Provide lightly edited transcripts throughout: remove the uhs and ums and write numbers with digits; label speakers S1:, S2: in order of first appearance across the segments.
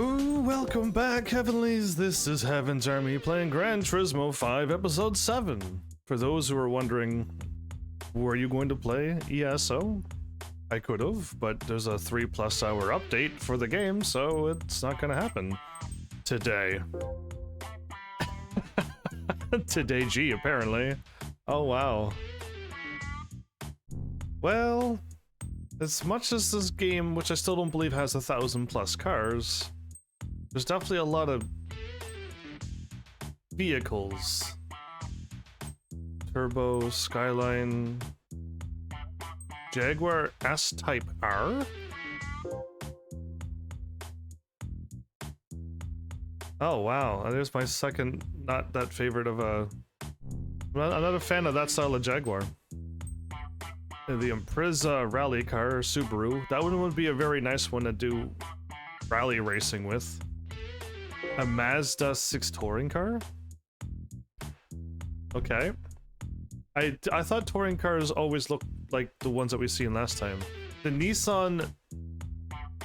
S1: Oh, welcome back, Heavenlies. This is Heaven's Army playing Gran Turismo 5, Episode 7. For those who are wondering, were you going to play ESO? I could have, but there's a 3+ hour update for the game, so it's not gonna happen today. Today G, apparently. Oh, wow. Well, as much as this game, which I still don't believe has 1,000+ cars, there's definitely a lot of vehicles. Turbo, Skyline, Jaguar S-Type R? Oh wow, there's my second not that favorite of a... I'm not a fan of that style of Jaguar. The Impreza rally car, Subaru. That one would be a very nice one to do rally racing with. A Mazda 6 touring car? Okay. I thought touring cars always looked like the ones that we seen last time. The Nissan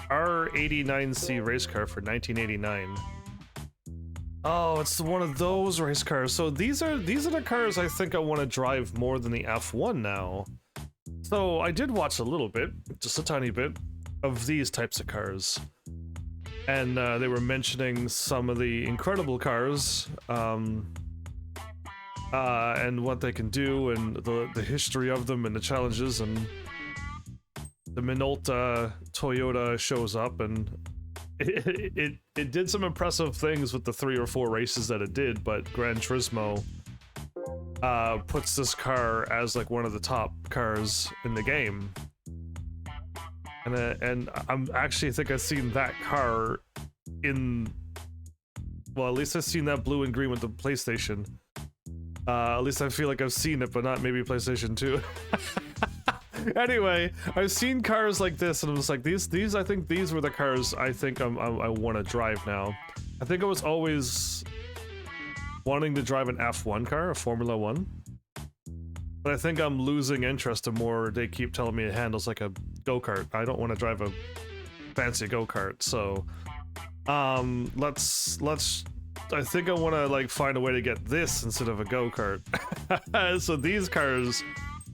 S1: R89C race car for 1989. Oh, it's one of those race cars. So these are the cars I think I want to drive more than the F1 now. So I did watch a little bit, just a tiny bit, of these types of cars. And they were mentioning some of the incredible cars, and what they can do, and the history of them, and the challenges, and the Minolta Toyota shows up, and it did some impressive things with the 3 or 4 races that it did, but Gran Turismo puts this car as like one of the top cars in the game. And I'm actually think I've seen that car in, well, at least I've seen that blue and green with the PlayStation. At least I feel like I've seen it, but not maybe PlayStation 2. Anyway, I've seen cars like this, and I'm just like, these. I think these were the cars I think I want to drive now. I think I was always wanting to drive an F1 car, a Formula 1. But I think I'm losing interest the more they keep telling me it handles like a go-kart. I don't want to drive a fancy go-kart, so let's I think I want to like find a way to get this instead of a go-kart. So these cars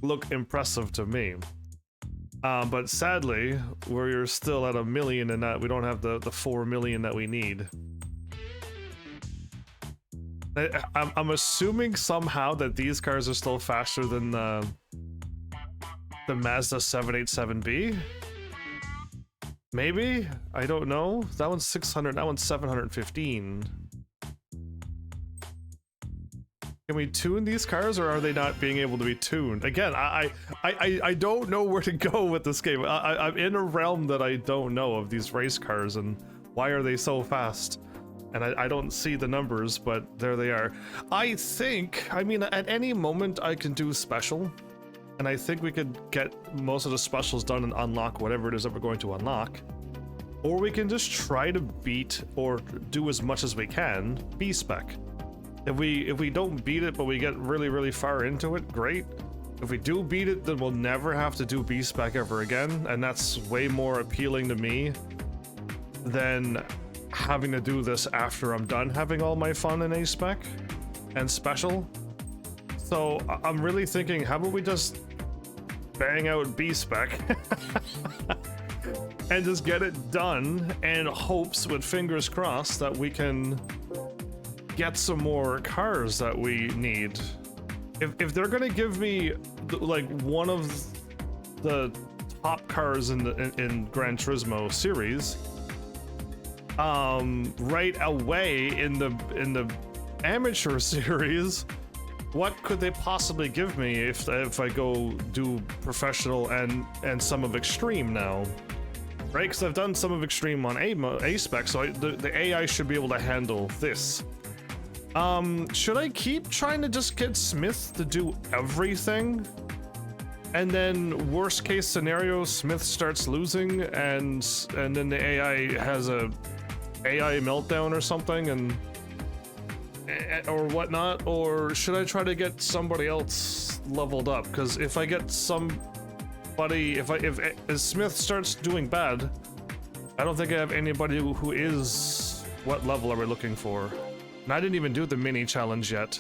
S1: look impressive to me. But sadly, we're still at 1 million and that we don't have the 4 million that we need. I'm assuming somehow that these cars are still faster than the Mazda 787B. Maybe? I don't know. That one's 600, that one's 715. Can we tune these cars, or are they not being able to be tuned? Again, I don't know where to go with this game. I'm in a realm that I don't know of these race cars, and why are they so fast? And I don't see the numbers, but there they are. I mean, at any moment I can do special, and I think we could get most of the specials done and unlock whatever it is that we're going to unlock. Or we can just try to beat, or do as much as we can, B-Spec. If we don't beat it, but we get really far into it, great. If we do beat it, then we'll never have to do B-Spec ever again, and that's way more appealing to me than having to do this after I'm done having all my fun in A-Spec and special. So I'm really thinking, how about we just bang out B-Spec and just get it done, and hopes with fingers crossed that we can get some more cars that we need. If they're gonna give me like one of the top cars in Gran Turismo series right away in the amateur series, what could they possibly give me if I go do professional and some of extreme now, right? Because I've done some of extreme on A-Spec, so the AI should be able to handle this. Should I keep trying to just get Smith to do everything? And then worst case scenario, Smith starts losing and then the AI has a AI meltdown or something and or whatnot? Or should I try to get somebody else leveled up? Because if I get somebody, if Smith starts doing bad, I don't think I have anybody who is... What level are we looking for? And I didn't even do the mini challenge yet.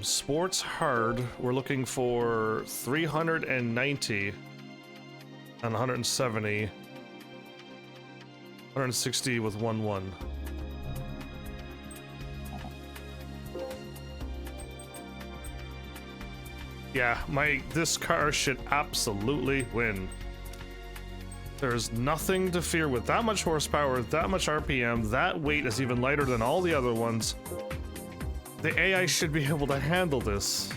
S1: Sports hard, we're looking for 390 and 170. 160 with 1-1. Yeah, this car should absolutely win. There's nothing to fear with that much horsepower, that much RPM, that weight is even lighter than all the other ones. The AI should be able to handle this.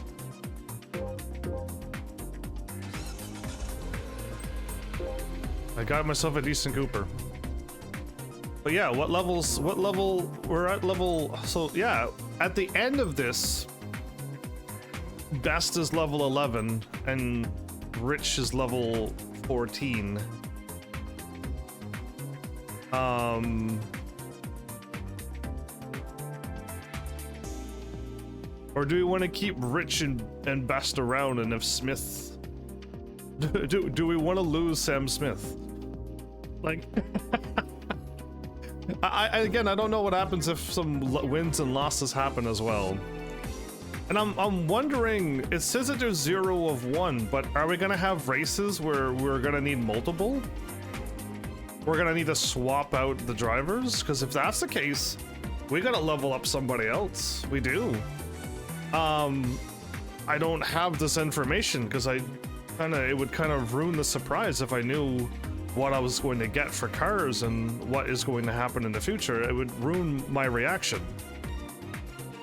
S1: I got myself a decent Cooper. But yeah, what level, we're at level, so yeah, at the end of this, Best is level 11, and Rich is level 14. Or do we want to keep Rich and Best around, and if Smith... Do we want to lose Sam Smith? Like... Again, I don't know what happens if some wins and losses happen as well. And I'm wondering, it says that there's 0 of 1, but are we gonna have races where we're gonna need multiple? We're gonna need to swap out the drivers? Because if that's the case, we gotta level up somebody else. We do. I don't have this information because it would kind of ruin the surprise if I knew what I was going to get for cars and what is going to happen in the future. It would ruin my reaction.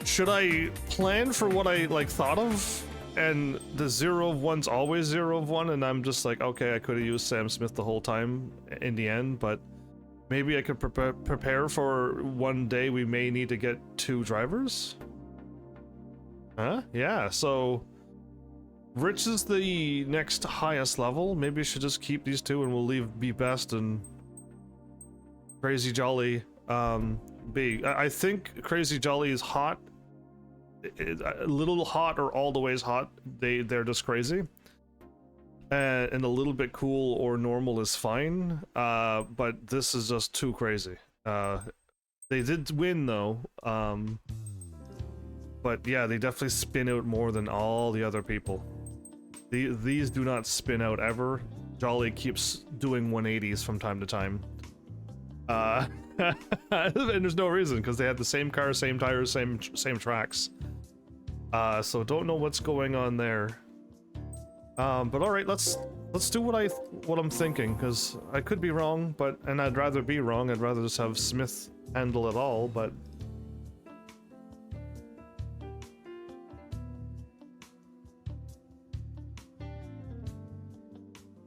S1: Should I plan for what I thought of, and the 0 of 1's always 0 of 1, and I'm just like, okay, I could have used Sam Smith the whole time in the end, but maybe I could prepare for one day we may need to get 2 drivers? Huh? Yeah, so Rich is the next highest level. Maybe I should just keep these 2 and we'll leave Be Best and Crazy Jolly be. I think Crazy Jolly is hot. A little hot or all the ways hot. They're just crazy. And a little bit cool or normal is fine. But this is just too crazy. They did win though. But yeah, they definitely spin out more than all the other people. These do not spin out ever. Jolly keeps doing 180s from time to time. And there's no reason, because they had the same car, same tires, same tracks. So don't know what's going on there. But all right, let's do what I'm thinking, because I could be wrong, and I'd rather be wrong. I'd rather just have Smith handle it all, but.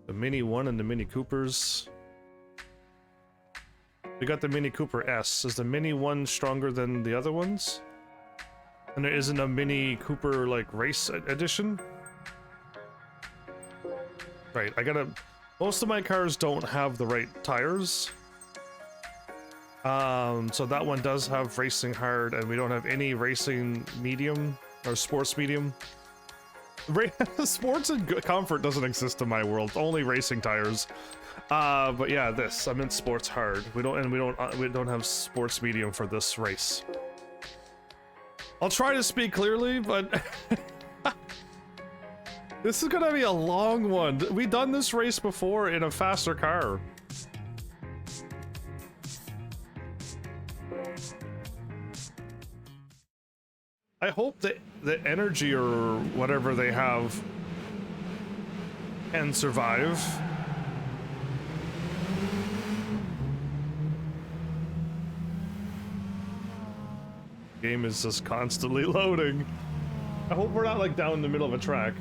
S1: The Mini 1 and the Mini Coopers. We got the Mini Cooper S. Is the Mini 1 stronger than the other ones? And there isn't a Mini Cooper, race edition? Right, most of my cars don't have the right tires. So that one does have racing hard, and we don't have any racing medium, or sports medium. Sports and comfort doesn't exist in my world. Only racing tires. But yeah, I'm in sports hard. We don't have sports medium for this race. I'll try to speak clearly, but this is gonna be a long one. We've done this race before in a faster car. I hope that the energy or whatever they have can survive. Game is just constantly loading. I hope we're not down in the middle of a track.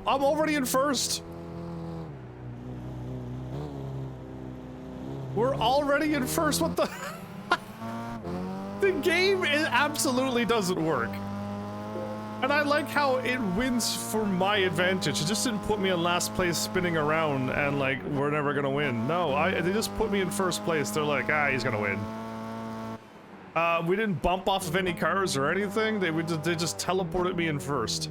S1: I'm already in first. We're already in first. What the? The game absolutely doesn't work. And I like how it wins for my advantage. It just didn't put me in last place spinning around and we're never gonna win. No, they just put me in first place. They're like, he's gonna win. We didn't bump off of any cars or anything. They just teleported me in first.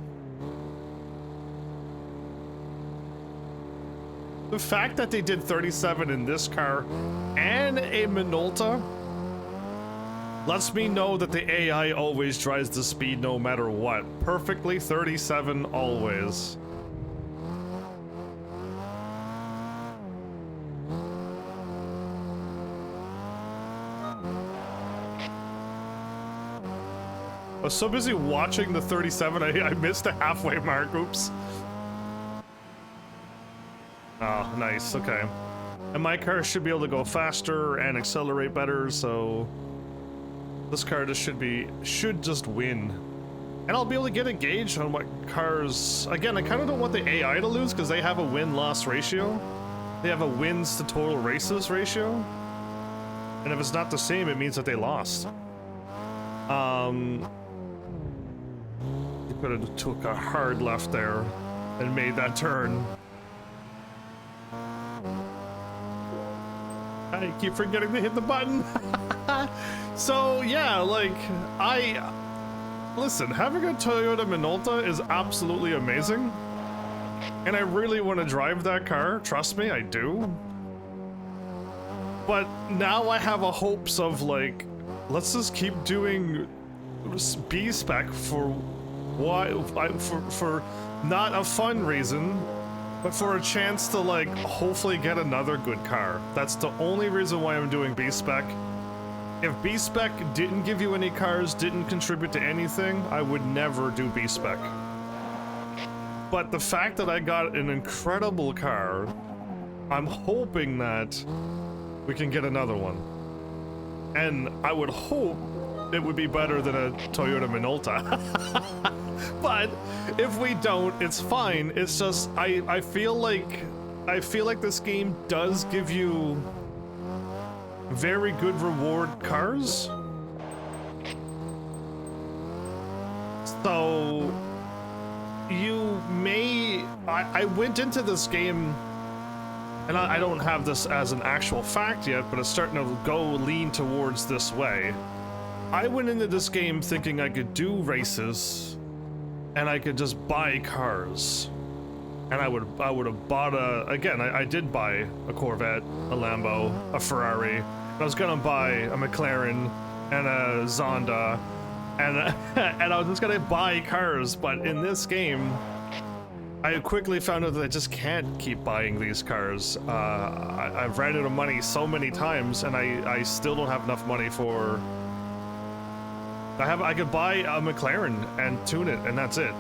S1: The fact that they did 37 in this car and a Minolta lets me know that the AI always drives the speed no matter what. Perfectly 37 always. I was so busy watching the 37, I missed the halfway mark. Oops. Oh, nice. Okay. And my car should be able to go faster and accelerate better, so this car just should just win. And I'll be able to get a gauge on what cars... Again, I kind of don't want the AI to lose because they have a win-loss ratio. They have a wins to total races ratio. And if it's not the same, it means that they lost. You could have took a hard left there and made that turn. I keep forgetting to hit the button. So yeah, like, listen, having a Toyota Minolta is absolutely amazing. And I really want to drive that car. Trust me, I do. But now I have a hopes of, like, let's just keep doing B-Spec for not a fun reason, but for a chance to, like, hopefully get another good car. That's the only reason why I'm doing B-Spec. If B-Spec didn't give you any cars, didn't contribute to anything, I would never do B-Spec. But the fact that I got an incredible car, I'm hoping that we can get another one. And I would hope it would be better than a Toyota Minolta. But if we don't, it's fine. It's just I feel like this game does give you very good reward cars. So you may... I went into this game, and I don't have this as an actual fact yet, but it's starting to lean towards this way. I went into this game thinking I could do races, and I could just buy cars. And I would have bought I did buy a Corvette, a Lambo, a Ferrari. I was gonna buy a McLaren and a Zonda, and and I was just gonna buy cars. But in this game, I quickly found out that I just can't keep buying these cars. I've ran out of money so many times, and I still don't have enough money for... I could buy a McLaren and tune it, and that's it.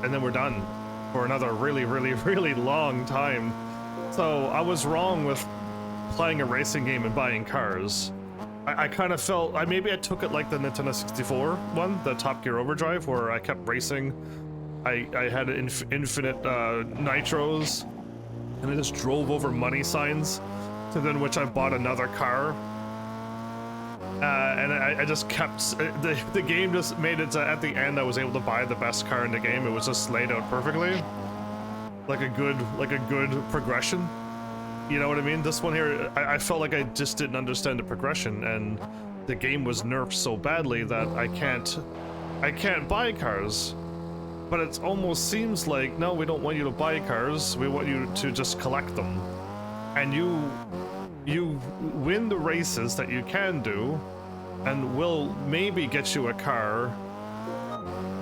S1: And then we're done for another really, really, really long time. So I was wrong with playing a racing game and buying cars. I kind of felt... maybe I took it like the Nintendo 64 one, the Top Gear Overdrive, where I kept racing. I had infinite nitros, and I just drove over money signs, to then which I bought another car. And I just kept... The game just made it at the end I was able to buy the best car in the game. It was just laid out perfectly. Like a good progression. You know what I mean? This one here, I felt like I just didn't understand the progression, and the game was nerfed so badly that I can't buy cars. But it almost seems like, no, we don't want you to buy cars, we want you to just collect them. And you win the races that you can do, and we'll maybe get you a car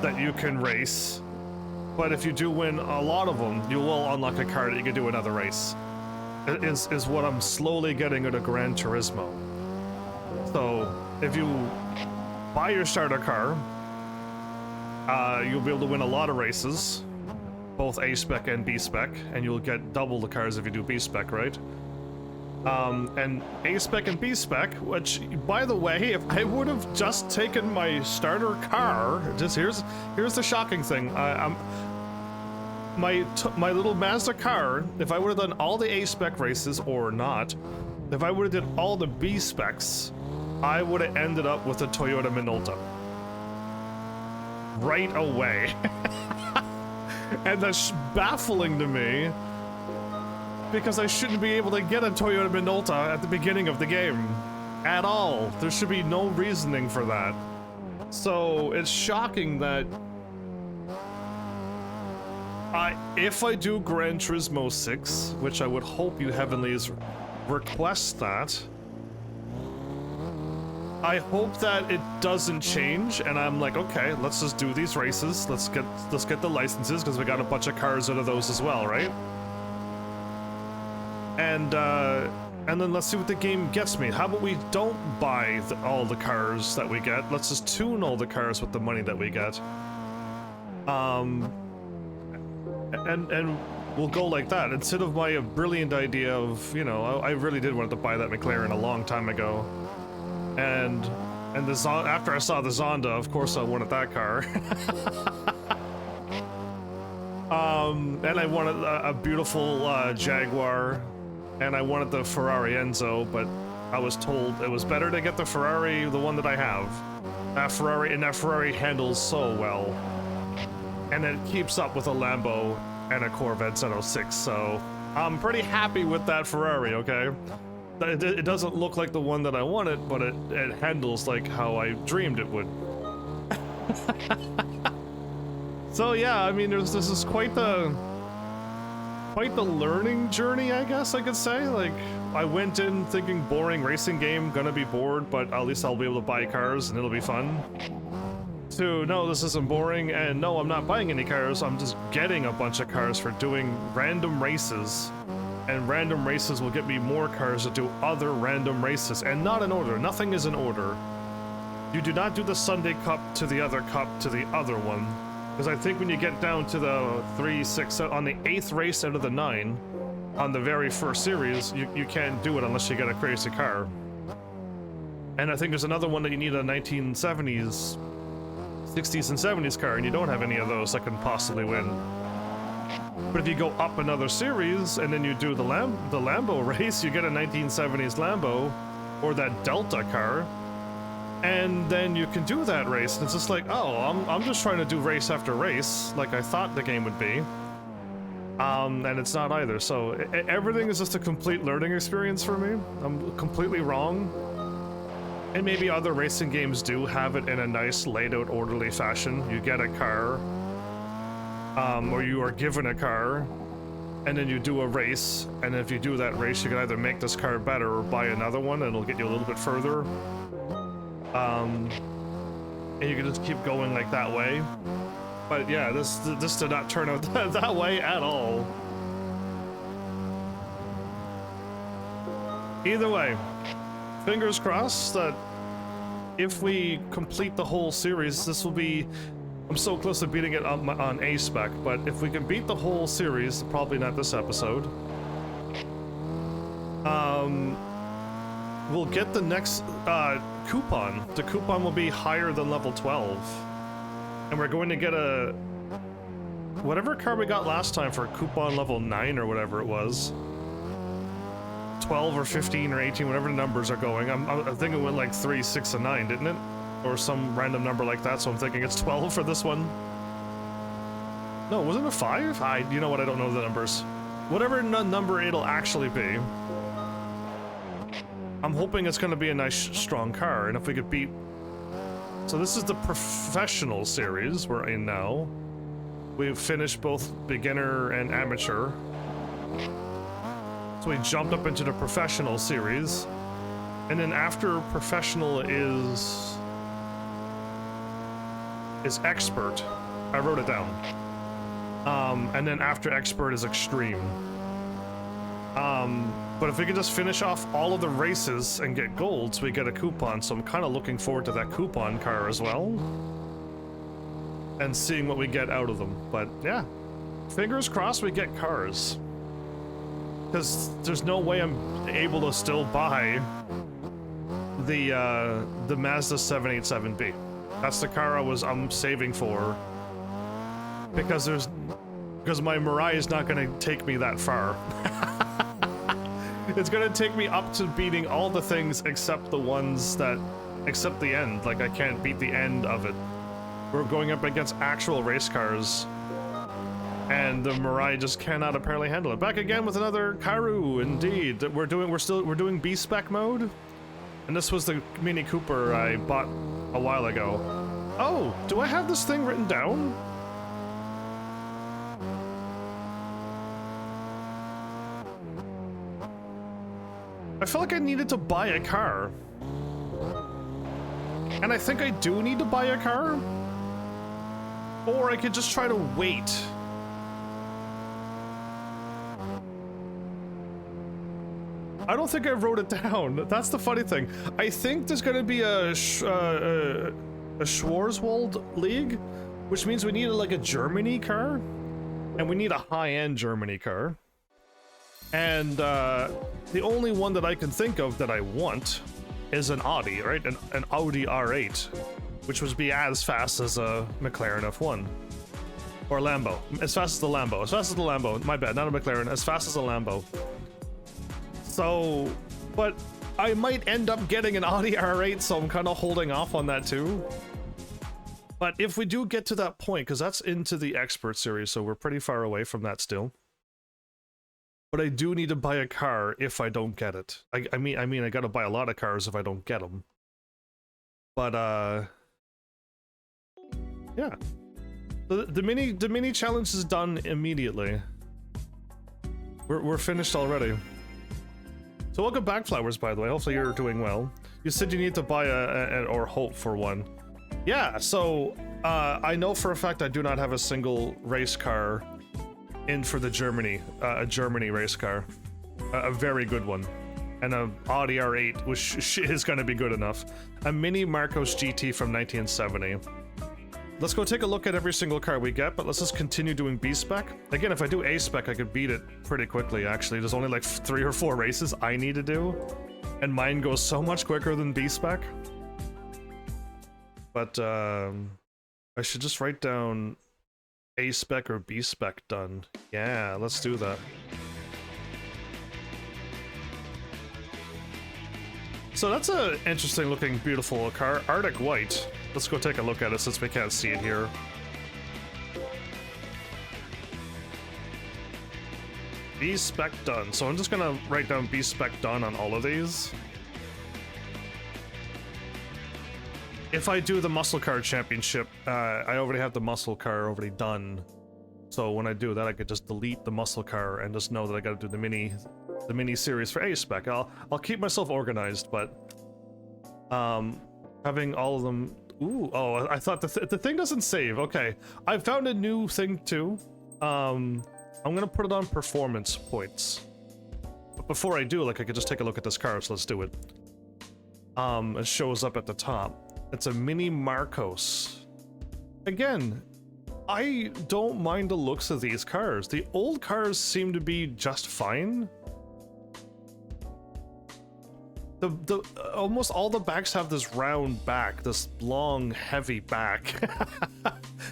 S1: that you can race. But if you do win a lot of them, you will unlock a car that you can do another race. Is what I'm slowly getting at a Gran Turismo. So if you buy your starter car, you'll be able to win a lot of races, both A-Spec and B-Spec, and you'll get double the cars if you do B-Spec, right? And A-Spec and B-Spec, which, by the way, if I would have just taken my starter car, just here's the shocking thing. My little Mazda car, if I would have done all the A-Spec races, or not, if I would have did all the B-Specs, I would have ended up with a Toyota Minolta. Right away. And that's baffling to me, because I shouldn't be able to get a Toyota Minolta at the beginning of the game. At all. There should be no reasoning for that. So it's shocking that if I do Gran Turismo 6, which I would hope you heavenlies request that, I hope that it doesn't change, and I'm like, okay, let's just do these races. Let's get the licenses, because we got a bunch of cars out of those as well, right? And then let's see what the game gets me. How about we don't buy all the cars that we get? Let's just tune all the cars with the money that we get. And we'll go like that instead of my brilliant idea of, you know, I really did want to buy that McLaren a long time ago. And after I saw the Zonda, of course I wanted that car. And I wanted a beautiful Jaguar, and I wanted the Ferrari Enzo, but I was told it was better to get the Ferrari, the one that I have. That Ferrari handles so well. And it keeps up with a Lambo and a Corvette Z06, so I'm pretty happy with that Ferrari, okay? It doesn't look like the one that I wanted, but it handles like how I dreamed it would. So yeah, I mean, this is quite the learning journey, I guess I could say. Like, I went in thinking boring racing game, gonna be bored, but at least I'll be able to buy cars and it'll be fun. To, no, this isn't boring, and no, I'm not buying any cars, I'm just getting a bunch of cars for doing random races. And random races will get me more cars to do other random races, and not in order. Nothing is in order. You do not do the Sunday Cup to the other cup to the other one. Because I think when you get down to the 3, 6, on the 8th race out of the 9, on the very first series, you can't do it unless you get a crazy car. And I think there's another one that you need a 1970s, 60s and 70s car, and you don't have any of those that can possibly win. But if you go up another series and then you do the Lambo race, you get a 1970s Lambo or that Delta car, and then you can do that race. And it's just like, oh, I'm just trying to do race after race, like I thought the game would be. And it's not either. So everything is just a complete learning experience for me. I'm completely wrong. And maybe other racing games do have it in a nice, laid out, orderly fashion. You get a car. Or you are given a car, and then you do a race, and if you do that race, you can either make this car better or buy another one, and it'll get you a little bit further. And you can just keep going like that way. But yeah, this did not turn out that way at all. Either way, fingers crossed that if we complete the whole series, this will be... I'm so close to beating it on A-Spec, but if we can beat the whole series, probably not this episode, we'll get the next coupon. The coupon will be higher than level 12. And we're going to get a... whatever car we got last time for coupon level 9 or whatever it was. 12 or 15 or 18, whatever the numbers are going. I think it went like 3, 6, and 9, didn't it? Or some random number like that, so I'm thinking it's 12 for this one. No, wasn't it 5? You know what, I don't know the numbers. Whatever number it'll actually be, I'm hoping it's going to be a nice, strong car, and if we could beat... So this is the professional series we're in now. We've finished both beginner and amateur. So we jumped up into the professional series, and then after professional is expert. I wrote it down. And then after expert is extreme. But if we can just finish off all of the races and get golds, we get a coupon, so I'm kind of looking forward to that coupon car as well. And seeing what we get out of them. But yeah, fingers crossed we get cars. Because there's no way I'm able to still buy the Mazda 787B. That's the car I'm saving for, because my Mirai is not going to take me that far. It's going to take me up to beating all the things except the ones that, except the end. Like, I can't beat the end of it. We're going up against actual race cars, and the Mirai just cannot apparently handle it. Back again with another Karu, indeed. We're doing B-Spec mode. And this was the Mini Cooper I bought a while ago. Oh, do I have this thing written down? I feel like I needed to buy a car. And I think I do need to buy a car. Or I could just try to wait. I don't think I wrote it down. That's the funny thing. I think there's gonna be a Schwarzwald League, which means we need like a Germany car. And we need a high-end Germany car. And the only one that I can think of that I want is an Audi, right? An Audi R8, which would be as fast as a McLaren F1. Or Lambo. As fast as the Lambo. As fast as the Lambo. My bad, not a McLaren. As fast as a Lambo. So, but I might end up getting an Audi R8, so I'm kind of holding off on that too. But if we do get to that point, because that's into the expert series, so we're pretty far away from that still. But I do need to buy a car if I don't get it. I mean, I gotta buy a lot of cars if I don't get them. But yeah. The mini challenge is done immediately. We're finished already. So welcome back, Flowers, by the way. Hopefully you're doing well. You said you need to buy or hope for one. Yeah, so I know for a fact I do not have a single race car in for the Germany race car. A very good one. And a Audi R8, which is going to be good enough. A Mini Marcos GT from 1970. Let's go take a look at every single car we get, but let's just continue doing B-Spec. Again, if I do A-Spec, I could beat it pretty quickly, actually. There's only like 3 or 4 races I need to do, and mine goes so much quicker than B-Spec. But, I should just write down A-Spec or B-Spec done. Yeah, let's do that. So that's a interesting looking, beautiful car. Arctic White. Let's go take a look at it since we can't see it here. B-Spec done. So I'm just gonna write down B-Spec done on all of these. If I do the muscle car championship, I already have the muscle car already done. So when I do that, I could just delete the muscle car and just know that I gotta do the mini series for A-Spec. I'll keep myself organized, but having all of them. Ooh, oh, I thought the thing doesn't save. Okay, I found a new thing too. I'm gonna put it on performance points. But before I do, like, I could just take a look at this car, so let's do it. It shows up at the top. It's a Mini Marcos. Again, I don't mind the looks of these cars. The old cars seem to be just fine. Almost all the backs have this round back, this long, heavy back.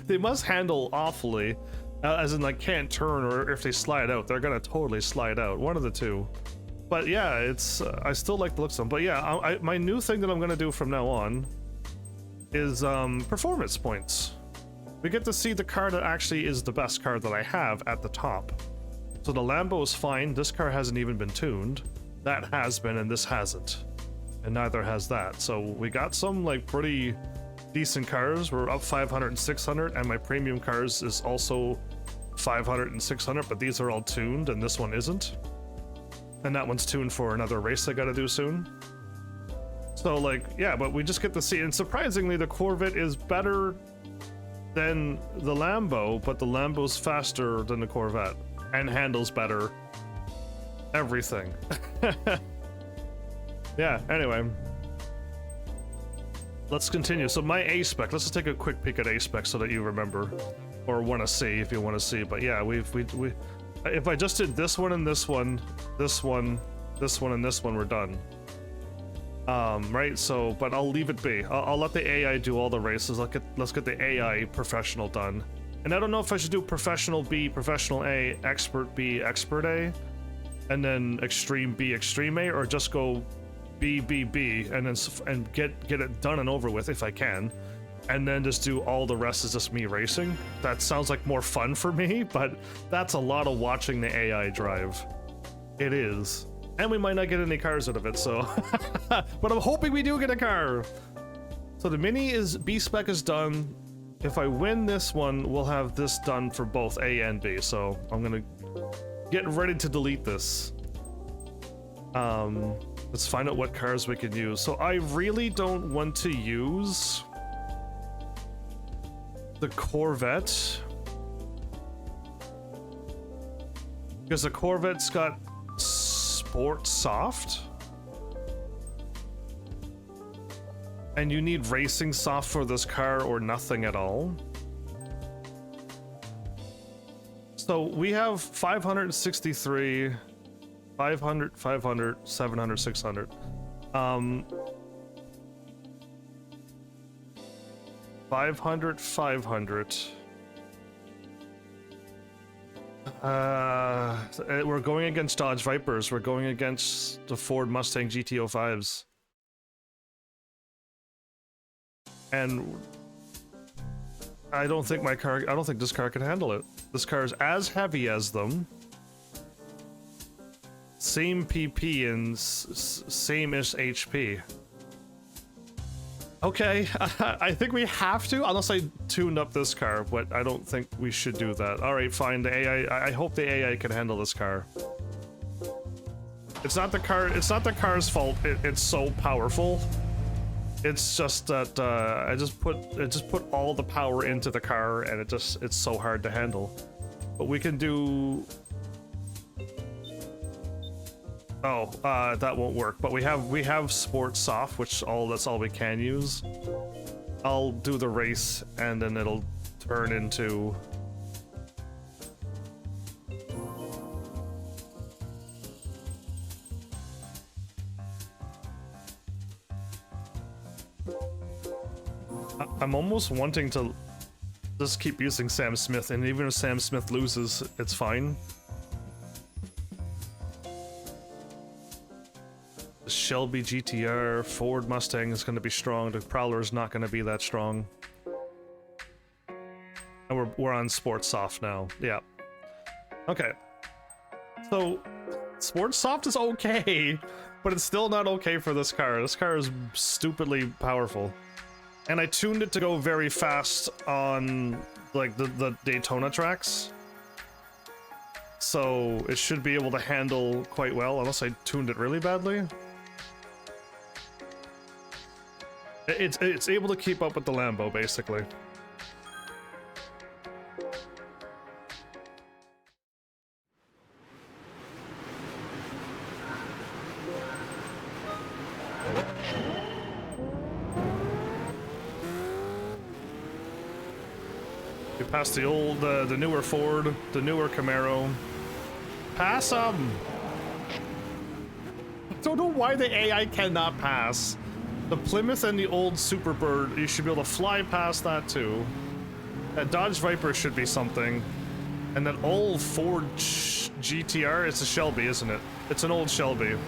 S1: They must handle awfully, as in like can't turn, or if they slide out, they're gonna totally slide out. One of the two. But yeah, it's I still like the looks of them. But yeah, my new thing that I'm gonna do from now on is performance points. We get to see the car that actually is the best car that I have at the top. So the Lambo is fine. This car hasn't even been tuned. That has been, and this hasn't. And neither has that. So we got some like pretty decent cars. We're up 500 and 600, and my premium cars is also 500 and 600, but these are all tuned, and this one isn't. And that one's tuned for another race I gotta do soon. So like, yeah, but we just get to see, and surprisingly, the Corvette is better than the Lambo, but the Lambo's faster than the Corvette, and handles better. Everything. Yeah, anyway. Let's continue. So my A-Spec, let's just take a quick peek at A-Spec so that you remember, or want to see if you want to see. But yeah, if I just did this one and this one, this one, this one and this one, we're done. Right, so, but I'll leave it be. I'll let the AI do all the races. Let's get the AI professional done. And I don't know if I should do professional B, professional A, expert B, expert A, and then extreme B, extreme A, or just go B, B, B, and then get it done and over with if I can, and then just do all the rest is just me racing. That sounds like more fun for me, but that's a lot of watching the AI drive. It is. And we might not get any cars out of it, so... But I'm hoping we do get a car! So the Mini is... B-Spec is done. If I win this one, we'll have this done for both A and B, so I'm gonna get ready to delete this. Let's find out what cars we can use. So I really don't want to use the Corvette, because the Corvette's got Sport Soft, and you need Racing Soft for this car or nothing at all. So we have 563, 500, 500, 700, 600. 500, 500. We're going against Dodge Vipers. We're going against the Ford Mustang GT05s. And I don't think this car can handle it. This car is as heavy as them. Same PP and same-ish HP. Okay, I think we have to, unless I tuned up this car, but I don't think we should do that. Alright, fine, the AI, I hope the AI can handle this car. It's not the car's fault, it's so powerful. It's just that, it just put all the power into the car, and it's so hard to handle. But we can do... Oh, that won't work. But we have Sport Soft, that's all we can use. I'll do the race, and then it'll turn into... I'm almost wanting to just keep using Sam Smith, and even if Sam Smith loses, it's fine. Shelby GTR, Ford Mustang is going to be strong. The Prowler is not going to be that strong. And we're on Sport Soft now. Yeah. Okay. So, Sport Soft is okay, but it's still not okay for this car. This car is stupidly powerful. And I tuned it to go very fast on, like, the Daytona tracks. So, it should be able to handle quite well, unless I tuned it really badly. It's able to keep up with the Lambo, basically. We passed the old, the newer Ford, the newer Camaro. Pass them! I don't know why the AI cannot pass. The Plymouth and the old Superbird, you should be able to fly past that too. That Dodge Viper should be something. And that old Ford GTR, it's a Shelby, isn't it? It's an old Shelby.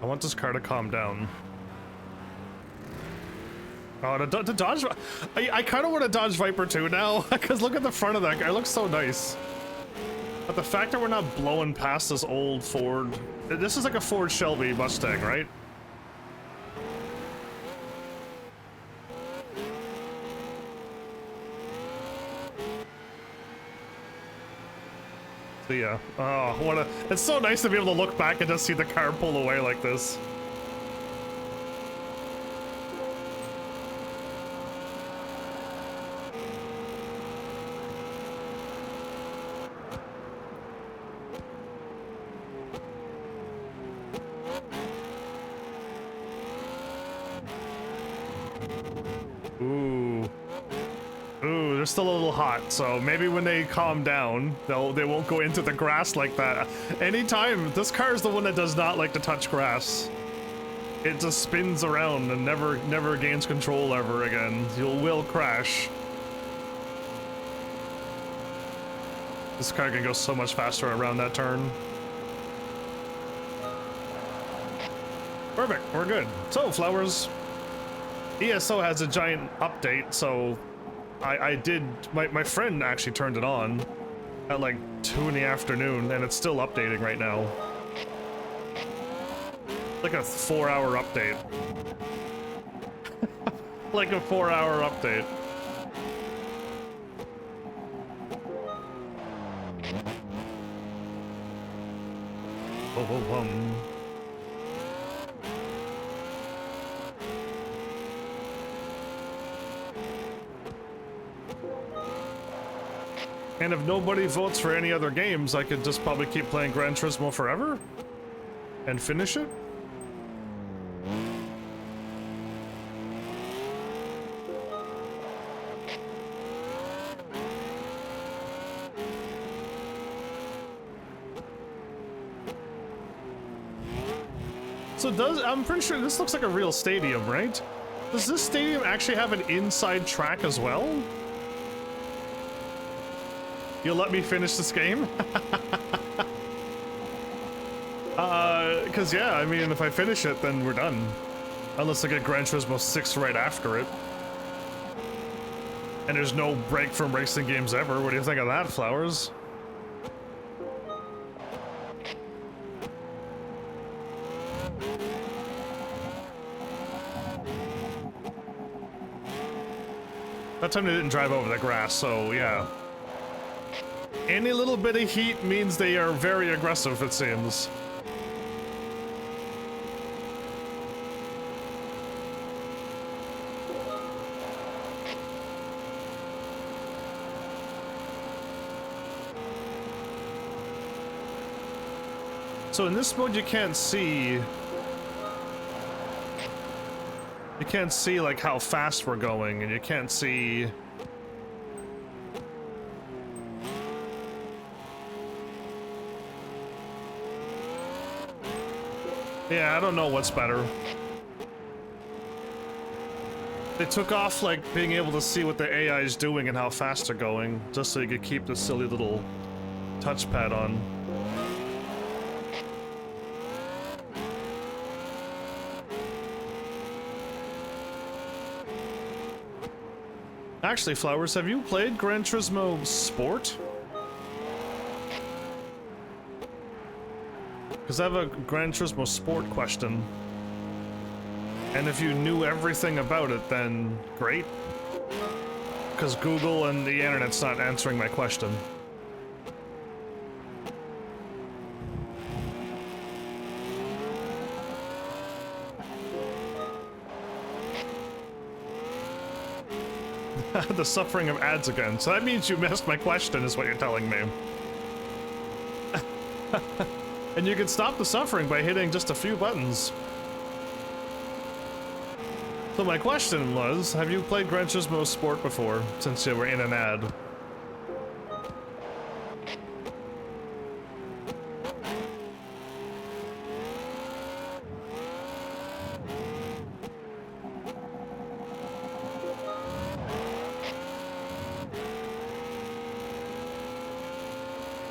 S1: I want this car to calm down. Oh, the Dodge... I kind of want a Dodge Viper too now, because look at the front of that guy. It looks so nice. But the fact that we're not blowing past this old Ford... This is like a Ford Shelby Mustang, right? So yeah. Oh, what a... It's so nice to be able to look back and just see the car pull away like this. Ooh. Ooh, they're still a little hot, so maybe when they calm down, they won't go into the grass like that. Anytime, this car is the one that does not like to touch grass. it just spins around and never gains control ever again. You will crash. This car can go so much faster around that turn. Perfect, we're good. So, Flowers, ESO has a giant update, so I did, my friend actually turned it on at like 2 in the afternoon, and it's still updating right now. Like a 4-hour update. Like a 4-hour update. And if nobody votes for any other games, I could just probably keep playing Gran Turismo forever and finish it. So I'm pretty sure this looks like a real stadium, right? Does this stadium actually have an inside track as well? You'll let me finish this game? Cause yeah, I mean, if I finish it, then we're done. Unless I get Gran Turismo 6 right after it. And there's no break from racing games ever. What do you think of that, Flowers? That time they didn't drive over the grass, so yeah. Any little bit of heat means they are very aggressive, it seems. So in this mode you can't see like how fast we're going, and you can't see yeah, I don't know what's better. They took off like being able to see what the AI is doing and how fast they're going, just so you could keep the silly little touchpad on. Actually, Flowers, have you played Gran Turismo Sport? Because I have a Gran Turismo Sport question. And if you knew everything about it, then great. Because Google and the internet's not answering my question. The suffering of ads again. So that means you missed my question, is what you're telling me. And you can stop the suffering by hitting just a few buttons. So my question was, have you played Gran Turismo Sport before, since you were in an ad?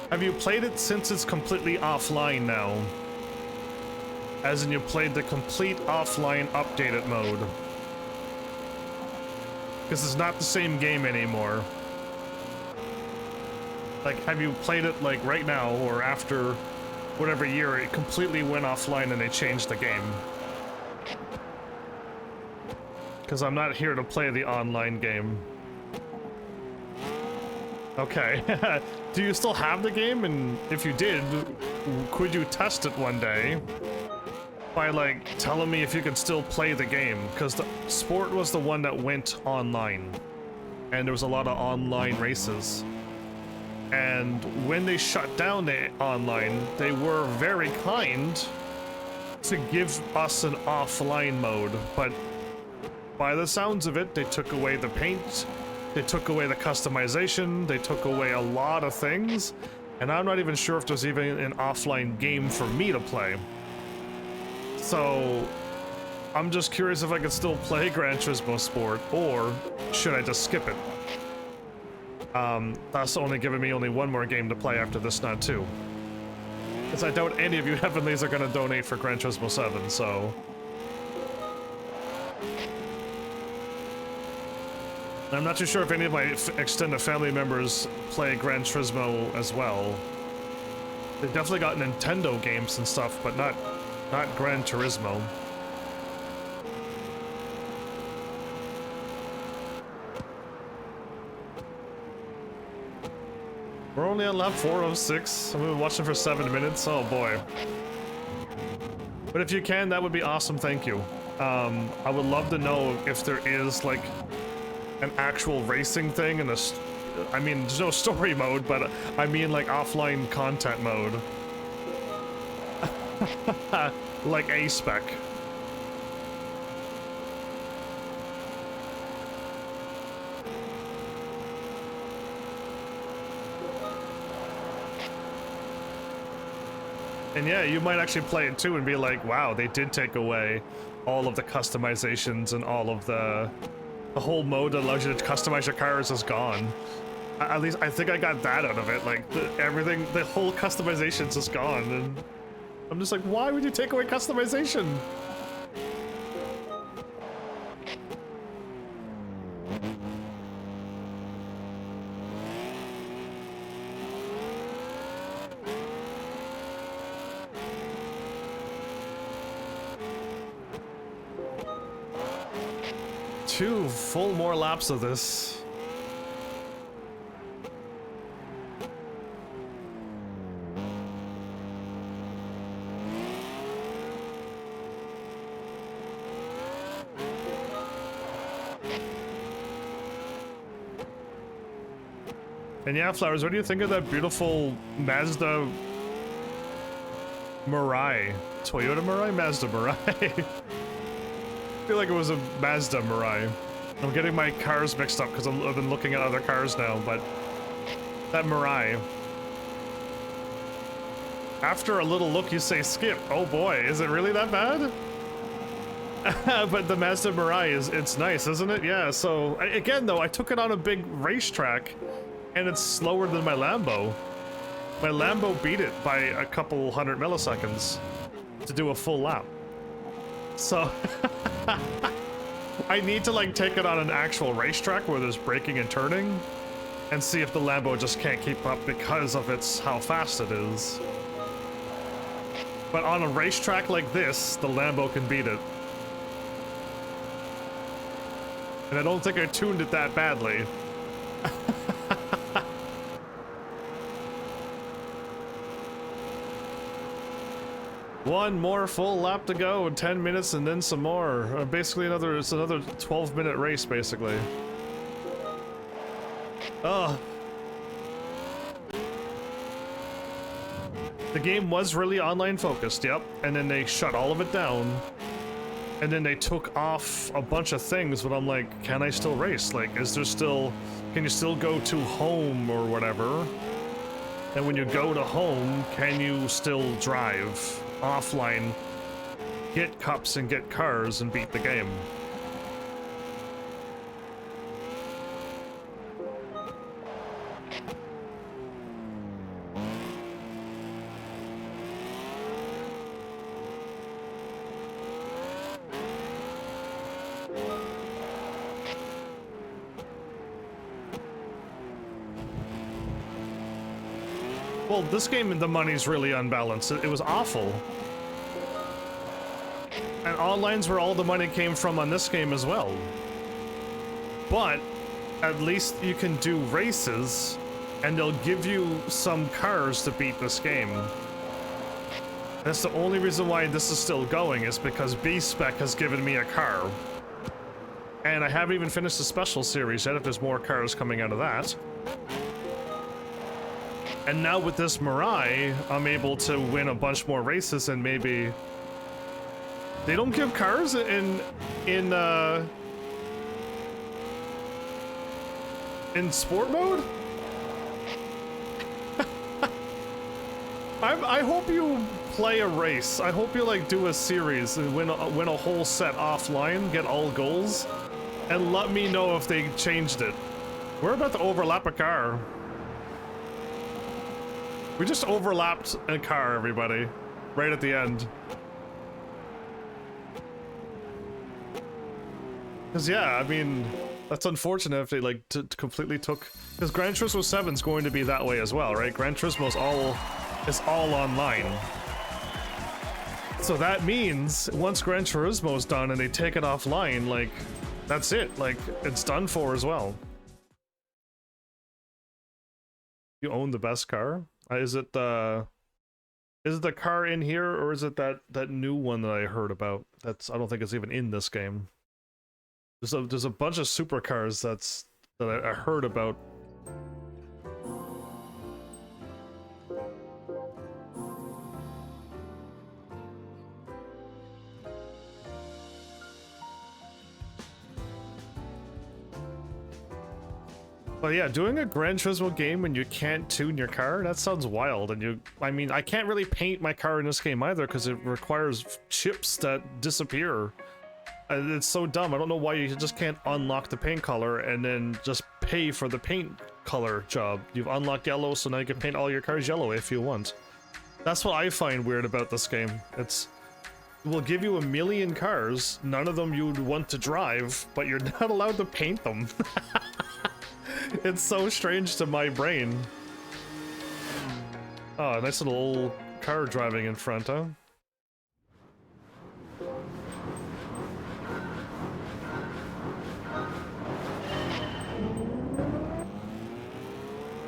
S1: Have you played it since it's completely offline now? As in you played the complete offline updated mode? Because it's not the same game anymore. Like, have you played it like right now or after whatever year it completely went offline and they changed the game? Because I'm not here to play the online game. Okay. Do you still have the game? And if you did, could you test it one day by like telling me if you could still play the game? Because the Sport was the one that went online, and there was a lot of online races. And when they shut down the online, they were very kind to give us an offline mode, but by the sounds of it, they took away the paint. They took away the customization, they took away a lot of things, and I'm not even sure if there's even an offline game for me to play. So, I'm just curious if I could still play Gran Turismo Sport, or should I just skip it? That's only giving me only one more game to play after this, not two. Because I doubt any of you heavenlies are going to donate for Gran Turismo 7, so... I'm not too sure if any of my extended family members play Gran Turismo as well. They've definitely got Nintendo games and stuff, but not Gran Turismo. We're only on lap 406. I've been watching for 7 minutes. Oh boy. But if you can, that would be awesome. Thank you. I would love to know if there is like an actual racing thing and I mean, there's no story mode, but I mean like offline content mode. Like A-Spec. And yeah, you might actually play it too and be like, wow, they did take away all of the customizations and all of the whole mode that allows you to customize your cars is gone. At least I think I got that out of it. Like everything, the whole customizations is gone, and I'm just like, why would you take away customization? Two full more laps of this. And yeah, Flowers, what do you think of that beautiful Mazda Mirai? Toyota Mirai? Mazda Mirai? I feel like it was a Mazda Mirai. I'm getting my cars mixed up because I've been looking at other cars now, but that Mirai. After a little look, you say skip. Oh boy, is it really that bad? But the Mazda Mirai it's nice, isn't it? Yeah, so again though, I took it on a big racetrack and it's slower than my Lambo. My Lambo beat it by a couple hundred milliseconds to do a full lap. So I need to like take it on an actual racetrack where there's braking and turning and see if the Lambo just can't keep up because of how fast it is. But on a racetrack like this, the Lambo can beat it. And I don't think I tuned it that badly. One more full lap to go, 10 minutes and then some more. Basically it's another 12-minute race, basically. Ugh. The game was really online focused, yep. And then they shut all of it down. And then they took off a bunch of things, but I'm like, can I still race? Like, can you still go to home or whatever? And when you go to home, can you still drive offline, get cups and get cars and beat the game? Well, this game, the money's really unbalanced. It was awful. And online's where all the money came from on this game as well. But at least you can do races, and they'll give you some cars to beat this game. That's the only reason why this is still going, is because B-Spec has given me a car. And I haven't even finished the special series yet, if there's more cars coming out of that. And now with this Mirai, I'm able to win a bunch more races and maybe... They don't give cars in sport mode? I hope you play a race. I hope you like do a series and win a whole set offline, get all goals, and let me know if they changed it. We're about to overlap a car. We just overlapped a car, everybody, right at the end. Cause yeah, I mean, that's unfortunate if they like completely took. Because Gran Turismo 7 is going to be that way as well, right? Gran Turismo's all online. So that means once Gran Turismo's done and they take it offline, like that's it. Like it's done for as well. You own the best car? Is it the car in here, or is it that new one that I heard about? I don't think it's even in this game. There's a bunch of supercars that I heard about. But yeah, doing a Gran Turismo game when you can't tune your car, that sounds wild. And I mean, I can't really paint my car in this game either because it requires chips that disappear. It's so dumb. I don't know why you just can't unlock the paint color and then just pay for the paint color job. You've unlocked yellow, so now you can paint all your cars yellow if you want. That's what I find weird about this game. We'll give you a million cars, none of them you'd want to drive, but you're not allowed to paint them. It's so strange to my brain. Oh, a nice little old car driving in front, huh?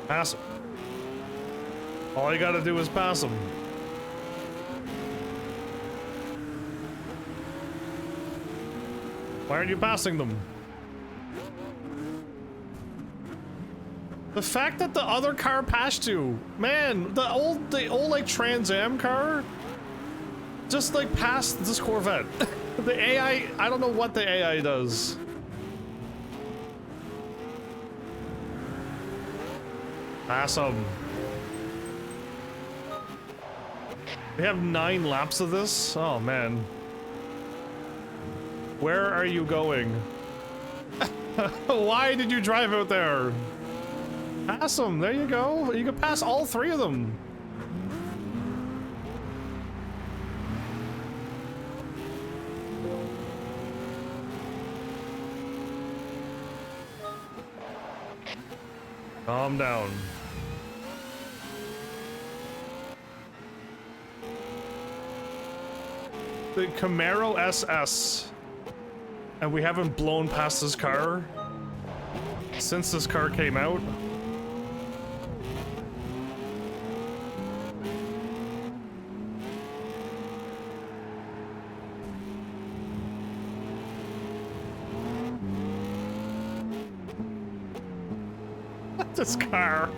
S1: Pass him. All you gotta do is pass him. Why aren't you passing them? The fact that the other car passed you, man, the old like Trans Am car just like passed this Corvette. The AI, I don't know what the AI does. Pass them. We have 9 laps of this? Oh man. Where are you going? Why did you drive out there? Pass them, there you go. You can pass all 3 of them. Calm down. The Camaro SS. And we haven't blown past this car since this car came out. This car.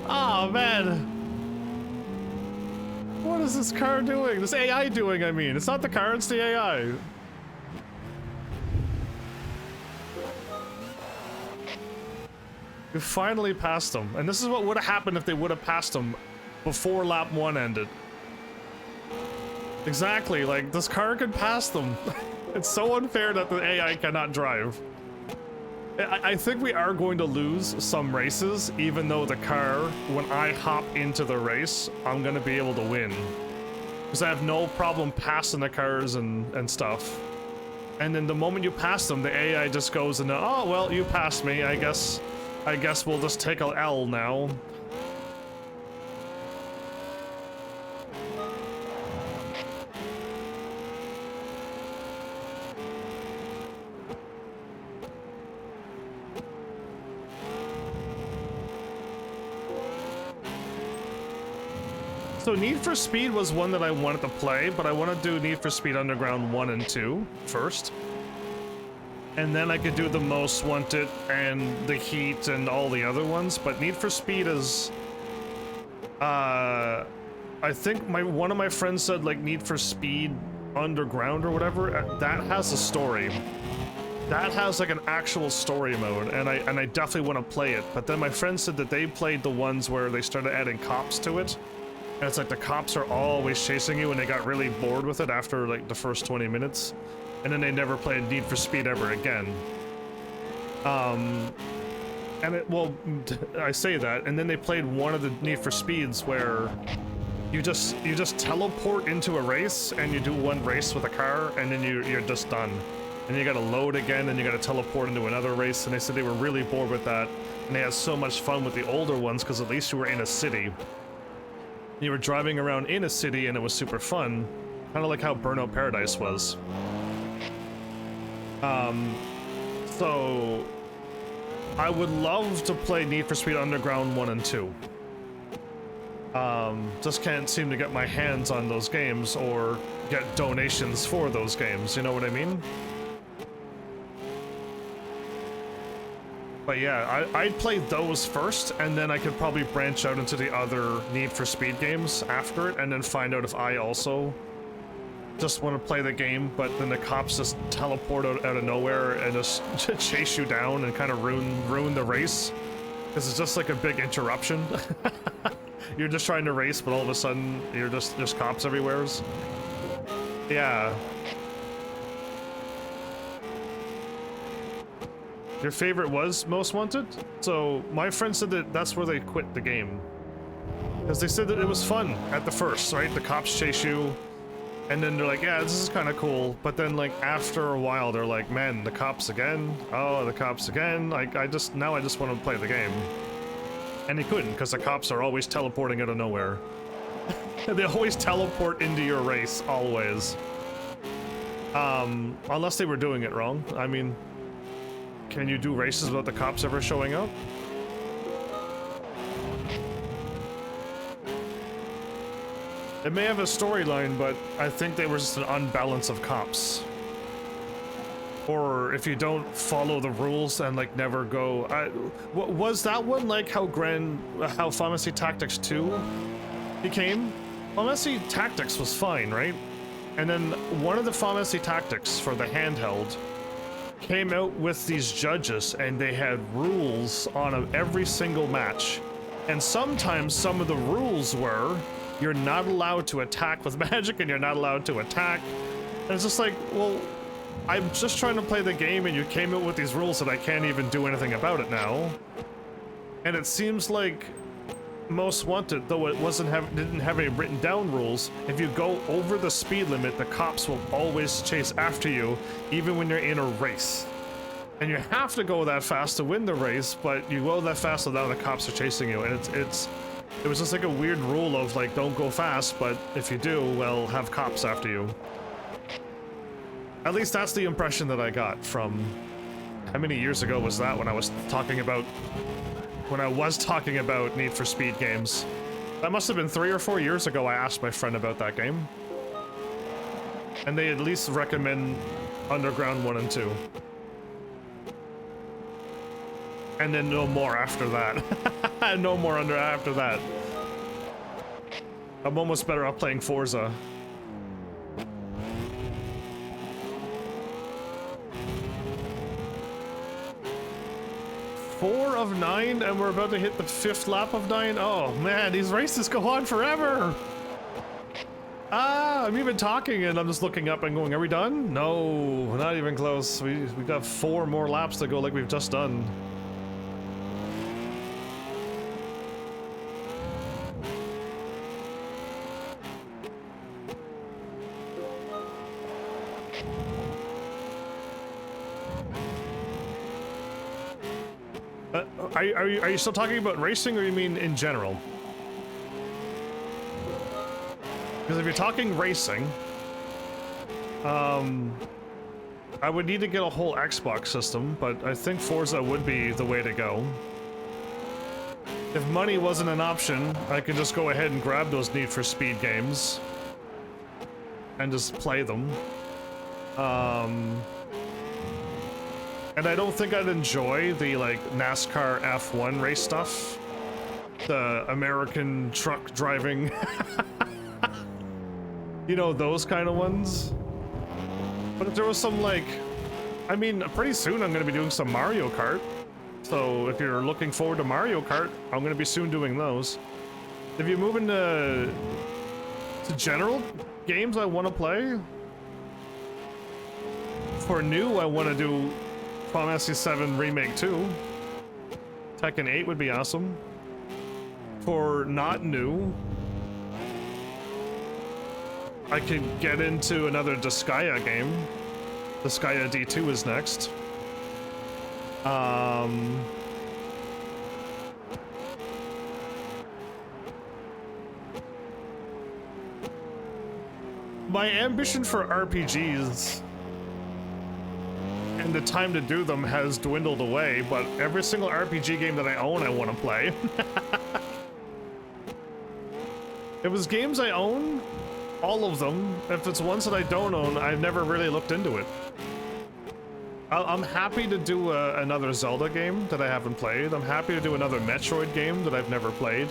S1: Oh man. What is this car doing? This AI doing, I mean. It's not the car, it's the AI. You finally passed them. And this is what would have happened if they would have passed them before lap 1 ended. Exactly, like this car could pass them. It's so unfair that the AI cannot drive. I think we are going to lose some races, even though the car, when I hop into the race, I'm gonna be able to win. Because I have no problem passing the cars and stuff. And then the moment you pass them, the AI just goes into, oh, well, you passed me, I guess we'll just take a L now. So Need for Speed was one that I wanted to play, but I want to do Need for Speed Underground 1 and 2 first. And then I could do the Most Wanted and the Heat and all the other ones, but Need for Speed is... I think one of my friends said like Need for Speed Underground or whatever, that has a story. That has like an actual story mode, and I definitely want to play it. But then my friend said that they played the ones where they started adding cops to it. And it's like the cops are always chasing you, and they got really bored with it after like the first 20 minutes. And then they never played Need for Speed ever again. And it, well, I say that, and then they played one of the Need for Speeds where you just teleport into a race, and you do one race with a car, and then you're just done. And you gotta load again, and you gotta teleport into another race, and they said they were really bored with that, and they had so much fun with the older ones, because at least you were in a city. You were driving around in a city, and it was super fun, kind of like how Burnout Paradise was. So I would love to play Need for Speed Underground 1 and 2. Just can't seem to get my hands on those games or get donations for those games, you know what I mean? But yeah, I'd play those first, and then I could probably branch out into the other Need for Speed games after it, and then find out if I also just want to play the game, but then the cops just teleport out of nowhere and just chase you down and kind of ruin the race. Because it's just like a big interruption. You're just trying to race, but all of a sudden, you're there's cops everywhere. Yeah. Your favorite was Most Wanted? So, my friend said that that's where they quit the game. Because they said that it was fun at the first, right? The cops chase you, and then they're like, yeah, this is kind of cool. But then, like, after a while, they're like, man, the cops again? Oh, the cops again? Like, now I just want to play the game. And he couldn't, because the cops are always teleporting out of nowhere. They always teleport into your race, always. Unless they were doing it wrong. I mean, can you do races without the cops ever showing up? It may have a storyline, but I think they were just an unbalance of cops. Or if you don't follow the rules and like never go, was that one like how how Pharmacy Tactics 2 became? Pharmacy Tactics was fine, right? And then one of the Pharmacy Tactics for the handheld came out with these judges, and they had rules on every single match. And sometimes some of the rules were, you're not allowed to attack with magic, and you're not allowed to attack. And it's just like, well, I'm just trying to play the game, and you came out with these rules that I can't even do anything about it now. And it seems like Most Wanted, though it didn't have any written down rules, if you go over the speed limit, the cops will always chase after you, even when you're in a race. And you have to go that fast to win the race, but you go that fast so now the cops are chasing you, and it was just like a weird rule of like, don't go fast, but if you do, well, have cops after you. At least that's the impression that I got from, how many years ago was that when I was talking about Need for Speed games? That must have been 3 or 4 years ago. I asked my friend about that game. And they at least recommend Underground 1 and 2. And then no more after that. No more after that. I'm almost better off playing Forza. Four of 9, and we're about to hit the 5th lap of 9. Oh man, these races go on forever. I'm even talking and I'm just looking up and going, are we done? No, not even close. We got 4 more laps to go like we've just done. Are you still talking about racing, or you mean in general? Because if you're talking racing, I would need to get a whole Xbox system, but I think Forza would be the way to go. If money wasn't an option, I could just go ahead and grab those Need for Speed games and just play them. And I don't think I'd enjoy the, like, NASCAR F1 race stuff. The American truck driving. You know, those kind of ones. But if there was some, like... I mean, pretty soon I'm going to be doing some Mario Kart. So if you're looking forward to Mario Kart, I'm going to be soon doing those. If you move into general games I want to play, for new I want to do Final Fantasy 7 Remake 2. Tekken 8 would be awesome. For not new, I could get into another Disgaea game. Disgaea D2 is next. My ambition for RPGs and the time to do them has dwindled away, but every single RPG game that I own, I want to play. If it was games I own, all of them. If it's ones that I don't own, I've never really looked into it. I'm happy to do another Zelda game that I haven't played. I'm happy to do another Metroid game that I've never played.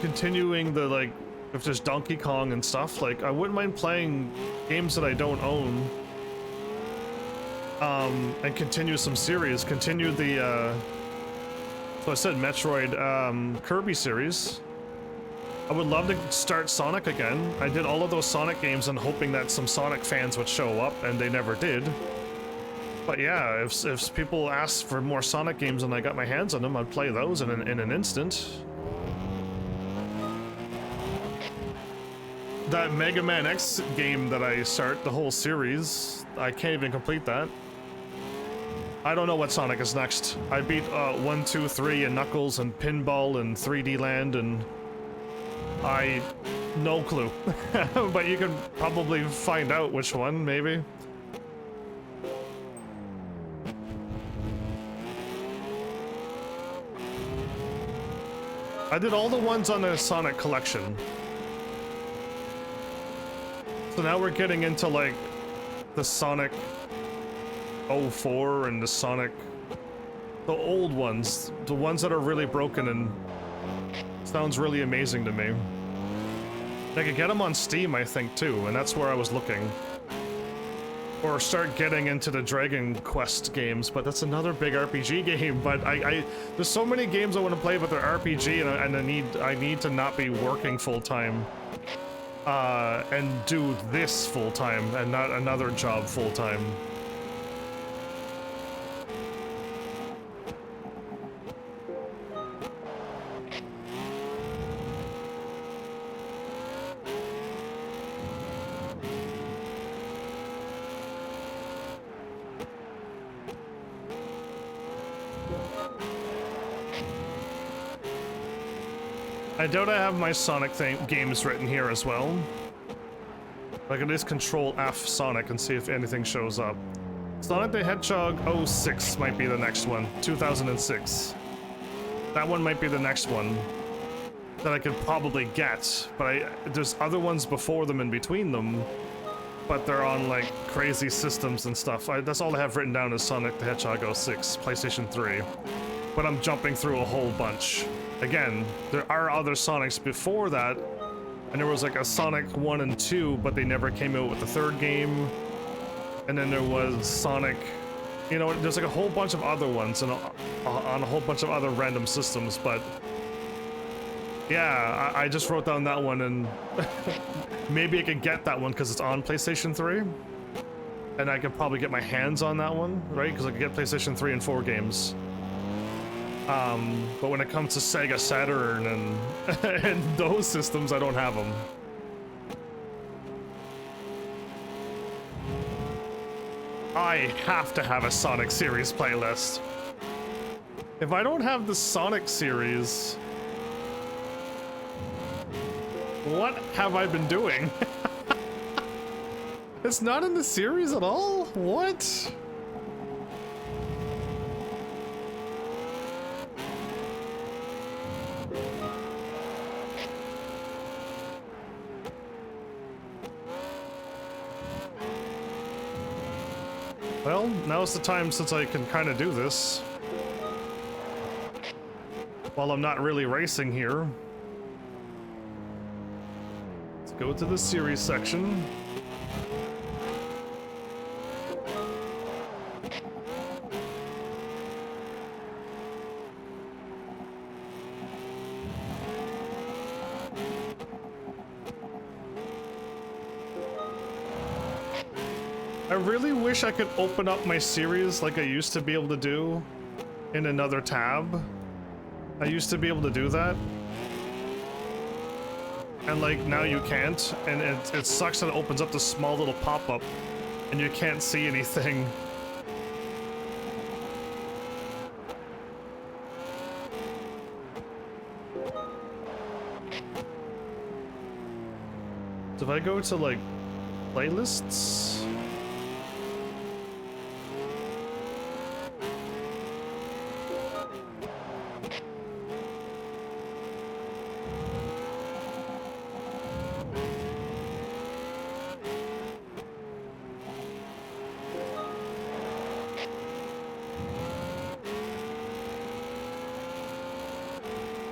S1: Continuing the, like, if there's Donkey Kong and stuff, like, I wouldn't mind playing games that I don't own. And continue some series. Continue the, so I said Metroid, Kirby series. I would love to start Sonic again. I did all of those Sonic games and hoping that some Sonic fans would show up, and they never did. But yeah, if people asked for more Sonic games and I got my hands on them, I'd play those in an instant. That Mega Man X game that I start, the whole series, I can't even complete that. I don't know what Sonic is next. I beat 1, 2, 3 and Knuckles and Pinball and 3D Land and no clue. But you can probably find out which one, maybe. I did all the ones on the Sonic collection. So now we're getting into like the Sonic 04 and the Sonic, the old ones, the ones that are really broken and sounds really amazing to me. I could get them on Steam, I think, too, and that's where I was looking. Or start getting into the Dragon Quest games, but that's another big RPG game. But there's so many games I want to play, but they're RPG, and I need to not be working full time, and do this full time, and not another job full time. I doubt I have my Sonic games written here as well. I can just Control F Sonic and see if anything shows up. Sonic the Hedgehog 06 might be the next one. 2006. That one might be the next one that I could probably get, but there's other ones before them in between them, but they're on like crazy systems and stuff. That's all I have written down is Sonic the Hedgehog 06, PlayStation 3. But I'm jumping through a whole bunch. Again, there are other Sonics before that, and there was like a Sonic 1 and 2, but they never came out with the third game. And then there was Sonic, you know, there's like a whole bunch of other ones and on a whole bunch of other random systems, but yeah, I just wrote down that one, and maybe I could get that one because it's on PlayStation 3. And I could probably get my hands on that one, right? Because I could get PlayStation 3 and 4 games. But when it comes to Sega Saturn and those systems, I don't have them. I have to have a Sonic series playlist. If I don't have the Sonic series, what have I been doing? It's not in the series at all? What? Well, now's the time since I can kind of do this. While I'm not really racing here. Let's go to the series section. I really wish I could open up my series like I used to be able to do in another tab. I used to be able to do that. And like now you can't, and it sucks that it opens up this small little pop-up and you can't see anything. So if I go to like playlists,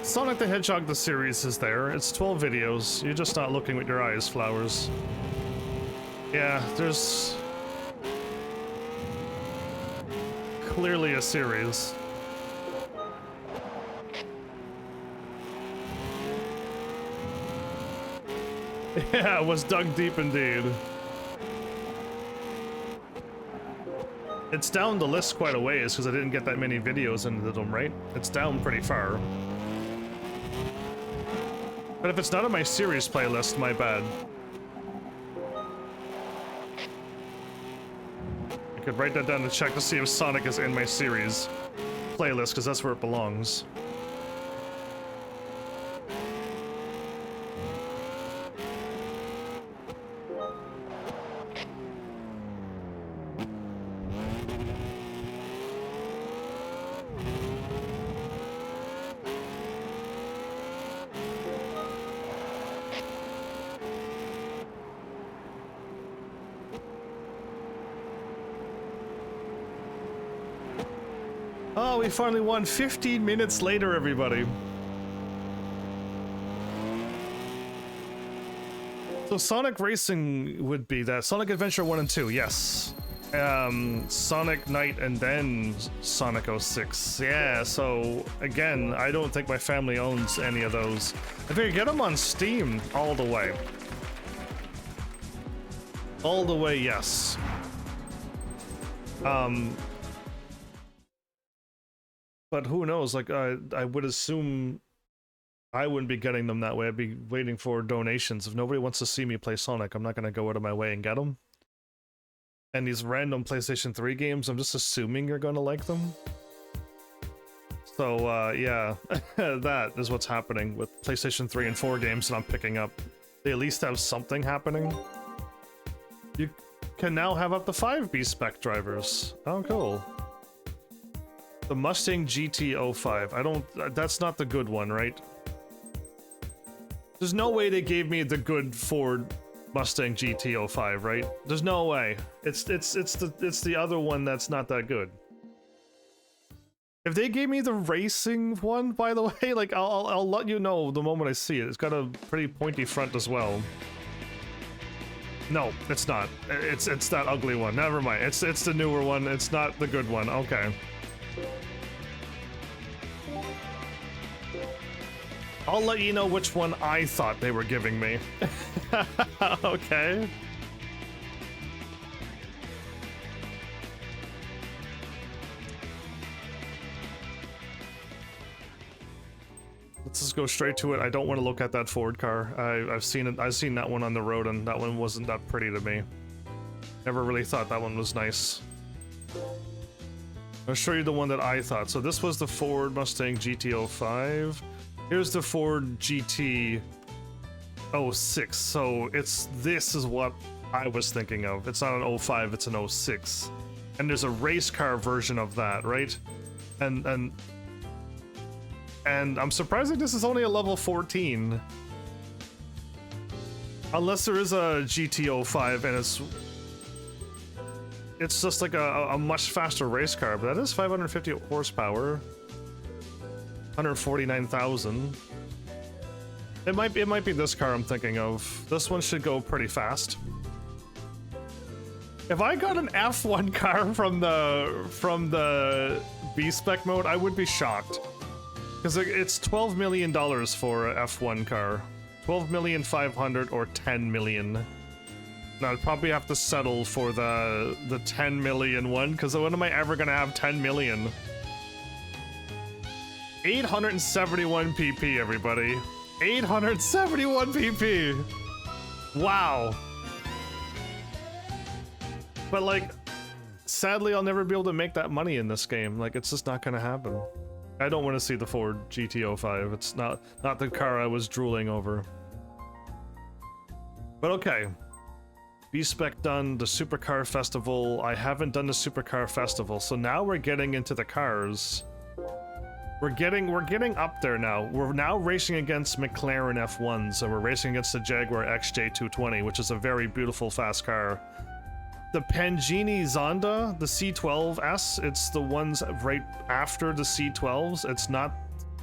S1: Sonic the Hedgehog the series is there. It's 12 videos. You're just not looking with your eyes, Flowers. Yeah, there's clearly a series. Yeah, it was dug deep indeed. It's down the list quite a ways because I didn't get that many videos into them, right? It's down pretty far. But if it's not on my series playlist, my bad. I could write that down to check to see if Sonic is in my series playlist, because that's where it belongs. Oh, we finally won 15 minutes later, everybody. So Sonic Racing would be that. Sonic Adventure 1 and 2, yes. Sonic Night and then Sonic 06. Yeah, so again, I don't think my family owns any of those. I figure get them on Steam all the way. All the way, yes. But who knows, like, I would assume I wouldn't be getting them that way. I'd be waiting for donations. If nobody wants to see me play Sonic, I'm not going to go out of my way and get them. And these random PlayStation 3 games, I'm just assuming you're going to like them. So, yeah, that is what's happening with PlayStation 3 and 4 games that I'm picking up. They at least have something happening. You can now have up to 5 B-Spec drivers. Oh, cool. The Mustang GT05. I don't... That's not the good one, right? There's no way they gave me the good Ford Mustang GT05, right? There's no way. It's the other one that's not that good. If they gave me the racing one, by the way, like I'll let you know the moment I see it. It's got a pretty pointy front as well. No, it's not. It's that ugly one. Never mind. It's the newer one. It's not the good one. Okay. I'll let you know which one I thought they were giving me. Okay. Let's just go straight to it. I don't want to look at that Ford car. I've seen it. I've seen that one on the road, and that one wasn't that pretty to me. Never really thought that one was nice. I'll show you the one that I thought. So this was the Ford Mustang GT05. Here's the Ford GT06. So this is what I was thinking of. It's not an 05, it's an 06. And there's a race car version of that, right? And I'm surprised that this is only a level 14. Unless there is a GT05 and it's just like a much faster race car, but that is 550 horsepower. 149,000. It might be this car I'm thinking of. This one should go pretty fast. If I got an F1 car from the B-Spec mode, I would be shocked. Because it's $12 million for a F1 car. 12,500,000 or 10 million. No, I'd probably have to settle for the 10 million one, because when am I ever gonna have 10 million? 871 PP, everybody. 871 PP. Wow. But like, sadly, I'll never be able to make that money in this game. Like, it's just not gonna happen. I don't want to see the Ford GT05. It's not the car I was drooling over. But okay. B-Spec done, the Supercar Festival. I haven't done the Supercar Festival, so now we're getting into the cars. We're getting up there now. We're now racing against McLaren F1s, and we're racing against the Jaguar XJ220, which is a very beautiful, fast car. The Pangini Zonda, the C12S, it's the ones right after the C12s. It's not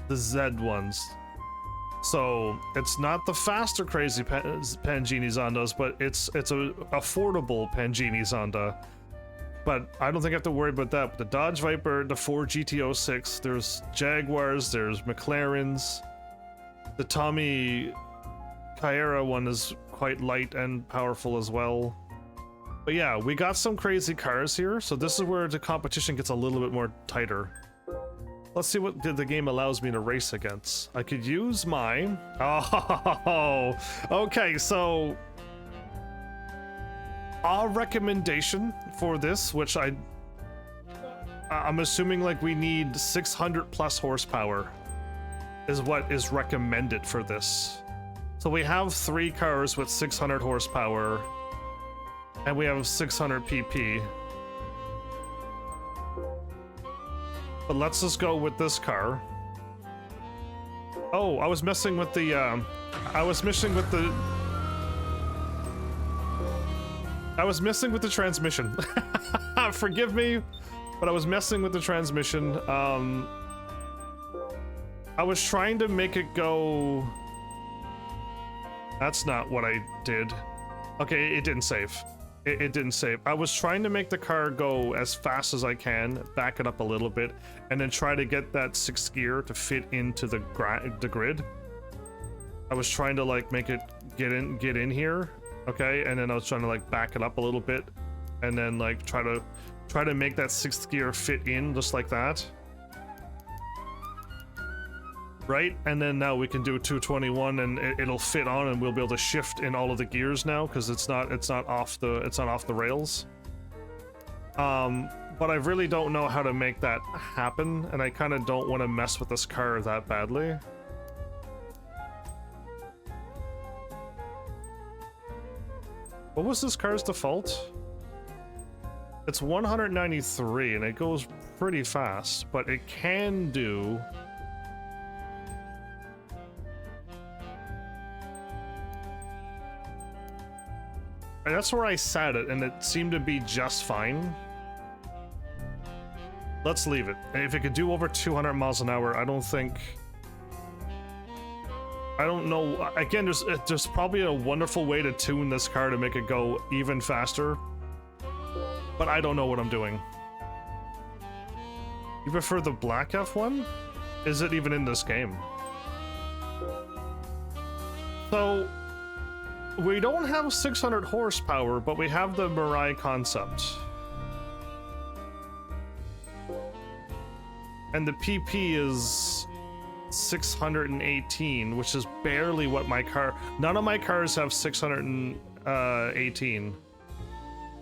S1: the Z ones. So it's not the faster crazy Pangini Zondas, but it's a affordable Pangini Zonda. But I don't think I have to worry about that. But the Dodge Viper, the Ford GT06, there's Jaguars, there's McLarens. The Tommy Carrera one is quite light and powerful as well. But yeah, we got some crazy cars here, so this is where the competition gets a little bit more tighter. Let's see what the game allows me to race against. I could use my... Oh, okay, so... Our recommendation for this, which I'm assuming like we need 600 plus horsepower, is what is recommended for this. So we have 3 cars with 600 horsepower, and we have 600 PP. But let's just go with this car. Oh, I was messing with the transmission. Forgive me, but I was messing with the transmission. I was trying to make it go... That's not what I did. Okay, it didn't save. It didn't save. I was trying to make the car go as fast as I can, back it up a little bit, and then try to get that 6th gear to fit into the grid. I was trying to like make it get in here, okay, and then I was trying to like back it up a little bit, and then like try to make that 6th gear fit in just like that. Right, and then now we can do 221, and it'll fit on, and we'll be able to shift in all of the gears now because it's not off the rails. But I really don't know how to make that happen, and I kind of don't want to mess with this car that badly. What was this car's default? It's 193, and it goes pretty fast, but it can do... And that's where I sat it, and it seemed to be just fine. Let's leave it. If it could do over 200 miles an hour, I don't know. Again, there's probably a wonderful way to tune this car to make it go even faster. But I don't know what I'm doing. You prefer the black F1? Is it even in this game? So... We don't have 600 horsepower, but we have the Mirai concept. And the PP is 618, which is barely what my car... None of my cars have 618.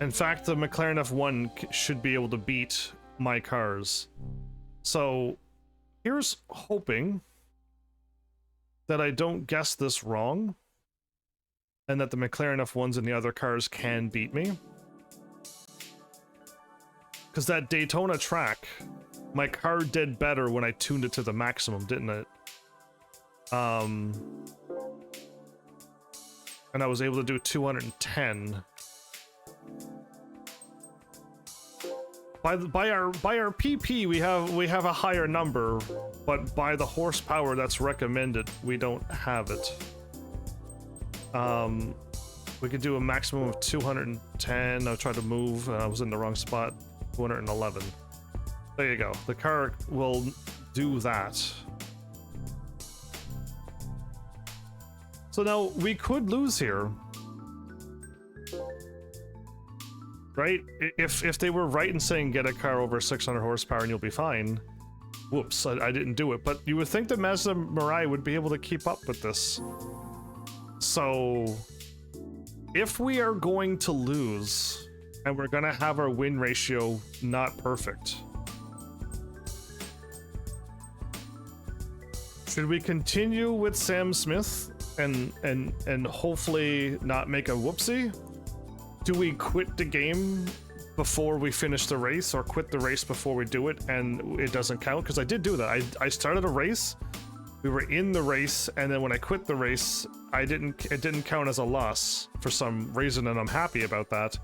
S1: In fact, the McLaren F1 should be able to beat my cars. So, here's hoping that I don't guess this wrong, and that the McLaren F1s and the other cars can beat me. Because that Daytona track, my car did better when I tuned it to the maximum, didn't it? And I was able to do 210. By our PP, we have a higher number, but by the horsepower that's recommended, we don't have it. We could do a maximum of 210. I tried to move, I was in the wrong spot. 211. There you go. The car will do that. So now we could lose here. right? If they were right in saying get a car over 600 horsepower and you'll be fine. Whoops, I didn't do it. But you would think that Mazda Mirai would be able to keep up with this. So, if we are going to lose, and we're gonna have our win ratio not perfect, should we continue with Sam Smith and hopefully not make a whoopsie? Do we quit the game before we finish the race, or quit the race before we do it and it doesn't count? Because I did do that. I started a race, we were in the race, and then when I quit the race, it didn't count as a loss for some reason, and I'm happy about that.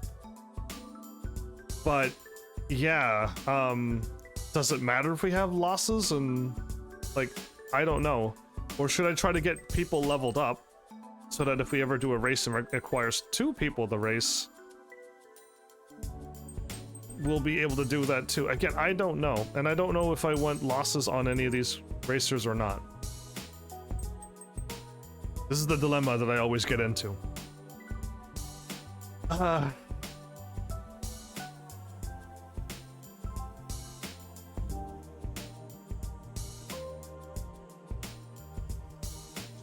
S1: But yeah, does it matter if we have losses? And like, I don't know. Or should I try to get people leveled up so that if we ever do a race and it requires 2 people the race, we'll be able to do that too? Again, I don't know. And I don't know if I want losses on any of these racers or not. This is the dilemma that I always get into.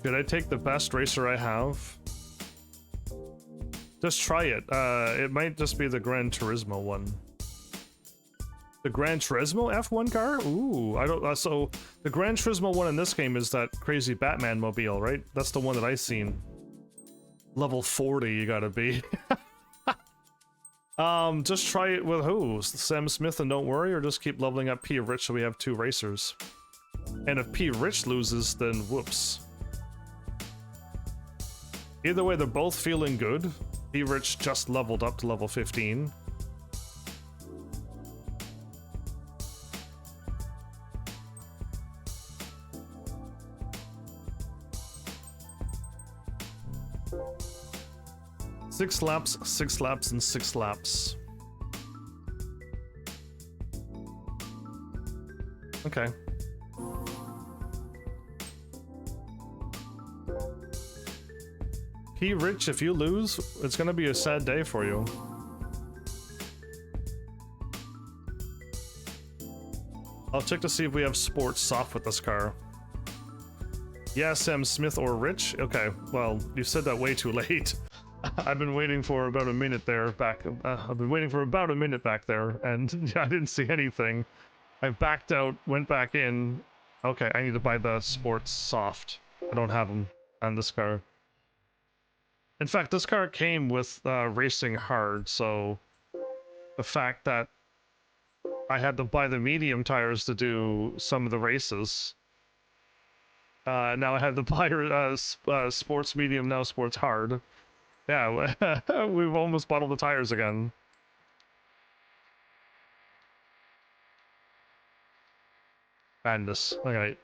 S1: Should I take the best racer I have? Just try it. It might just be the Gran Turismo one. The Gran Turismo F1 car? Ooh, I don't. So the Gran Turismo one in this game is that crazy Batman mobile, right? That's the one that I've seen. Level 40, you gotta be. Just try it with who? Sam Smith and don't worry, or just keep leveling up P Rich so we have 2 racers. And if P Rich loses, then whoops. Either way, they're both feeling good. P Rich just leveled up to level 15. Six laps, and 6 laps. Okay. P Rich, if you lose, it's gonna be a sad day for you. I'll check to see if we have sports soft with this car. Yeah, Sam Smith or Rich? Okay, well, you said that way too late. I've been waiting for about a minute there back. I've been waiting for about a minute back there, and I didn't see anything. I backed out, went back in. Okay, I need to buy the sports soft. I don't have them on this car. In fact, this car came with racing hard, so the fact that I had to buy the medium tires to do some of the races. Now I have to buy sports medium, now sports hard. Yeah, we've almost bottled the tires again. Madness. Okay.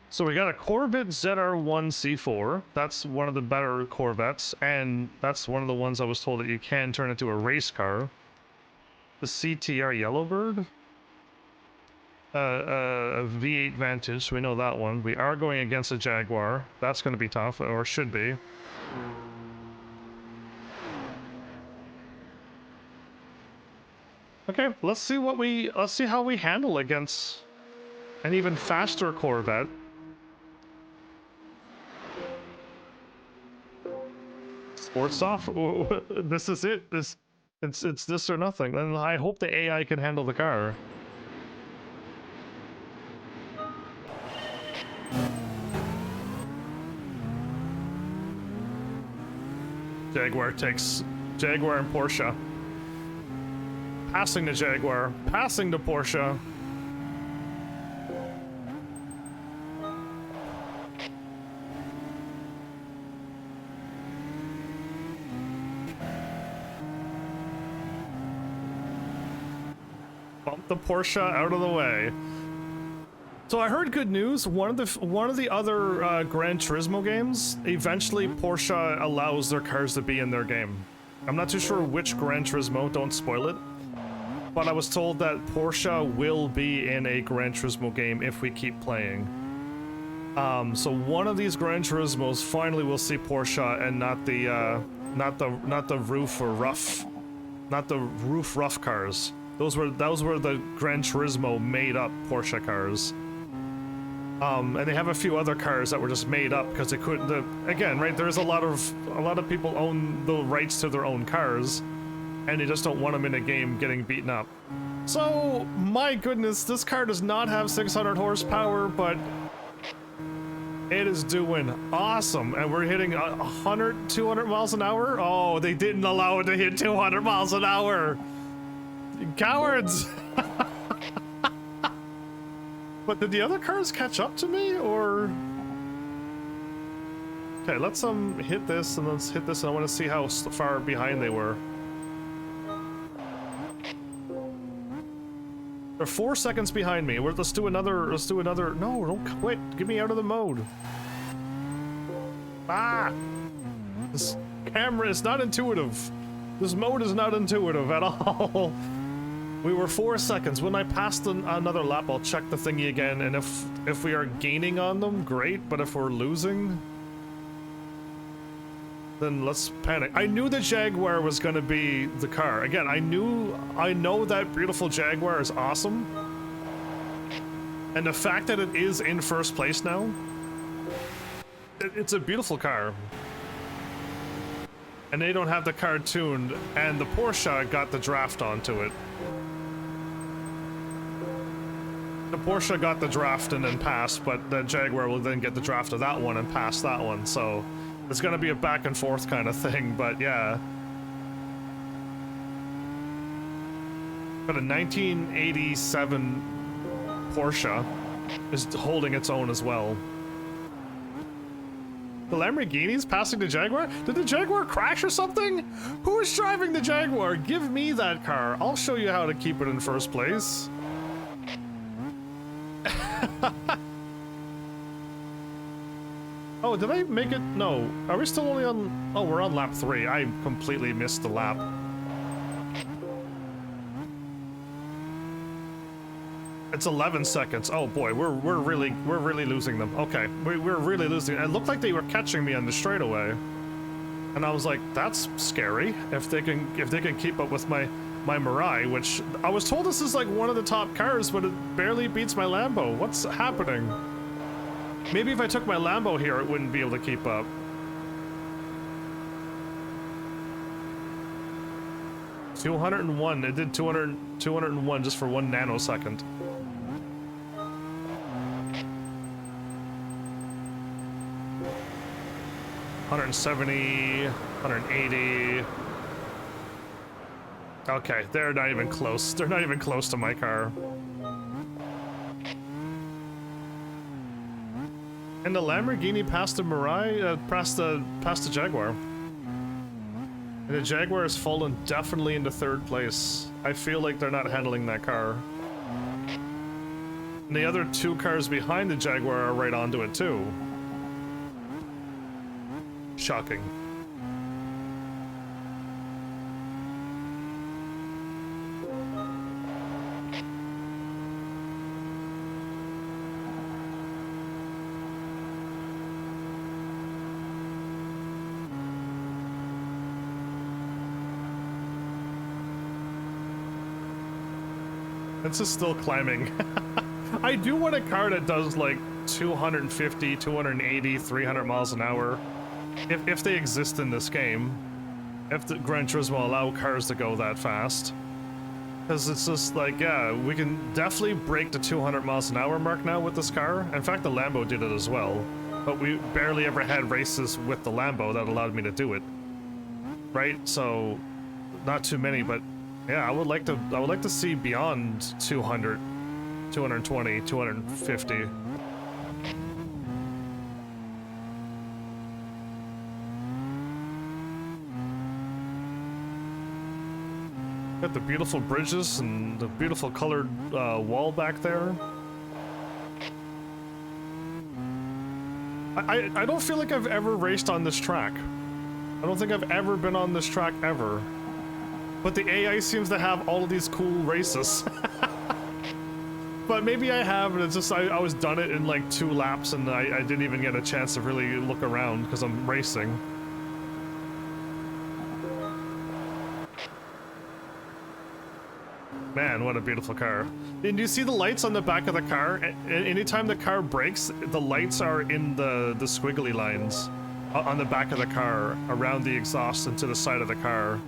S1: So we got a Corvette ZR1 C4. That's one of the better Corvettes, and that's one of the ones I was told that you can turn into a race car. The CTR Yellowbird. A V8 Vantage, we know that one. We are going against a Jaguar. That's going to be tough, or should be. Okay, let's see how we handle against an even faster Corvette. Sports off. This is it. It's this or nothing. And I hope the AI can handle the car. Jaguar takes Jaguar and Porsche. Passing the Jaguar, passing the Porsche. Bump the Porsche out of the way. So I heard good news. One of the other Gran Turismo games, eventually Porsche allows their cars to be in their game. I'm not too sure which Gran Turismo, don't spoil it. But I was told that Porsche will be in a Gran Turismo game if we keep playing. So one of these Gran Turismos finally will see Porsche and not the not the roof or rough, not the roof rough cars. Those were the Gran Turismo made up Porsche cars. And they have a few other cars that were just made up because they couldn't. Again, right? There's a lot of people own the rights to their own cars, and they just don't want them in a game getting beaten up. So, my goodness, this car does not have 600 horsepower, but it is doing awesome. And we're hitting 100, 200 miles an hour. Oh, they didn't allow it to hit 200 miles an hour. Cowards! But did the other cars catch up to me, or? Okay, let's hit this, and let's hit this, and I want to see how far behind they were. They're 4 seconds behind me. Let's do another. No, don't quit. Get me out of the mode. Ah! This camera is not intuitive. This mode is not intuitive at all. We were 4 seconds. When I pass another lap, I'll check the thingy again, and if we are gaining on them, great, but if we're losing, then let's panic. I knew the Jaguar was gonna be the car. Again, I know that beautiful Jaguar is awesome, and the fact that it is in first place now, it's a beautiful car. And they don't have the car tuned, and the Porsche got the draft onto it. The Porsche got the draft and then passed, but the Jaguar will then get the draft of that one and pass that one, so it's gonna be a back and forth kind of thing, but yeah. But a 1987 Porsche is holding its own as well. The Lamborghini's passing the Jaguar? Did the Jaguar crash or something? Who is driving the Jaguar? Give me that car. I'll show you how to keep it in first place. Oh, did I make it? No. Are we still only on... Oh, we're on lap 3. I completely missed the lap. It's 11 seconds. Oh boy, we're really losing them. Okay, we're really losing. It looked like they were catching me on the straightaway, and I was like, that's scary. If they can keep up with my Mirai, which I was told this is like one of the top cars, but it barely beats my Lambo. What's happening? Maybe if I took my Lambo here, it wouldn't be able to keep up. $201. It did 201 just for 1 nanosecond. $170, $180. Okay, they're not even close. They're not even close to my car. And the Lamborghini passed the Mirai, passed the Jaguar. And the Jaguar has fallen definitely into 3rd place. I feel like they're not handling that car. And the other 2 cars behind the Jaguar are right onto it too. Shocking. This is still climbing. I do want a car that does like 250, 280, 300 miles an hour. If they exist in this game. If the Gran Turismo allow cars to go that fast. Because it's just like, yeah, we can definitely break the 200 miles an hour mark now with this car. In fact, the Lambo did it as well. But we barely ever had races with the Lambo that allowed me to do it. Right? So, not too many, but yeah, I would like to see beyond 200, 220, 250. Got the beautiful bridges and the beautiful colored wall back there. I don't feel like I've ever raced on this track. I don't think I've ever been on this track ever. But the AI seems to have all of these cool races. But maybe I have, and it's just I was done it in like 2 laps, and I didn't even get a chance to really look around because I'm racing. Man, what a beautiful car. And do you see the lights on the back of the car? Anytime the car brakes, the lights are in the squiggly lines on the back of the car, around the exhaust and to the side of the car.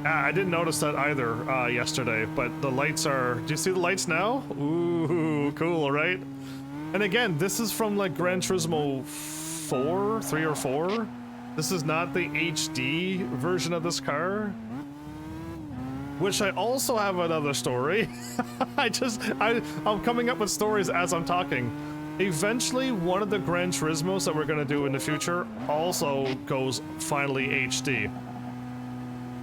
S1: I didn't notice that either yesterday, but the lights are... Do you see the lights now? Ooh, cool, right? And again, this is from like Gran Turismo 3 or 4. This is not the HD version of this car. Which I also have another story. I'm coming up with stories as I'm talking. Eventually, one of the Gran Turismos that we're gonna do in the future also goes finally HD.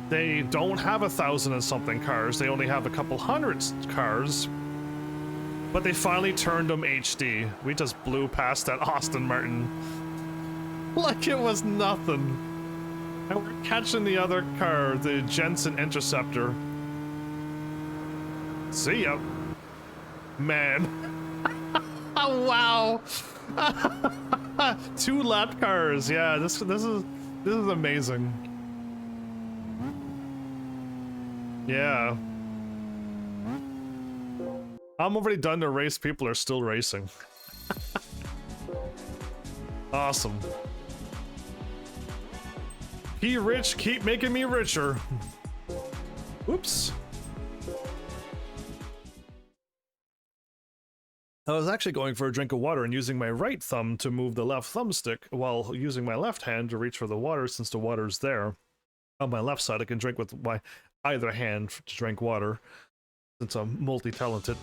S1: They don't have 1,000 and something cars, they only have a couple hundred cars, but they finally turned them HD. We just blew past that Aston Martin like it was nothing. And we're catching the other car, the Jensen Interceptor. See ya. Man. Oh, wow. 2 lap cars. Yeah, this is amazing. Yeah. I'm already done to race. People are still racing. Awesome. He rich, keep making me richer. Oops. I was actually going for a drink of water and using my right thumb to move the left thumbstick while using my left hand to reach for the water, since the water's there. On my left side, I can drink with my either hand to drink water, since I'm multi-talented.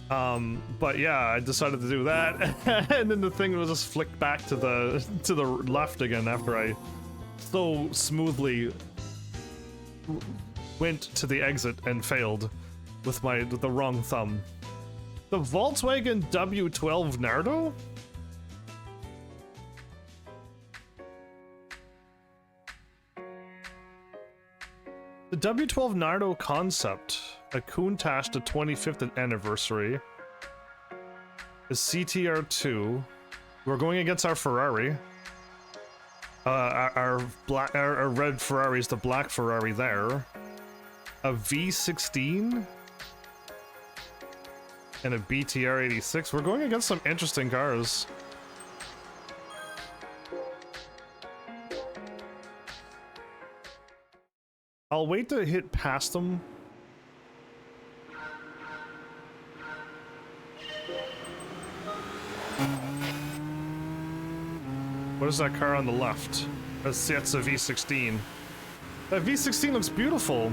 S1: But yeah, I decided to do that, and then the thing was just flicked back to the left again after I so smoothly went to the exit and failed with the wrong thumb. The Volkswagen W12 Nardo? The W12 Nardo concept, a Countach the 25th anniversary, is CTR2. We're going against our Ferrari. Our red Ferrari is the black Ferrari there. A V16 and a BTR 86. We're going against some interesting cars. I'll wait to hit past them. What is that car on the left? That's a V16. That V16 looks beautiful.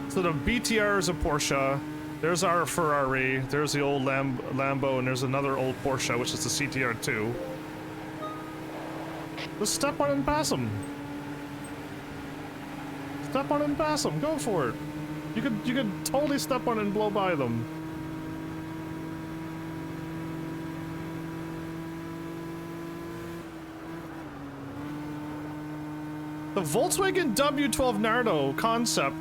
S1: So the BTR is a Porsche. There's our Ferrari. There's the old Lambo, and there's another old Porsche, which is the CTR2. Just step on and pass them. Step on and pass them. Go for it. You could totally step on and blow by them. The Volkswagen W12 Nardo concept.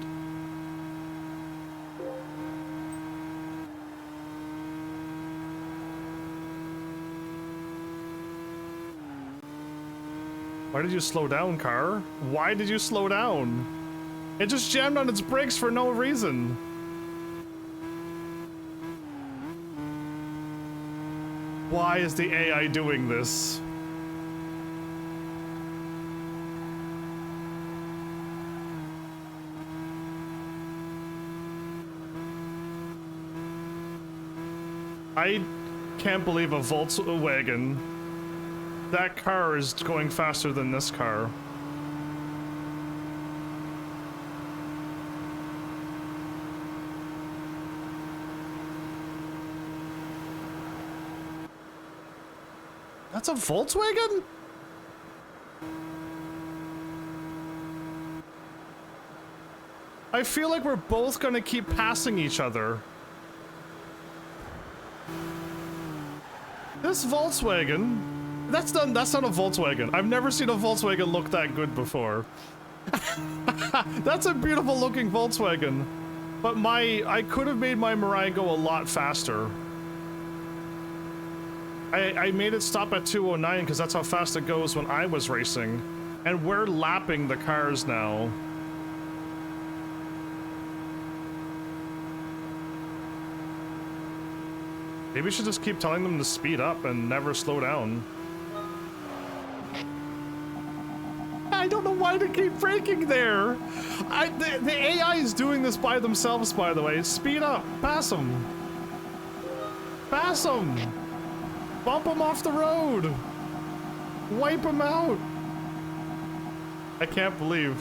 S1: Why did you slow down, car? Why did you slow down? It just jammed on its brakes for no reason. Why is the AI doing this? I can't believe a Volkswagen. That car is going faster than this car. That's a Volkswagen? I feel like we're both gonna keep passing each other. This Volkswagen, that's not a Volkswagen. I've never seen a Volkswagen look that good before. That's a beautiful looking Volkswagen, but I could have made my Mirai go a lot faster. I made it stop at 209 because that's how fast it goes when I was racing, and we're lapping the cars now. Maybe we should just keep telling them to speed up and never slow down. I don't know why they keep braking there. The AI is doing this by themselves, by the way. Speed up. Pass them. Pass them. Bump them off the road. Wipe them out. I can't believe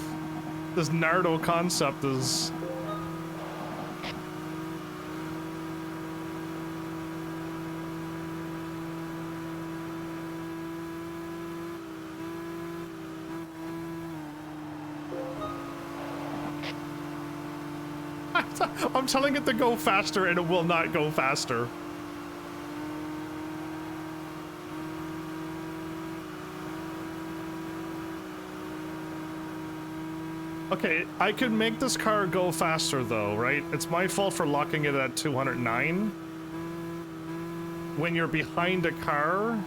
S1: this Nardo concept is... I'm telling it to go faster and it will not go faster. Okay, I could make this car go faster though, right? It's my fault for locking it at 209. When you're behind a car...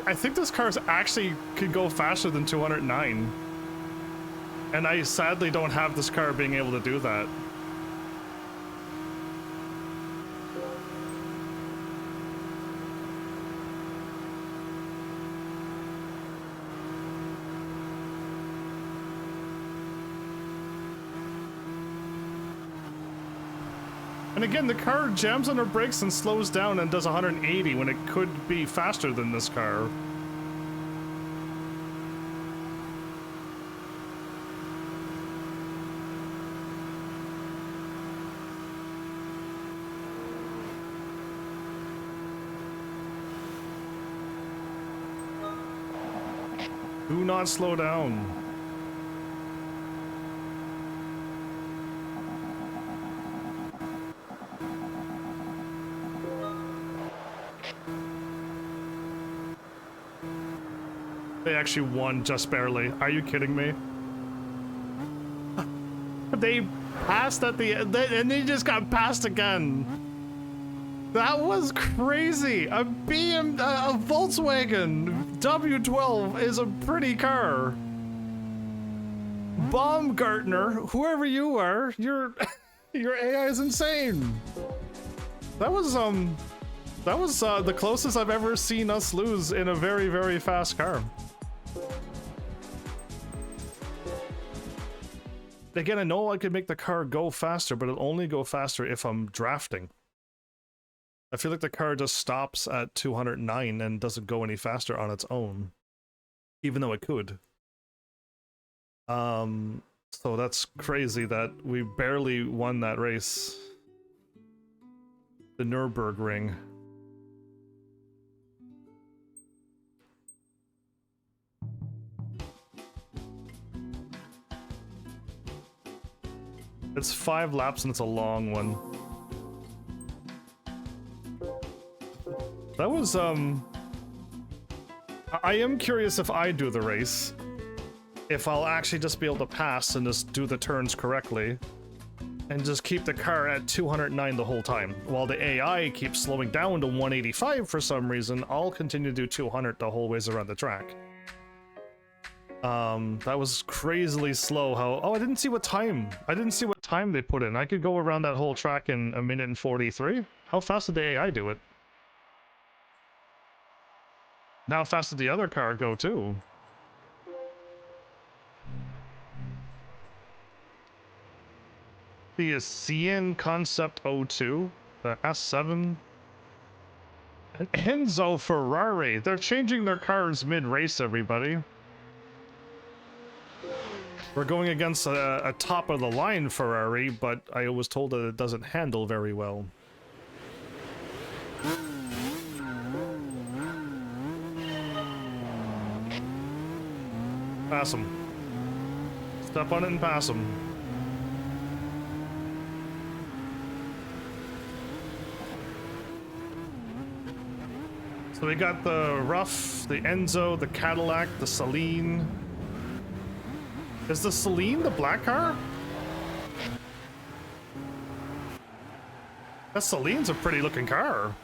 S1: I think this car actually could go faster than 209. And I sadly don't have this car being able to do that. And again, the car jams on her brakes and slows down and does 180 when it could be faster than this car. Do not slow down. They actually won just barely. Are you kidding me? They passed at the end, and they just got passed again. That was crazy. A Volkswagen W12 is a pretty car. Baumgartner, whoever you are, your AI is insane. That was the closest I've ever seen us lose in a very, very fast car. Again, I know I could make the car go faster, but it'll only go faster if I'm drafting. I feel like the car just stops at 209 and doesn't go any faster on its own, even though it could. So that's crazy that we barely won that race. The Nürburgring. It's 5 laps and it's a long one. That was, I am curious if I do the race, if I'll actually just be able to pass and just do the turns correctly, and just keep the car at 209 the whole time. While the AI keeps slowing down to 185 for some reason, I'll continue to do 200 the whole ways around the track. That was crazily slow how... Oh, I didn't see what time. I didn't see what time they put in. I could go around that whole track in 1:43. How fast did the AI do it? Now how fast did the other car go too? The CN Concept 02, the S7. Enzo Ferrari. They're changing their cars mid-race, everybody. We're going against a top-of-the-line Ferrari, but I was told that it doesn't handle very well. Pass him. Step on it and pass him. So we got the Rough, the Enzo, the Cadillac, the Celine. Is the Celine the black car? That Celine's a pretty looking car.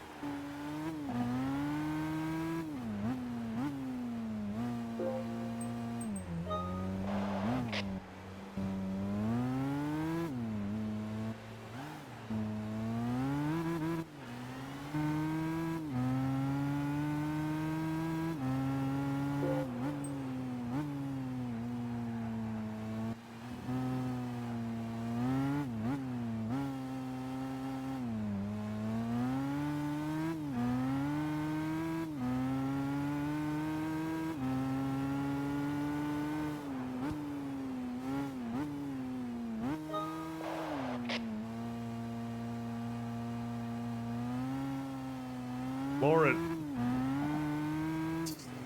S1: Floor it.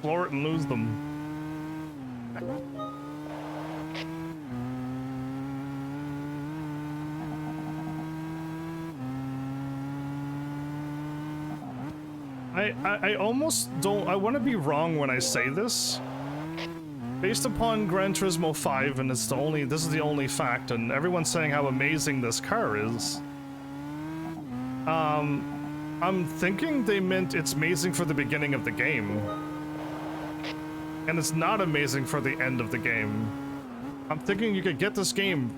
S1: Floor it and lose them. I almost don't... I want to be wrong when I say this. Based upon Gran Turismo 5, and it's the only... This is the only fact, and everyone's saying how amazing this car is. I'm thinking they meant it's amazing for the beginning of the game. And it's not amazing for the end of the game. I'm thinking you could get this game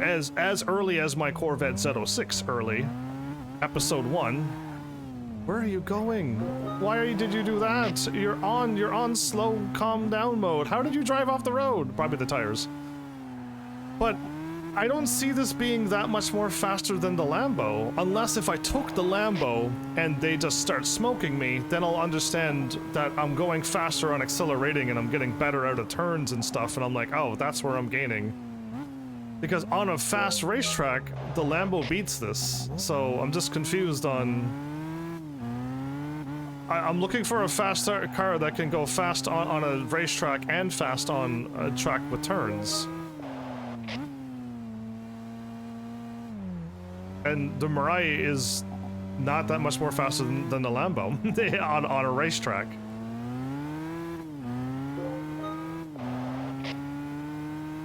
S1: as early as my Corvette Z06 early. Episode 1. Where are you going? Why did you do that? You're on slow calm down mode. How did you drive off the road? Probably the tires. But I don't see this being that much more faster than the Lambo, unless if I took the Lambo and they just start smoking me, then I'll understand that I'm going faster on accelerating and I'm getting better out of turns and stuff, and I'm like, oh, that's where I'm gaining. Because on a fast racetrack, the Lambo beats this, so I'm just confused on... I'm looking for a fast car that can go fast on a racetrack and fast on a track with turns. And the Mirai is not that much more faster than the Lambo on a racetrack.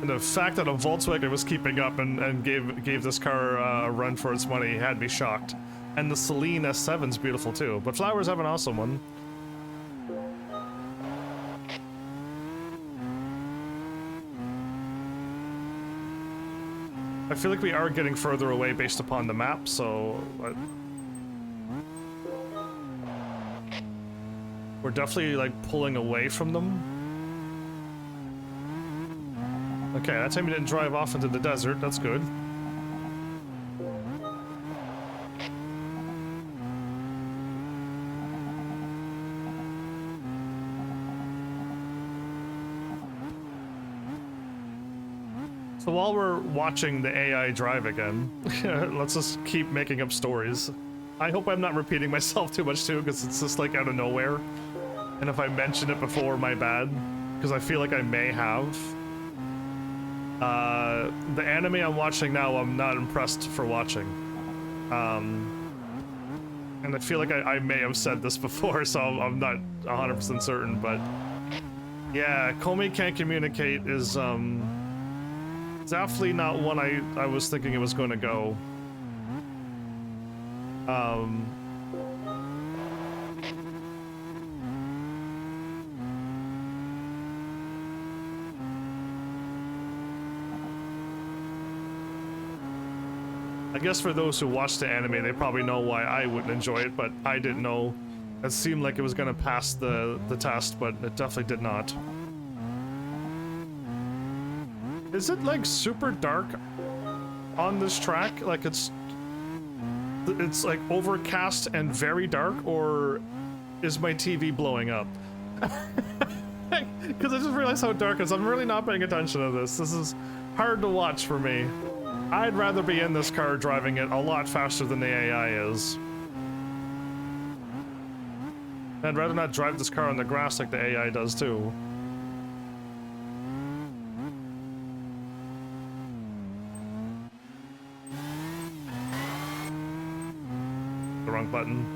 S1: And the fact that a Volkswagen was keeping up and gave this car a run for its money had me shocked. And the Celine S7's beautiful too, but Flowers have an awesome one. I feel like we are getting further away based upon the map, so... we're definitely, like, pulling away from them. Okay, that time you didn't drive off into the desert, that's good. So while we're watching the AI drive again, let's just keep making up stories. I hope I'm not repeating myself too much too, because it's just like out of nowhere. And if I mentioned it before, my bad, because I feel like I may have. The anime I'm watching now, I'm not impressed for watching. And I feel like I may have said this before, so I'm not 100% certain, but... yeah, Comey can't communicate is, definitely not one I was thinking it was going to go. I guess for those who watch the anime, they probably know why I wouldn't enjoy it, but I didn't know. It seemed like it was going to pass the test, but it definitely did not. Is it like super dark on this track? Like it's like overcast and very dark, or is my TV blowing up? Because I just realized how dark it is. I'm really not paying attention to this. This is hard to watch for me. I'd rather be in this car driving it a lot faster than the AI is. I'd rather not drive this car on the grass like the AI does too. The wrong button.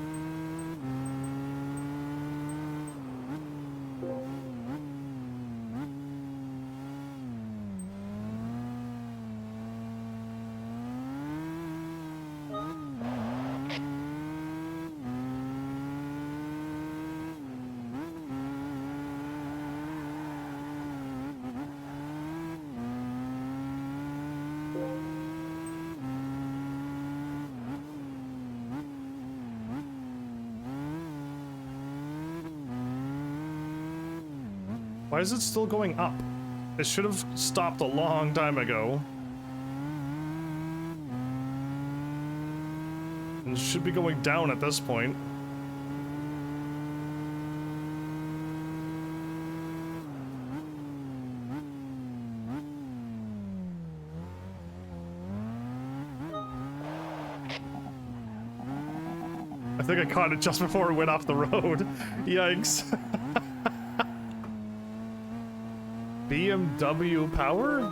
S1: Why is it still going up? It should have stopped a long time ago. And it should be going down at this point. I think I caught it just before it went off the road. Yikes. BMW power?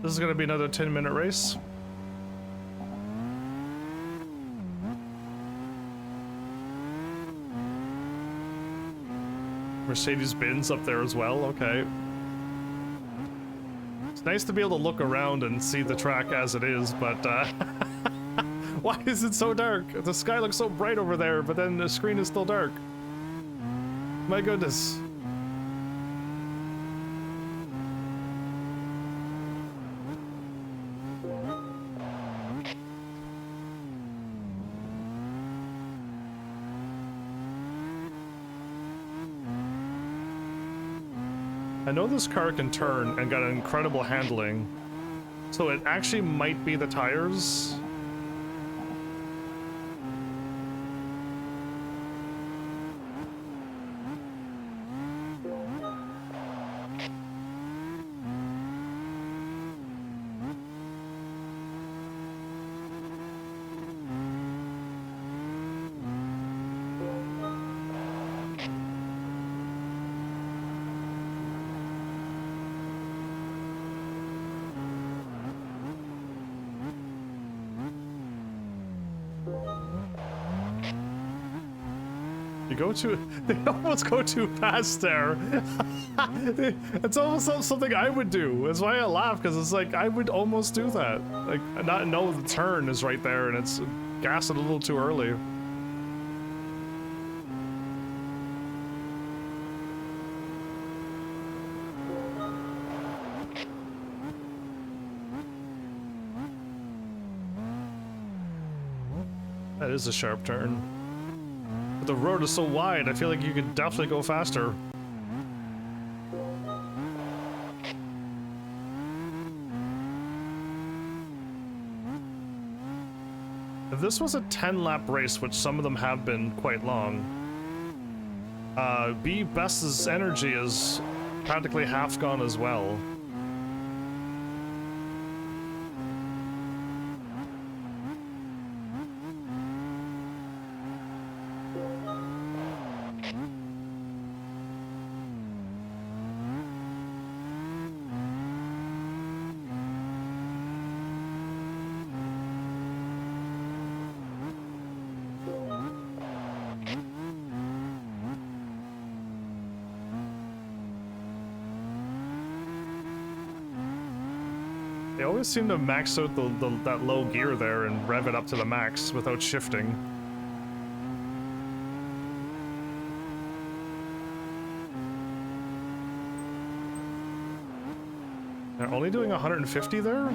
S1: This is gonna be another 10-minute race. Mercedes-Benz up there as well, okay. It's nice to be able to look around and see the track as it is, but why is it so dark? The sky looks so bright over there, but then the screen is still dark. My goodness. I know this car can turn and got an incredible handling, so it actually might be the tires. They almost go too fast there. It's almost something I would do. That's why I laugh, because it's like I would almost do that. Like, not know the turn is right there and it's gassing a little too early. That is a sharp turn. But the road is so wide, I feel like you could definitely go faster. If this was a 10-lap race, which some of them have been quite long, B-Best's energy is practically half gone as well. They always seem to max out that low gear there and rev it up to the max without shifting. They're only doing 150 there?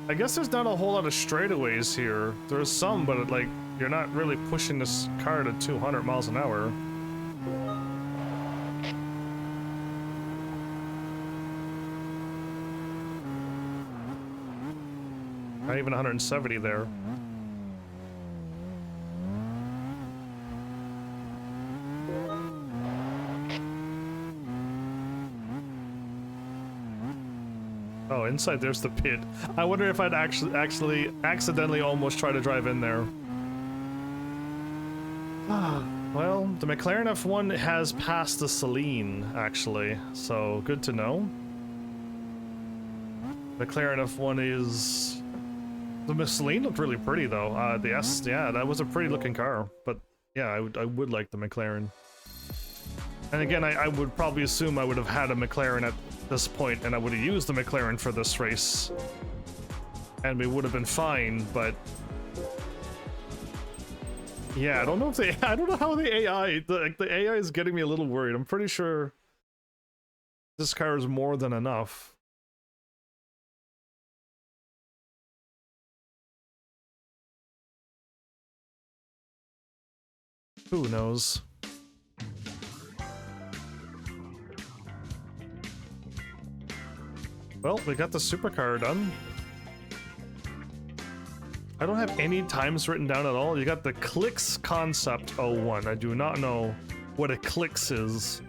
S1: I guess there's not a whole lot of straightaways here. There's some, but like, you're not really pushing this car to 200 miles an hour. Not even 170 there. Oh, inside there's the pit. I wonder if I'd actually accidentally almost try to drive in there. Well, the McLaren F1 has passed the Celine, actually, so good to know. McLaren F1 is... The Celine looked really pretty, though. The S, yeah, that was a pretty looking car, but Yeah, I would like the McLaren. And again, I would probably assume I would have had a McLaren at this point, and I would have used the McLaren for this race. And we would have been fine, but... Yeah, I don't know if I don't know how the AI... The AI is getting me a little worried. I'm pretty sure this car is more than enough. Who knows? Well, we got the supercar done. I don't have any times written down at all. You got the Clicks Concept 01. I do not know what a Clicks is.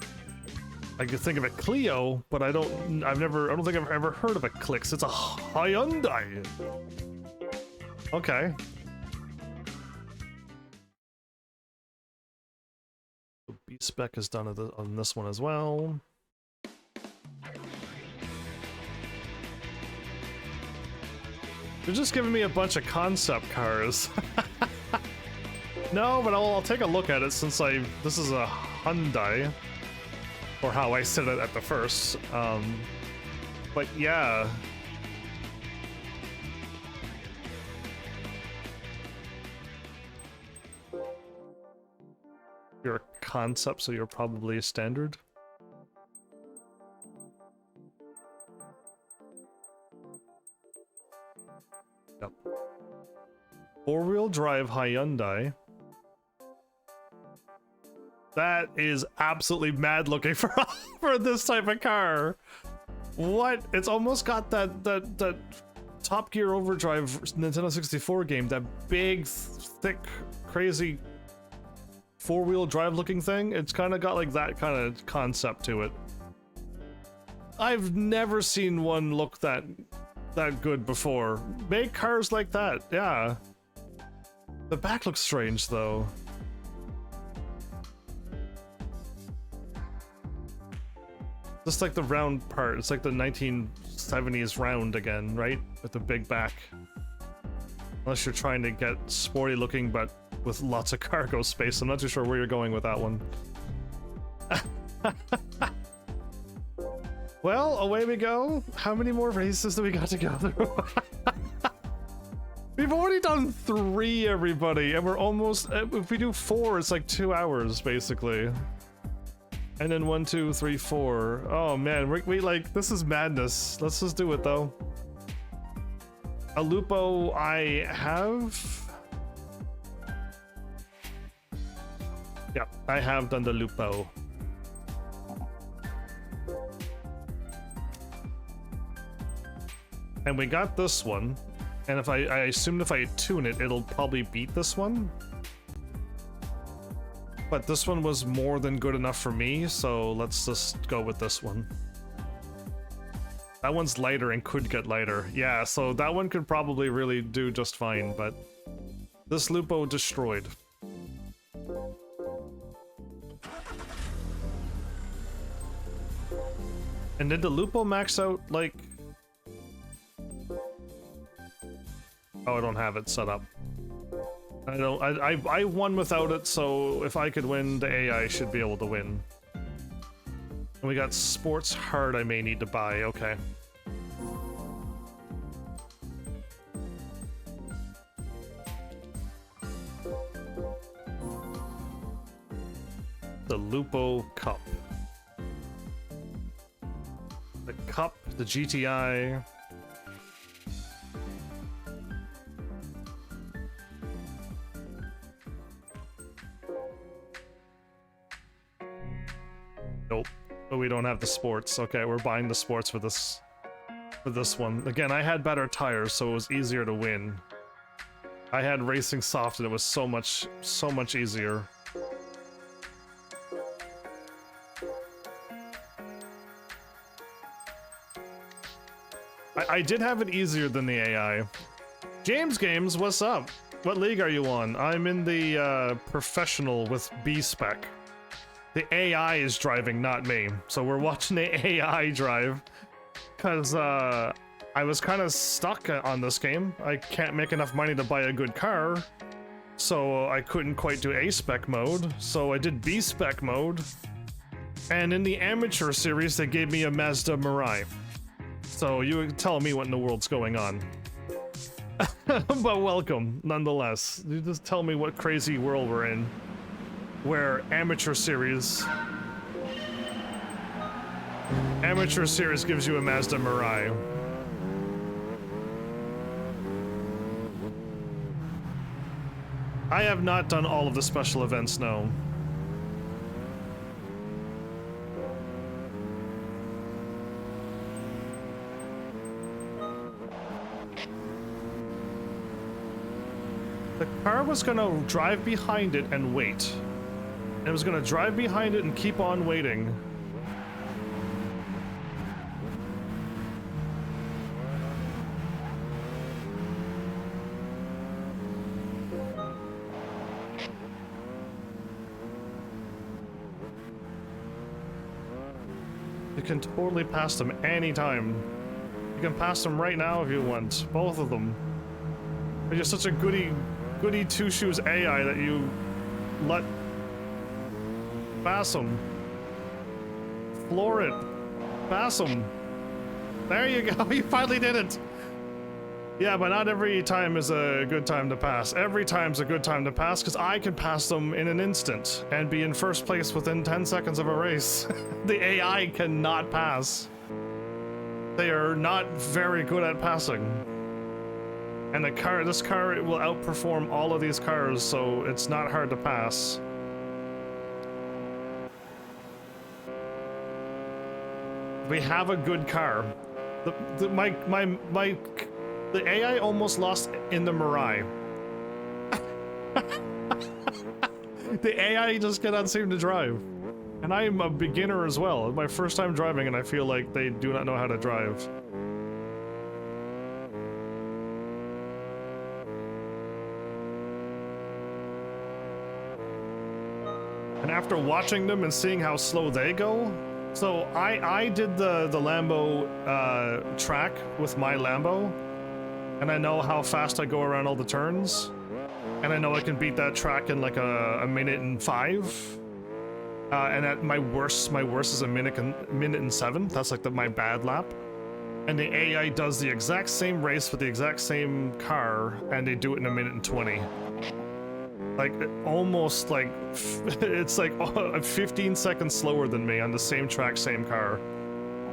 S1: I could think of a Clio, but I don't think I've ever heard of a Clicks. It's a Hyundai. Okay. B-Spec is done on this one as well. They're just giving me a bunch of concept cars. No, but I'll take a look at it since this is a Hyundai, or how I said it at the first. But yeah. You're a concept, so you're probably a standard. Yep. Four-wheel drive Hyundai. That is absolutely mad looking for this type of car. What? It's almost got that Top Gear Overdrive Nintendo 64 game, that big, thick, crazy four-wheel drive looking thing. It's kind of got like that kind of concept to it. I've never seen one look that good before. Make cars like that, yeah. The back looks strange though. Just like the round part, it's like the 1970s round again, right? With the big back. Unless you're trying to get sporty looking but with lots of cargo space. I'm not too sure where you're going with that one. Well, away we go. How many more races do we got to go through? We've already done 3, everybody, and we're almost... If we do 4, it's like 2 hours, basically. And then 1, 2, 3, 4. Oh, man, we like... This is madness. Let's just do it, though. A Lupo I have... Yep, I have done the Lupo. And we got this one, and if I assumed if I tune it, it'll probably beat this one. But this one was more than good enough for me, so let's just go with this one. That one's lighter and could get lighter. Yeah, so that one could probably really do just fine, but this Lupo destroyed. And did the Lupo max out, like... Oh, I don't have it set up. I won without it, so if I could win, the AI should be able to win. And we got Sports Hard I may need to buy, okay. The Lupo Cup. The Cup, the GTI... Nope. But we don't have the sports. Okay, we're buying the sports for this one. Again, I had better tires, so it was easier to win. I had Racing Soft and it was so much easier. I did have it easier than the AI. James Games, what's up? What league are you on? I'm in the professional with B-Spec. The AI is driving, not me. So we're watching the AI drive. Because I was kind of stuck on this game. I can't make enough money to buy a good car. so I couldn't quite do A-Spec mode, so I did B-Spec mode, and in the amateur series they gave me a Mazda Mirai. So you tell me what in the world's going on. But welcome, nonetheless. You just tell me what crazy world we're in, where amateur series gives you a Mazda Mirai. I have not done all of the special events, no. The car was gonna drive behind it and wait. It was gonna drive behind it and keep on waiting. You can totally pass them anytime. You can pass them right now if you want. Both of them. They're just such a goody two-shoes AI that you let pass them. Floor it. Pass them. There you go. You finally did it. Yeah, but not every time is a good time to pass. Every time's a good time to pass because I can pass them in an instant and be in first place within 10 seconds of a race. The AI cannot pass. They are not very good at passing. And this car will outperform all of these cars, so it's not hard to pass. We have a good car. The AI almost lost in the Mirai. The AI just cannot seem to drive. And I am a beginner as well. It's my first time driving and I feel like they do not know how to drive. And after watching them and seeing how slow they go, so I did the Lambo track with my Lambo, and I know how fast I go around all the turns, and I know I can beat that track in like a minute and 5. And at my worst is a minute and 7. That's like my bad lap. And the AI does the exact same race with the exact same car, and they do it in a minute and 20. Like, almost like, it's like 15 seconds slower than me on the same track, same car.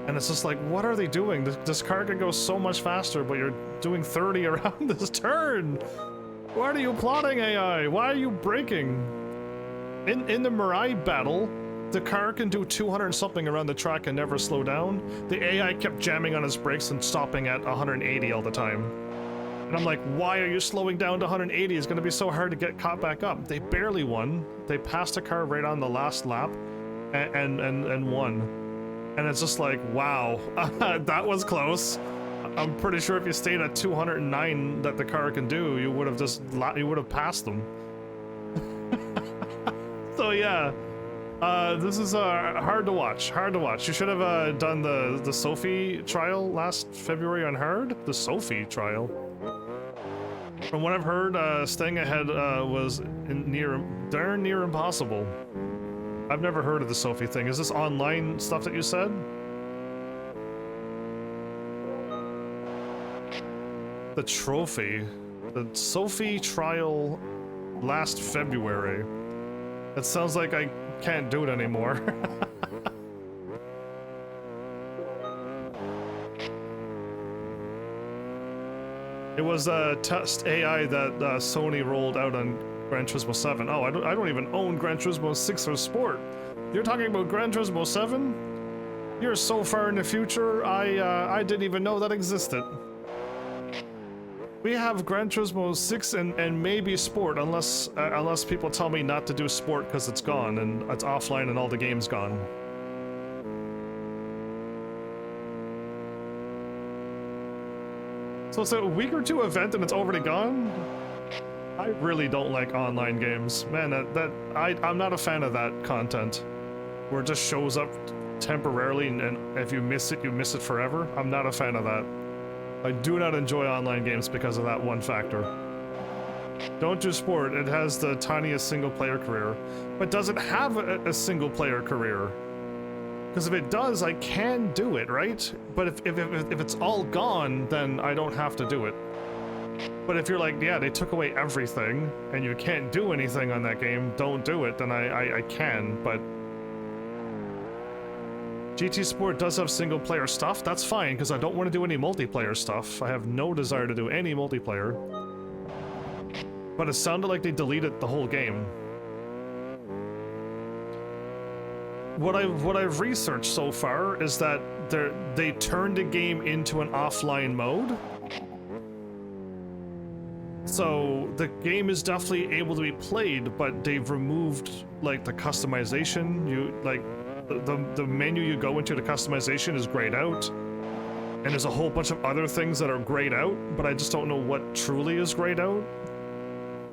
S1: And it's just like, what are they doing? This car can go so much faster, but you're doing 30 around this turn. Why are you plotting, AI? Why are you braking? In the Mirai battle, the car can do 200 something around the track and never slow down. The AI kept jamming on his brakes and stopping at 180 all the time. And I'm like, why are you slowing down to 180? It's gonna be so hard to get caught back up. They barely won. They passed the car right on the last lap and won. And it's just like, wow, that was close. I'm pretty sure if you stayed at 209 that the car can do, you would have passed them. So yeah, this is hard to watch. You should have done the Sophie trial last February on hard. The Sophie trial. From what I've heard, staying ahead was darn near impossible. I've never heard of the Sophie thing. Is this online stuff that you said? The trophy. The Sophie trial last February. It sounds like I can't do it anymore. It was a test AI that Sony rolled out on Gran Turismo 7. Oh, I don't even own Gran Turismo 6 or Sport. You're talking about Gran Turismo 7? You're so far in the future, I didn't even know that existed. We have Gran Turismo 6 and maybe Sport, unless people tell me not to do Sport because it's gone and it's offline and all the game's gone. So it's a week or two event and it's already gone? I really don't like online games. Man, I'm not a fan of that content. Where it just shows up temporarily and if you miss it, you miss it forever. I'm not a fan of that. I do not enjoy online games because of that one factor. Don't do sport. It has the tiniest single-player career. But does it have a single-player career? Because if it does, I can do it, right? But if it's all gone, then I don't have to do it. But if you're like, yeah, they took away everything, and you can't do anything on that game, don't do it, then I can, but... GT Sport does have single-player stuff, that's fine, because I don't want to do any multiplayer stuff. I have no desire to do any multiplayer. But it sounded like they deleted the whole game. What I've researched so far is that they turned the game into an offline mode. So the game is definitely able to be played, but they've removed like the customization. The menu you go into, the customization is grayed out. And there's a whole bunch of other things that are grayed out, but I just don't know what truly is grayed out.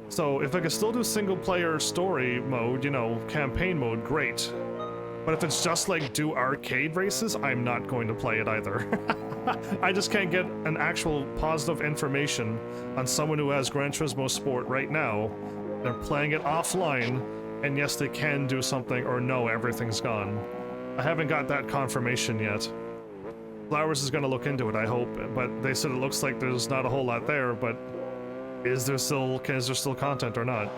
S1: So if I can still do single player story mode, you know, campaign mode, great. But if it's just like do arcade races, I'm not going to play it either. I just can't get an actual positive information on someone who has Gran Turismo Sport right now. They're playing it offline, and yes, they can do something, or no, everything's gone. I haven't got that confirmation yet. Flowers is going to look into it, I hope, but they said it looks like there's not a whole lot there, but is there still content or not?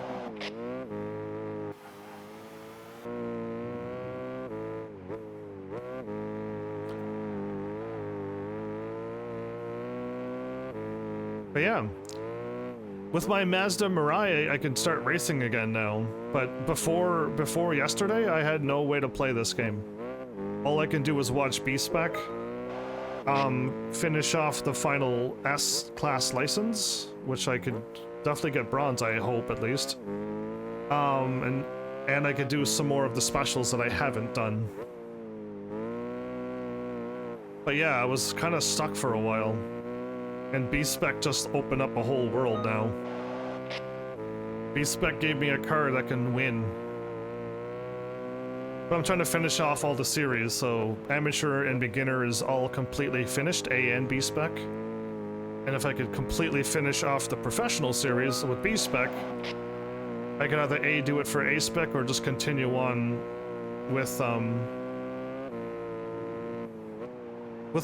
S1: But yeah, with my Mazda Mirai, I can start racing again now. But before yesterday, I had no way to play this game. All I can do is watch B-Spec, finish off the final S-class license, which I could definitely get bronze, I hope, at least. And I could do some more of the specials that I haven't done. But yeah, I was kind of stuck for a while. And B-Spec just opened up a whole world now. B-Spec gave me a car that can win. But I'm trying to finish off all the series, so Amateur and Beginner is all completely finished, A and B-Spec. And if I could completely finish off the Professional series with B-Spec, I can either A, do it for A-Spec, or just continue on with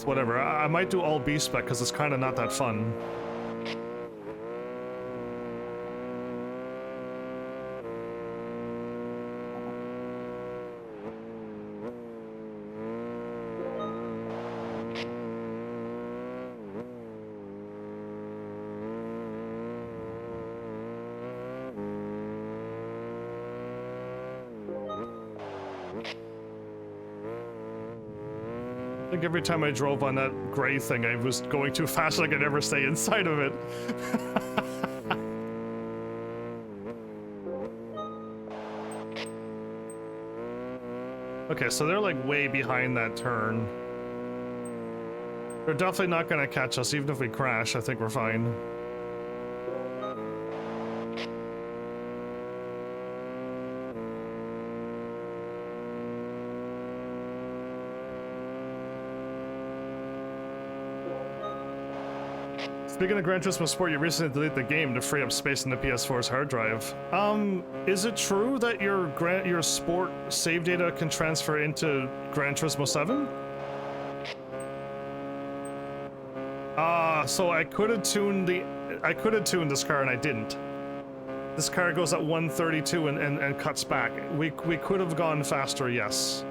S1: whatever. I might do all B-Spec because it's kind of not that fun. I think every time I drove on that gray thing, I was going too fast and I could never stay inside of it. Okay, so they're like way behind that turn. They're definitely not gonna catch us, even if we crash. I think we're fine. Speaking of Gran Turismo Sport, you recently deleted the game to free up space in the PS4's hard drive. Is it true that your Sport save data can transfer into Gran Turismo 7? So I could have tuned this car and I didn't. This car goes at 132 and cuts back. We could have gone faster, yes.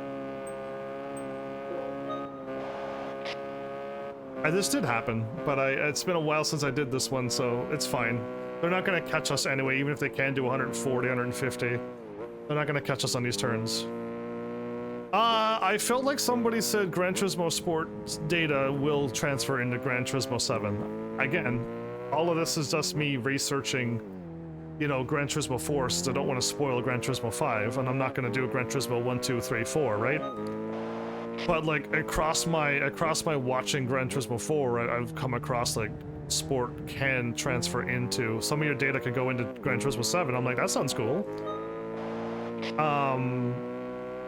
S1: This did happen, but it's been a while since I did this one, so it's fine. They're not gonna catch us anyway, even if they can do 140, 150. They're not gonna catch us on these turns. I felt like somebody said Gran Turismo Sport's data will transfer into Gran Turismo 7. Again, all of this is just me researching, you know, Gran Turismo 4, since I don't want to spoil Gran Turismo 5, and I'm not gonna do Gran Turismo 1, 2, 3, 4, right? But like across my watching Gran Turismo 4, I've come across like Sport can transfer into some of your data can go into Gran Turismo 7. I'm like, that sounds cool.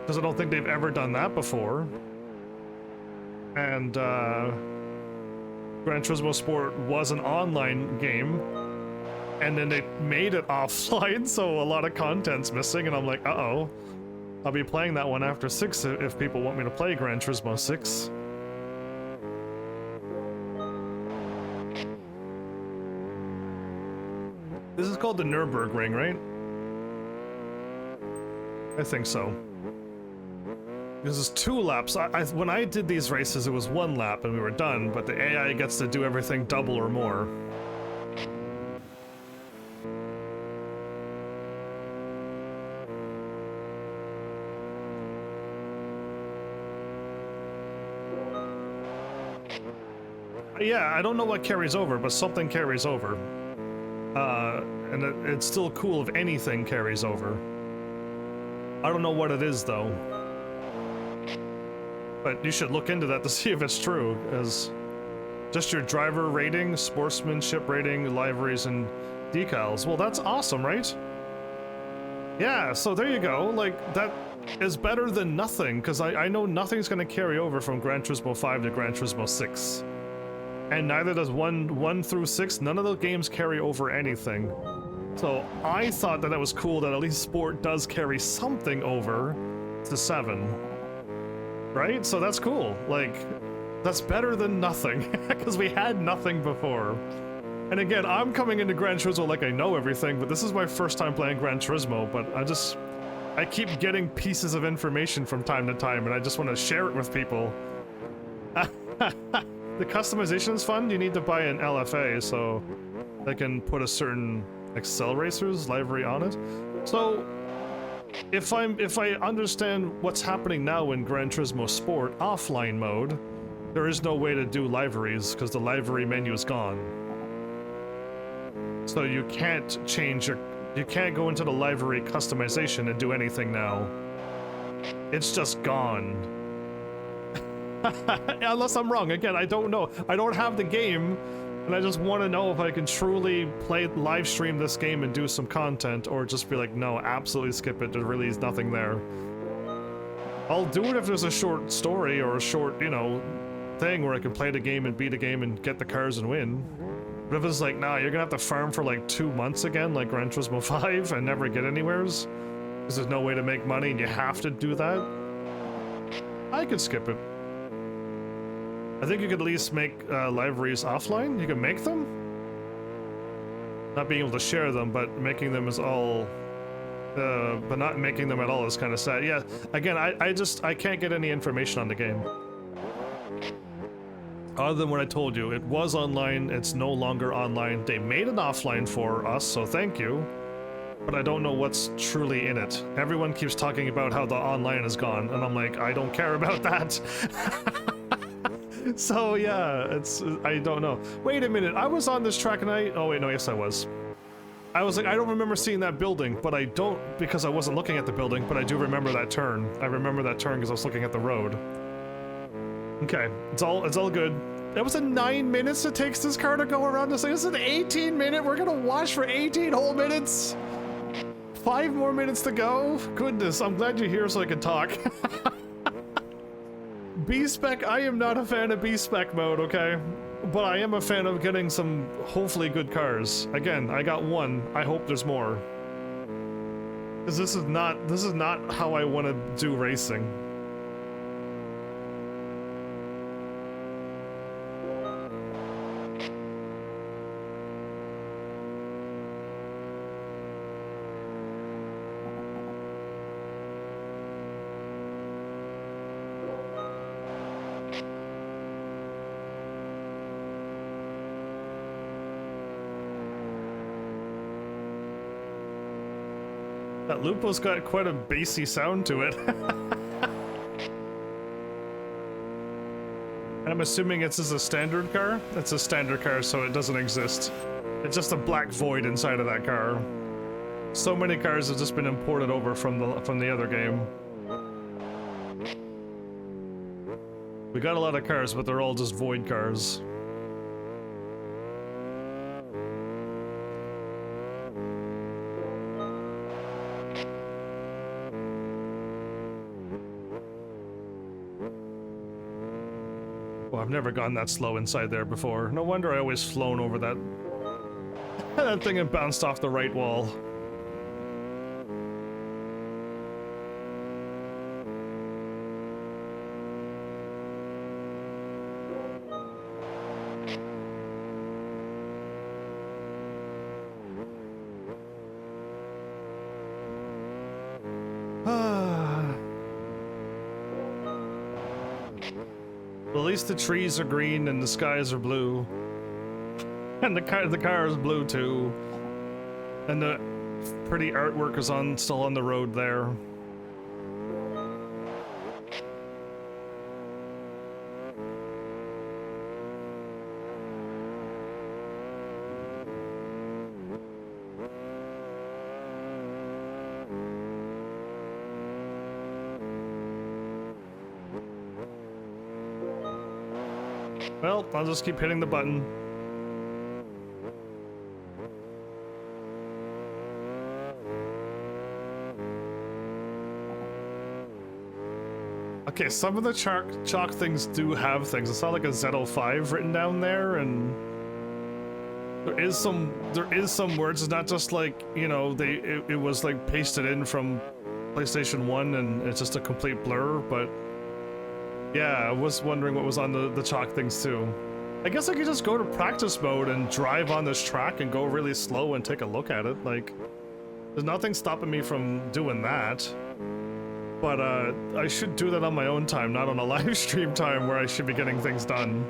S1: Because I don't think they've ever done that before. And Gran Turismo Sport was an online game, and then they made it offline, so a lot of content's missing, and I'm like, uh-oh. I'll be playing that one after 6 if people want me to play Gran Turismo 6. This is called the Nürburgring, right? I think so. This is 2 laps. When I did these races, it was 1 lap and we were done, but the AI gets to do everything double or more. Yeah, I don't know what carries over, but something carries over. And it's still cool if anything carries over. I don't know what it is, though. But you should look into that to see if it's true, as just your driver rating, sportsmanship rating, liveries, and decals. Well, that's awesome, right? Yeah, so there you go. Like, that is better than nothing, because I know nothing's going to carry over from Gran Turismo 5 to Gran Turismo 6. And neither does 1 through 6. None of the games carry over anything. So I thought that was cool that at least Sport does carry something over to 7. Right? So that's cool. Like, that's better than nothing. Because we had nothing before. And again, I'm coming into Gran Turismo like I know everything, but this is my first time playing Gran Turismo, but I keep getting pieces of information from time to time, and I just want to share it with people. The customization's fun. You need to buy an LFA so they can put a certain Excel Racers livery on it. So if I understand what's happening now in Gran Turismo Sport offline mode, there is no way to do liveries because the livery menu is gone. So you can't change you can't go into the livery customization and do anything now. It's just gone. Unless I'm wrong. Again, I don't know. I don't have the game, and I just want to know if I can truly live stream this game and do some content, or just be like, no, absolutely skip it. There really is nothing there. I'll do it if there's a short story or a short, you know, thing where I can play the game and beat the game and get the cars and win. But if it's like, nah, you're gonna have to farm for like 2 months again, like Gran Turismo 5, and never get anywheres, because there's no way to make money and you have to do that, I could skip it. I think you could at least make liveries offline. You can make them? Not being able to share them, but making them is all... but not making them at all is kind of sad. Yeah, again, I can't get any information on the game. Other than what I told you, it was online, it's no longer online. They made it offline for us, so thank you. But I don't know what's truly in it. Everyone keeps talking about how the online is gone, and I'm like, I don't care about that. So yeah, I don't know. Wait a minute, I was on this track and oh wait, no, yes I was. I was like, I don't remember seeing that building, but I don't, because I wasn't looking at the building, but I do remember that turn. I remember that turn because I was looking at the road. Okay, it's all good. That was a 9 minutes it takes this car to go around this thing. This is an 18-minute, we're gonna watch for 18 whole minutes. 5 more minutes to go. Goodness, I'm glad you're here so I can talk. B-Spec, I am not a fan of B-Spec mode, okay? But I am a fan of getting some, hopefully, good cars. Again, I got 1. I hope there's more. Because this is not how I want to do racing. That Lupo's got quite a bassy sound to it. And I'm assuming it's a standard car? It's a standard car, so it doesn't exist. It's just a black void inside of that car. So many cars have just been imported over from the other game. We got a lot of cars, but they're all just void cars. Well, I've never gone that slow inside there before. No wonder I always flown over that. That thing had bounced off the right wall. At least the trees are green and the skies are blue. And the car is blue too. And the pretty artwork is still on the road there. Well, I'll just keep hitting the button. Okay, some of the chalk things do have things. I saw like a Z05 written down there, and there is some words. It's not just like, you know, it was like pasted in from PlayStation 1 and it's just a complete blur, but yeah, I was wondering what was on the chalk things too. I guess I could just go to practice mode and drive on this track and go really slow and take a look at it. Like, there's nothing stopping me from doing that. But I should do that on my own time, not on a live stream time where I should be getting things done.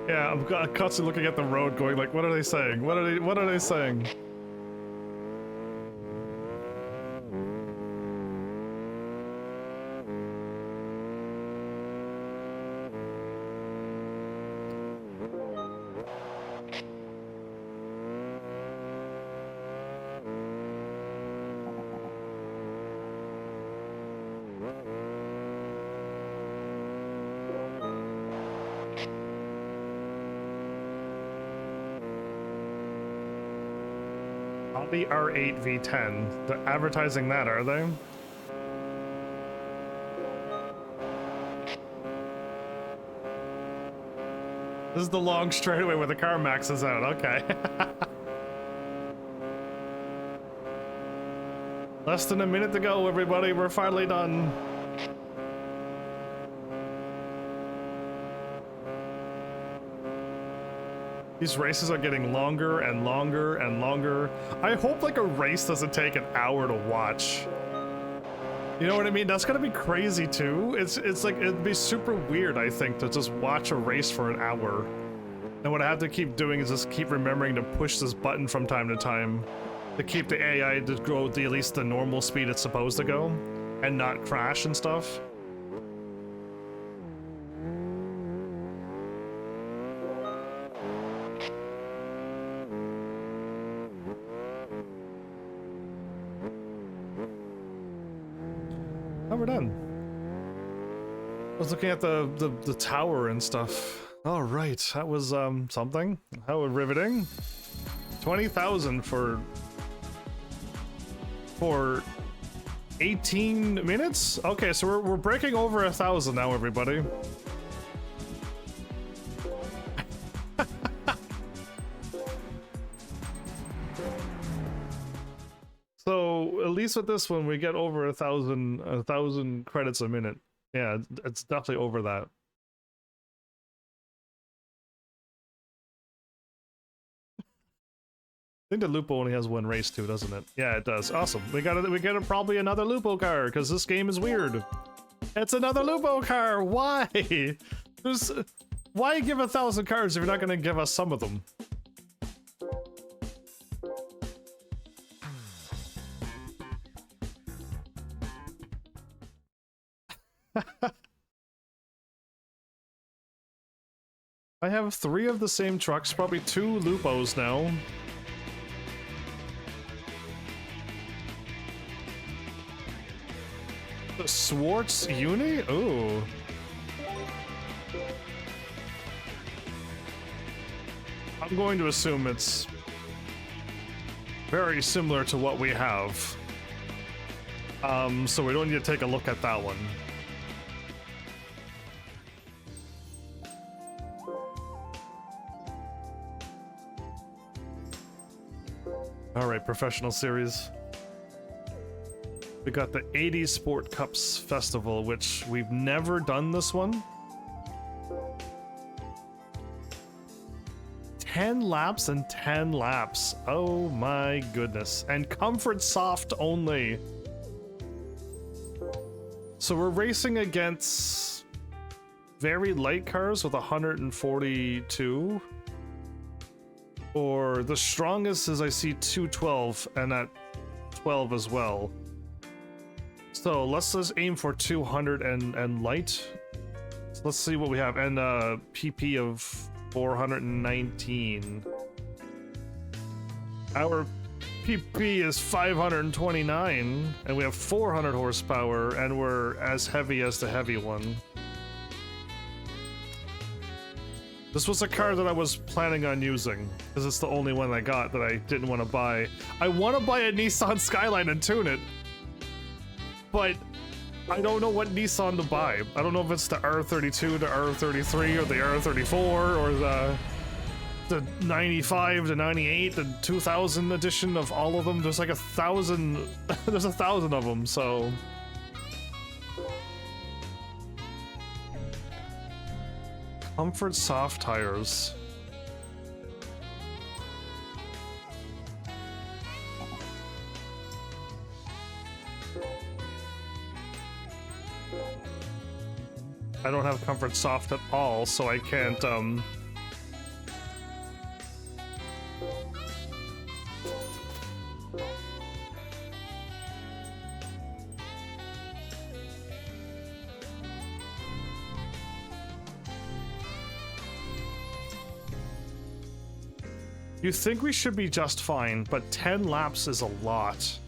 S1: Yeah, I'm constantly looking at the road going like, what are they saying? What are they saying? The R8 V10. They're advertising that, are they? This is the long straightaway where the car maxes out. Okay. Less than a minute to go, everybody. We're finally done. These races are getting longer and longer and longer. I hope like a race doesn't take an hour to watch. You know what I mean? That's gonna be crazy too. It's like, it'd be super weird, I think, to just watch a race for an hour. And what I have to keep doing is just keep remembering to push this button from time to time to keep the AI to go to at least the normal speed it's supposed to go and not crash and stuff. We're done. I was looking at the tower and stuff. All right, that was something. How riveting. 20,000 for 18 minutes. Okay, so we're breaking over 1,000 now, everybody. So at least with this one, we get over 1,000 credits a minute. Yeah, it's definitely over that. I think the Lupo only has one race too, doesn't it? Yeah, it does. Awesome. We get probably another Lupo car because this game is weird. It's another Lupo car. Why? Why give 1,000 cars if you're not going to give us some of them? I have 3 of the same trucks, probably 2 Lupos now. Swartz Uni? Ooh. I'm going to assume it's very similar to what we have. So we don't need to take a look at that one. Alright, professional series. We got the 80 Sport Cups Festival, which we've never done this one. 10 laps and 10 laps. Oh my goodness. And comfort soft only. So we're racing against very light cars with 142. Or the strongest is I see 212 and at 12 as well. So let's just aim for 200 and light. So let's see what we have. And PP of 419. Our PP is 529 and we have 400 horsepower and we're as heavy as the heavy one. This was a car that I was planning on using because it's the only one I got that I didn't want to buy. I want to buy a Nissan Skyline and tune it, but I don't know what Nissan to buy. I don't know if it's the R32, the R33, or the R34, or the 95, the 98, the 2000 edition of all of them. There's like 1,000. There's 1,000 of them. So comfort soft tires. I don't have comfort soft at all, so I can't You think we should be just fine, but 10 laps is a lot.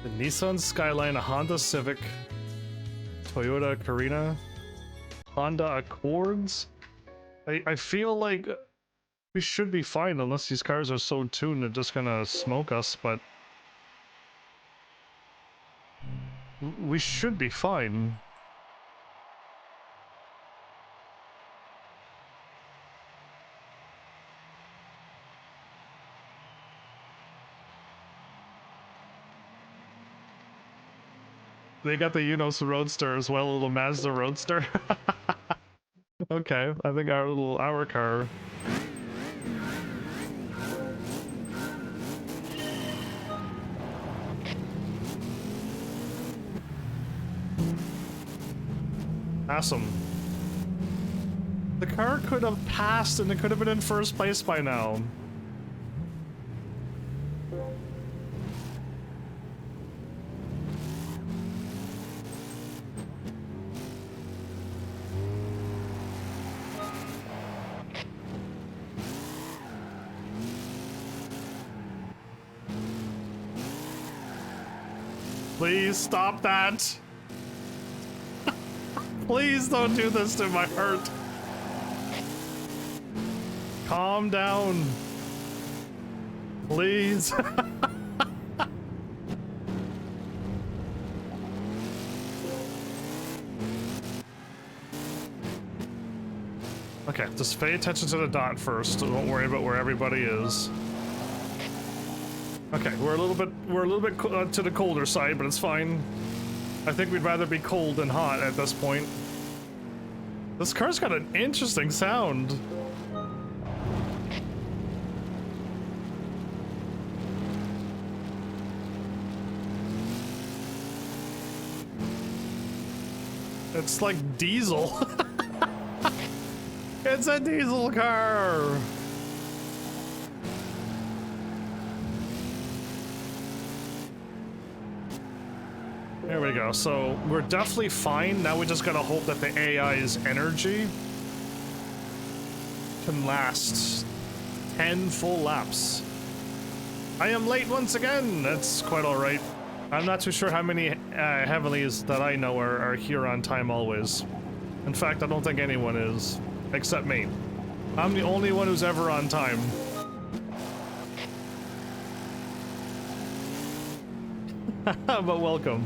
S1: The Nissan Skyline, a Honda Civic, Toyota Carina, Honda Accords. I feel like we should be fine unless these cars are so tuned they're just gonna smoke us, but we should be fine. They got the Unos Roadster as well, a little Mazda Roadster. Okay, I think our car. Awesome. The car could have passed and it could have been in first place by now. Please stop that. Please don't do this to my heart. Calm down. Please. Okay, just pay attention to the dot first. Don't worry about where everybody is. Okay, we're a little bit to the colder side, but it's fine. I think we'd rather be cold than hot at this point. This car's got an interesting sound. It's like diesel. It's a diesel car. There we go. So we're definitely fine. Now we just gotta hope that the AI's energy can last 10 full laps. I am late once again. That's quite all right. I'm not too sure how many heavenlies that I know are here on time always. In fact, I don't think anyone is, except me. I'm the only one who's ever on time. But welcome.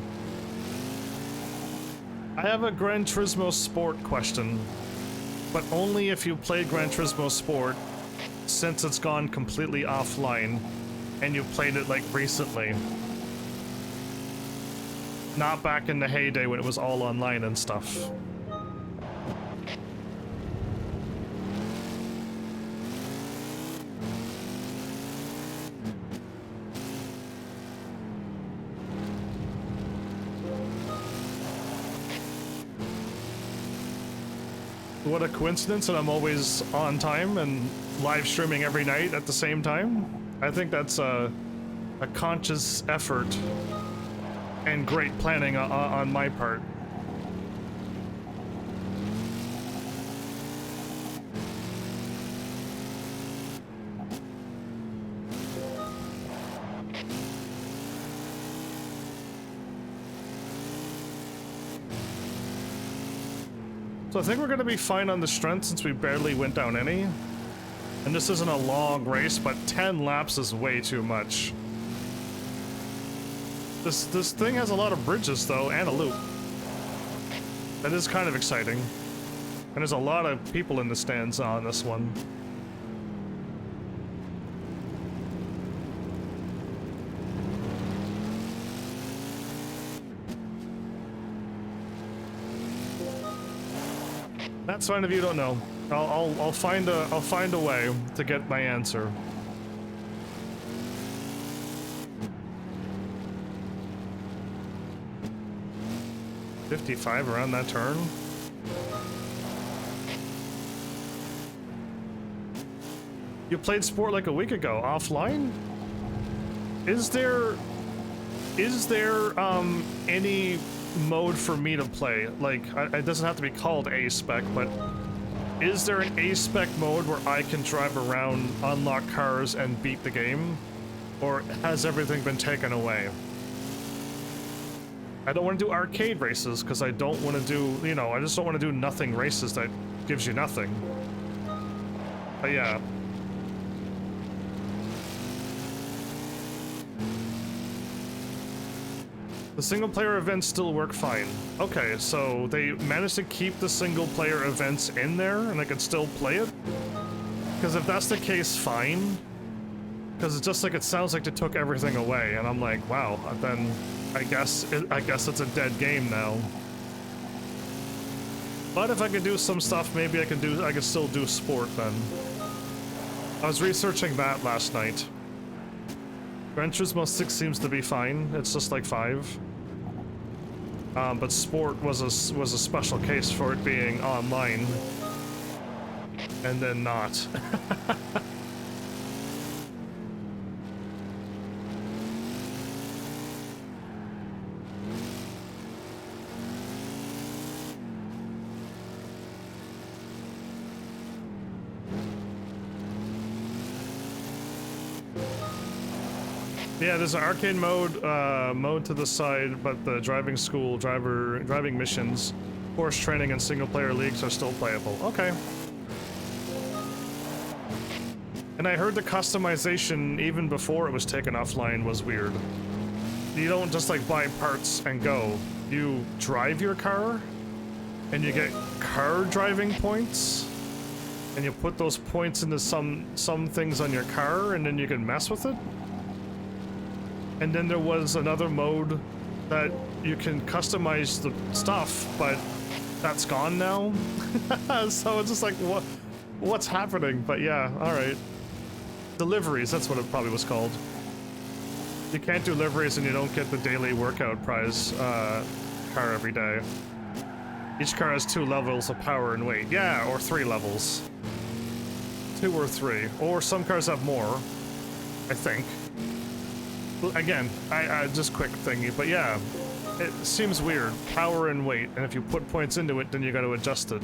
S1: I have a Gran Turismo Sport question, but only if you played Gran Turismo Sport since it's gone completely offline and you played it like recently. Not back in the heyday when it was all online and stuff. What a coincidence that I'm always on time and live streaming every night at the same time. I think that's a conscious effort and great planning on my part. So I think we're going to be fine on the strength since we barely went down any. And this isn't a long race, but 10 laps is way too much. This thing has a lot of bridges though, and a loop. That is kind of exciting. And there's a lot of people in the stands on this one. That's fine if you don't know. I'll find a way to get my answer. $55 around that turn. You played Sport like a week ago, offline? Is there any mode for me to play? Like, it doesn't have to be called A-Spec, but is there an A-Spec mode where I can drive around, unlock cars, and beat the game? Or has everything been taken away? I don't want to do arcade races, because I don't want to do, you know, I just don't want to do nothing races that gives you nothing. But yeah. The single-player events still work fine. Okay, so they managed to keep the single-player events in there, and I could still play it? Because if that's the case, fine. Because it's just like, it sounds like they took everything away, and I'm like, wow, then I guess it's a dead game now. But if I could do some stuff, maybe I could still do Sport then. I was researching that last night. Gran Turismo 6 seems to be fine. It's just like 5. But Sport was a special case for it being online, and then not. Yeah, there's an arcade mode to the side, but the driving school, driving missions, horse training, and single-player leagues are still playable. Okay. And I heard the customization, even before it was taken offline, was weird. You don't just, like, buy parts and go. You drive your car, and you get car driving points, and you put those points into some things on your car, and then you can mess with it. And then there was another mode that you can customize the stuff, but that's gone now. So it's just like, what's happening? But yeah, all right. Deliveries, that's what it probably was called. You can't do deliveries and you don't get the daily workout prize car every day. Each car has 2 levels of power and weight. Yeah, or 3 levels. 2 or 3. Or some cars have more, I think. Again, I just quick thingy, but yeah. It seems weird. Power and weight, and if you put points into it, then you got to adjust it.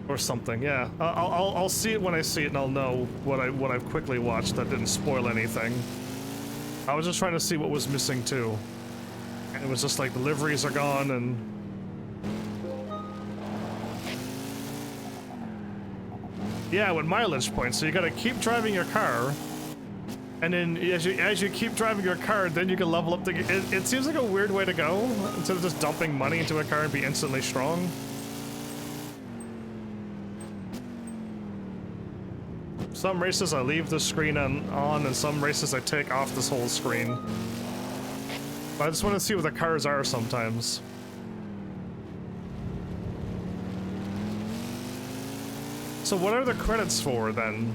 S1: Or something, yeah. I'll see it when I see it, and I'll know what I've quickly watched that didn't spoil anything. I was just trying to see what was missing too. And it was just like the liveries are gone, and yeah, with mileage points. So you got to keep driving your car, and then as you keep driving your car, then you can level up the. It seems like a weird way to go instead of just dumping money into a car and be instantly strong. Some races I leave the screen on, and some races I take off this whole screen. But I just want to see what the cars are sometimes. So what are the credits for then?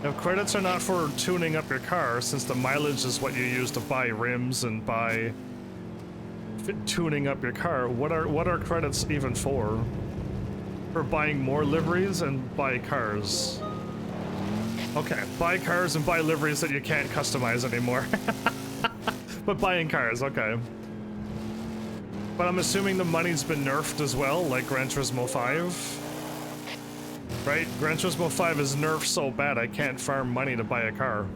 S1: If credits are not for tuning up your car, since the mileage is what you use to buy rims and buy tuning up your car, what are credits even for? For buying more liveries and buy cars. Okay, buy cars and buy liveries that you can't customize anymore. But buying cars, okay. But I'm assuming the money's been nerfed as well, like Gran Turismo 5. Right? Gran Turismo 5 is nerfed so bad I can't farm money to buy a car.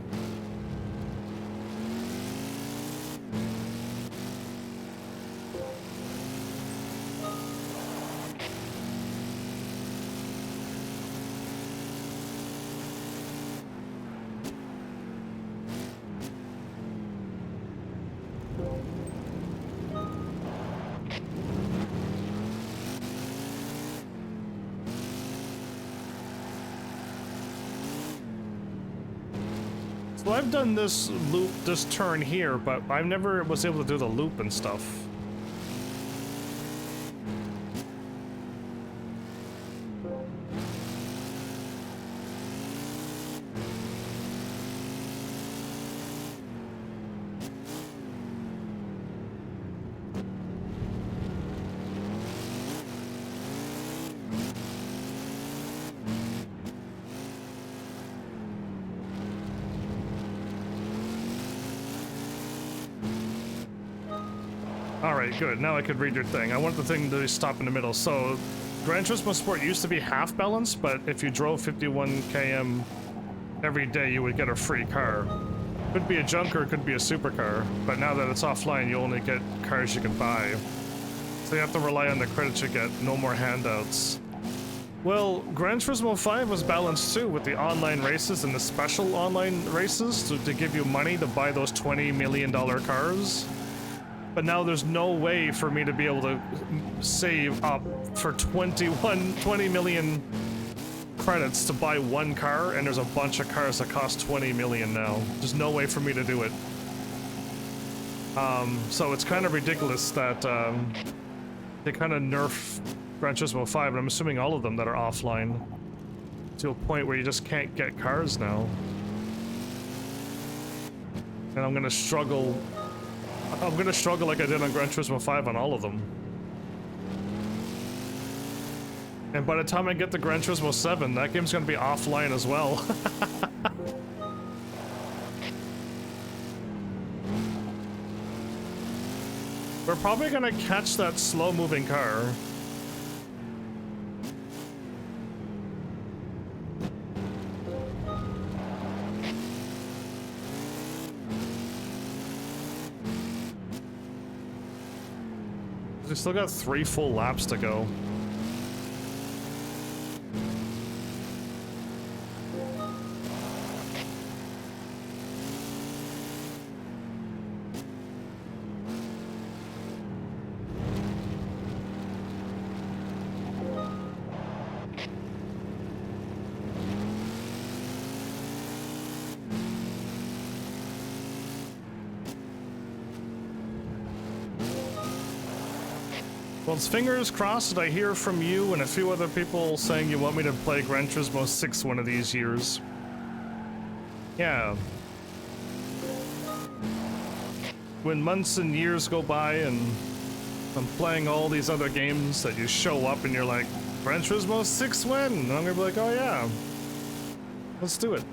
S1: So I've done this loop, this turn here, but I never was able to do the loop and stuff. Alright, good. Now I could read your thing. I want the thing to stop in the middle. So, Gran Turismo Sport used to be half balanced, but if you drove 51 km every day, you would get a free car. Could be a junker, could be a supercar, but now that it's offline, you only get cars you can buy. So you have to rely on the credits you get, no more handouts. Well, Gran Turismo 5 was balanced too, with the online races and the special online races to give you money to buy those $20 million cars. But now there's no way for me to be able to save up for 20 million credits to buy one car, and there's a bunch of cars that cost 20 million now. There's no way for me to do it. So it's kind of ridiculous that they kind of nerf Gran Turismo 5, and I'm assuming all of them that are offline, to a point where you just can't get cars now. And I'm gonna struggle like I did on Gran Turismo 5 on all of them. And by the time I get to Gran Turismo 7, that game's gonna be offline as well. We're probably gonna catch that slow-moving car. We still got 3 full laps to go. Well, it's fingers crossed that I hear from you and a few other people saying you want me to play Gran Turismo 6 one of these years. Yeah. When months and years go by and I'm playing all these other games that you show up and you're like, Gran Turismo 6 when? And I'm gonna be like, oh yeah. Let's do it.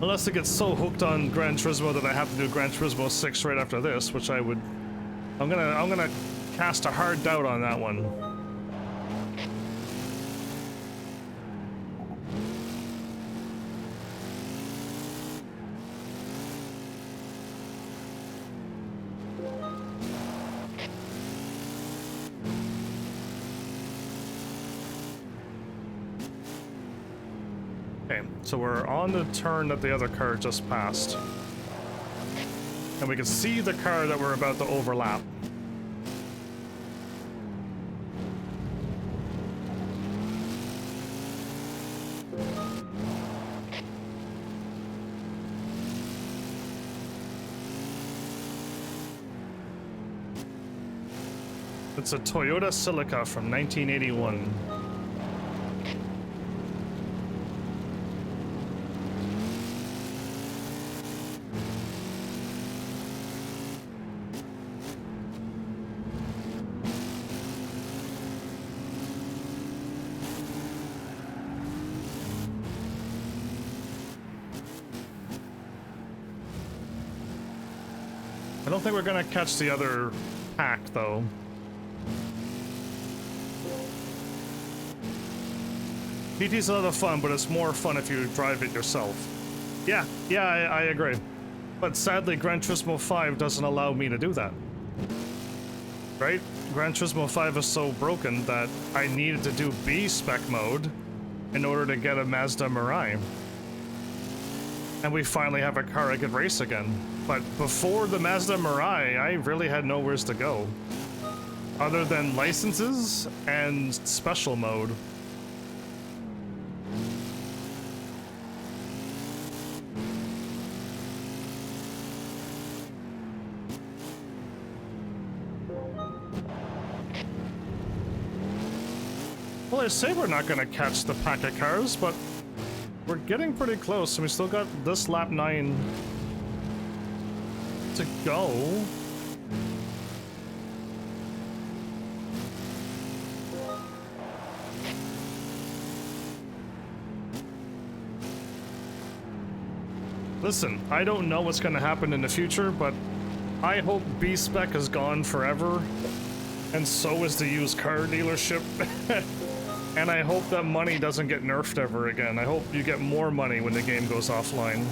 S1: Unless it gets so hooked on Gran Turismo that I have to do Gran Turismo 6 right after this, which I would... I'm gonna cast a hard doubt on that one. Okay, so we're on the turn that the other car just passed. And we can see the car that we're about to overlap. It's a Toyota Celica from 1981. I don't think we're gonna catch the other pack, though. PT's a lot of fun, but it's more fun if you drive it yourself. Yeah, I agree. But sadly, Gran Turismo 5 doesn't allow me to do that. Right? Gran Turismo 5 is so broken that I needed to do B-Spec mode in order to get a Mazda Mirai. And we finally have a car I could race again. But before the Mazda Mirai, I really had nowhere to go. Other than licenses and special mode. Well, I say we're not gonna catch the pack of cars, but we're getting pretty close, and we still got this lap 9 to go. Listen, I don't know what's gonna happen in the future, but I hope B-Spec is gone forever, and so is the used car dealership. And I hope that money doesn't get nerfed ever again. I hope you get more money when the game goes offline.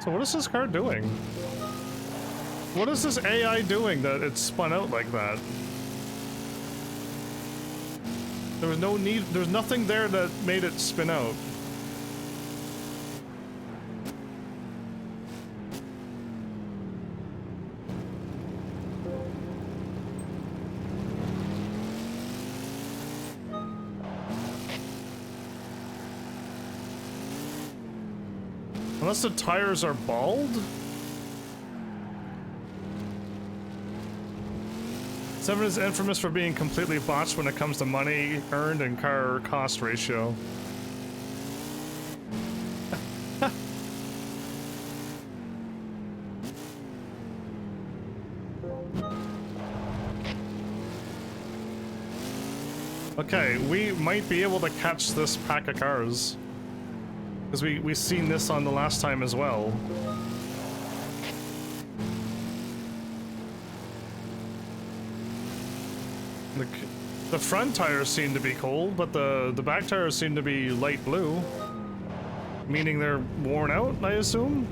S1: So what is this car doing? What is this AI doing that it spun out like that? There was no need, there's nothing there that made it spin out. Unless the tires are bald? 7 is infamous for being completely botched when it comes to money earned and car cost ratio. Okay, we might be able to catch this pack of cars. Because we've seen this on the last time as well. The front tires seem to be cold, but the back tires seem to be light blue. Meaning they're worn out, I assume?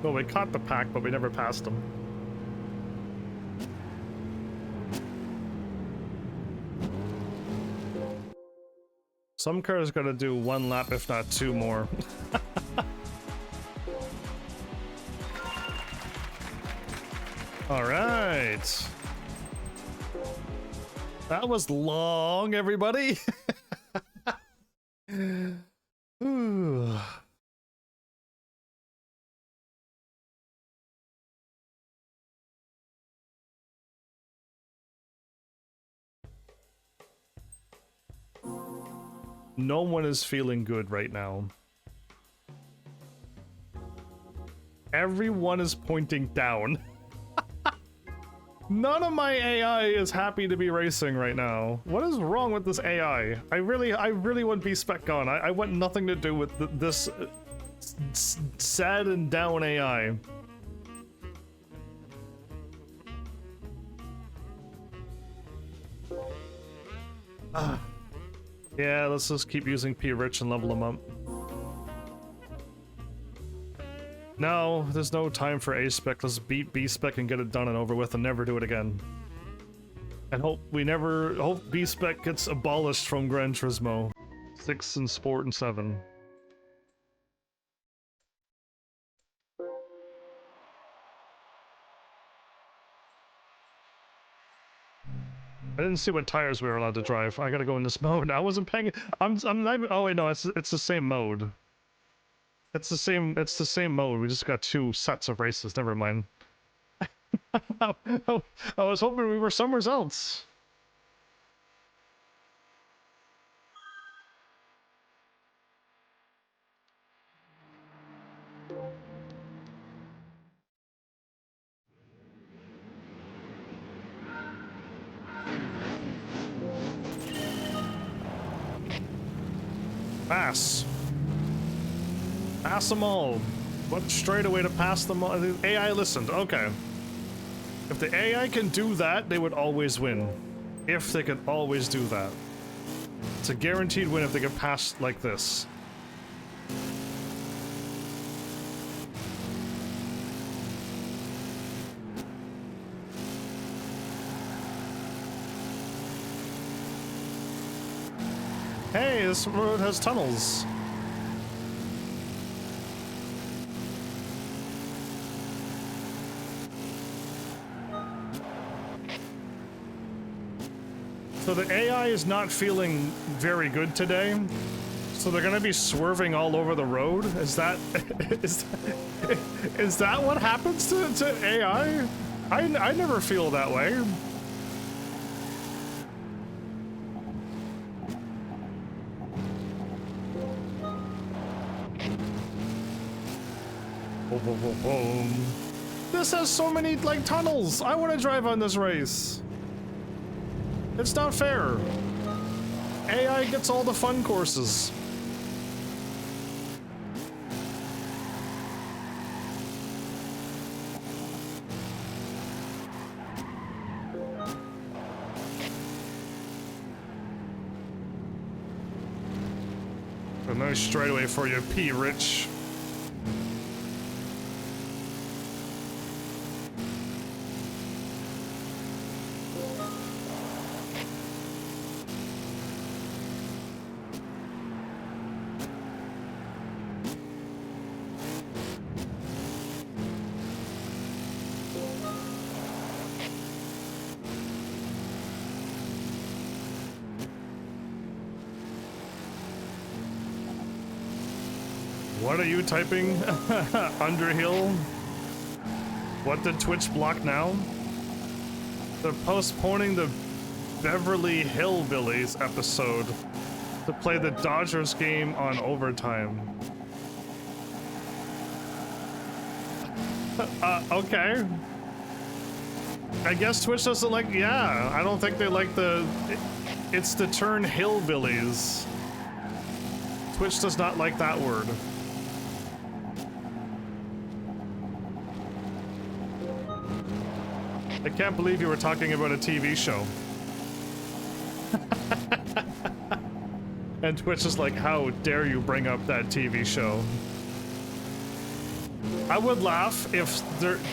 S1: Well, we caught the pack, but we never passed them. Some cars gotta do 1 lap, if not 2 more. All right. That was long, everybody. Ooh. No one is feeling good right now. Everyone is pointing down. None of my AI is happy to be racing right now. What is wrong with this AI? I really want B-Spec gone. I want nothing to do with this sad and down AI. Yeah, let's just keep using P-Rich and level them up. No, there's no time for A-Spec. Let's beat B-Spec and get it done and over with and never do it again. And hope B-Spec gets abolished from Gran Turismo. 6 in Sport and 7. I didn't see what tires we were allowed to drive. I gotta go in this mode. I wasn't paying. I'm not even, oh wait, no, it's the same mode. It's the same mode. We just got 2 sets of races. Never mind. I was hoping we were somewhere else. Pass. Pass them all. What straightaway to pass them all? The AI listened. Okay. If the AI can do that, they would always win. If they could always do that. It's a guaranteed win if they could pass like this. Hey, this road has tunnels. So the AI is not feeling very good today. So they're gonna be swerving all over the road? Is that is that what happens to AI? I never feel that way. This has so many, like, tunnels. I want to drive on this race. It's not fair. AI gets all the fun courses. A nice straightaway for you, P-Rich. What are you typing? Underhill? What did Twitch block now? They're postponing the Beverly Hillbillies episode to play the Dodgers game on overtime. Okay. I guess Twitch doesn't like, yeah, I don't think they like it's the term hillbillies. Twitch does not like that word. I can't believe you were talking about a TV show. And Twitch is like, how dare you bring up that TV show? I would laugh if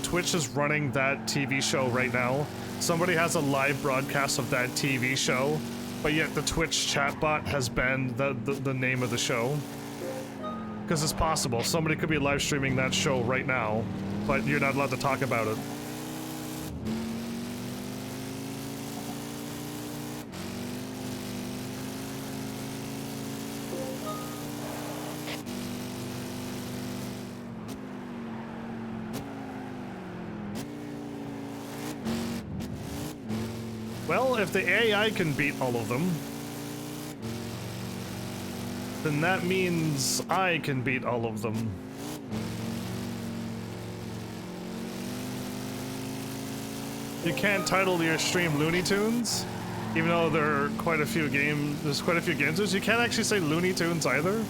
S1: Twitch is running that TV show right now. Somebody has a live broadcast of that TV show, but yet the Twitch chatbot has banned the name of the show. Because it's possible. Somebody could be live streaming that show right now, but you're not allowed to talk about it. Well, if the AI can beat all of them, then that means I can beat all of them. You can't title your stream Looney Tunes, even though there are quite a few games. There's quite a few games. You can't actually say Looney Tunes either.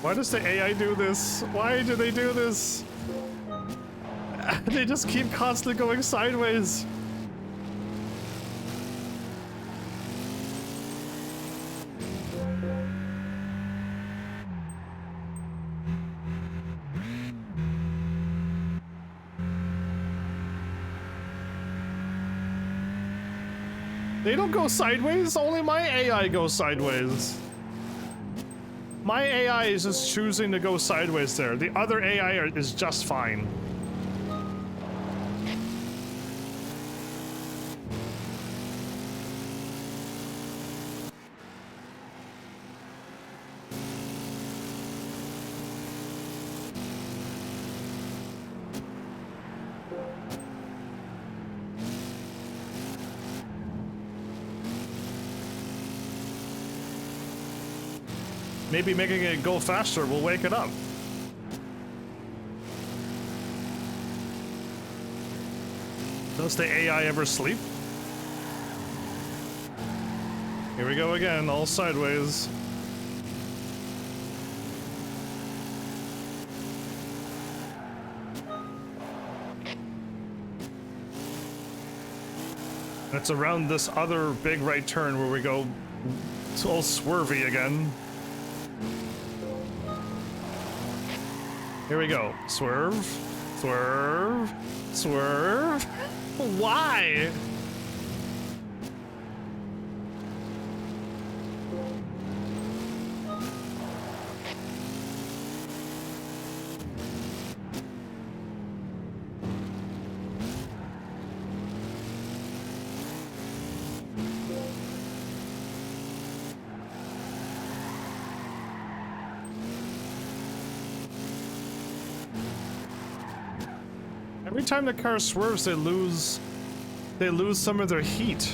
S1: Why does the AI do this? Why do they do this? They just keep constantly going sideways. They don't go sideways, only my AI goes sideways. My AI is just choosing to go sideways there. The other AI is just fine. Maybe making it go faster will wake it up. Does the AI ever sleep? Here we go again, all sideways. It's around this other big right turn where we go all swervy again. Here we go. Swerve, swerve, swerve. Why? Every time the car swerves, they lose some of their heat.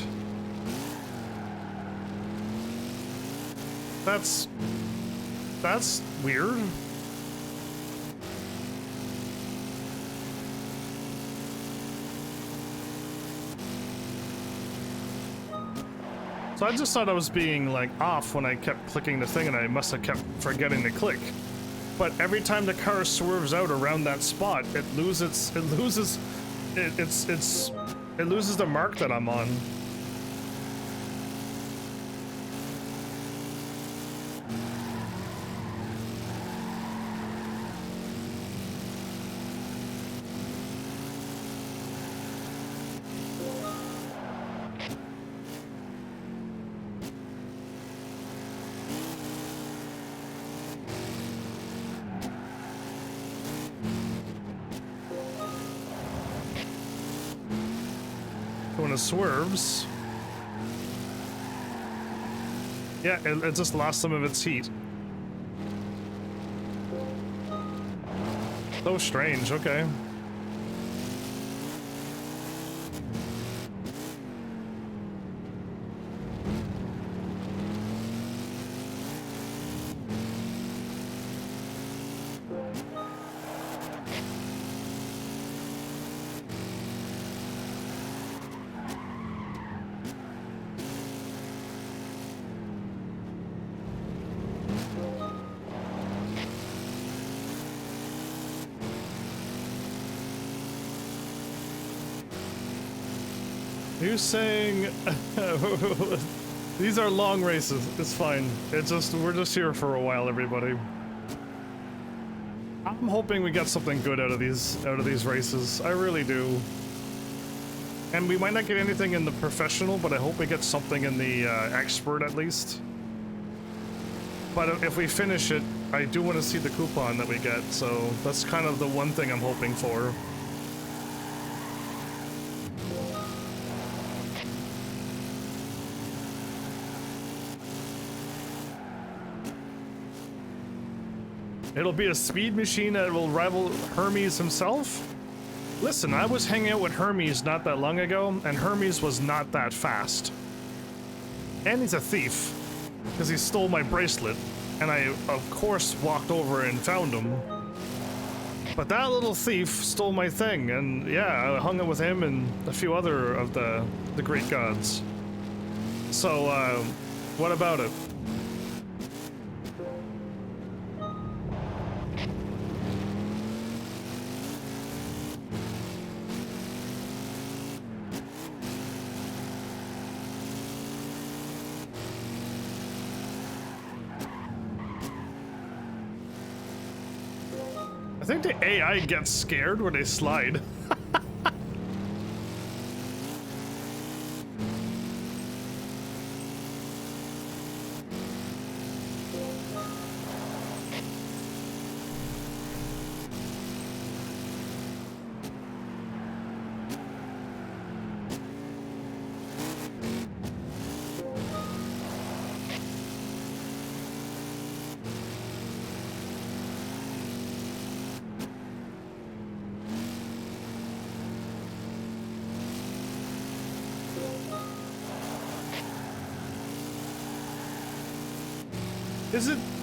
S1: That's weird. So I just thought I was being like off when I kept clicking the thing, and I must have kept forgetting to click. But every time the car swerves out around that spot, it loses the mark that I'm on. When it swerves, yeah, it just lost some of its heat. So strange. Okay. You're saying these are long races. It's fine. It's just we're just here for a while, everybody. I'm hoping we get something good out of these races. I really do. And we might not get anything in the professional, but I hope we get something in the expert at least. But if we finish it, I do want to see the coupon that we get. So that's kind of the one thing I'm hoping for. It'll be a speed machine that will rival Hermes himself? Listen, I was hanging out with Hermes not that long ago, and Hermes was not that fast. And he's a thief, because he stole my bracelet, and I, of course, walked over and found him. But that little thief stole my thing, and yeah, I hung out with him and a few other of the Greek gods. So, what about it? I think the AI gets scared when they slide.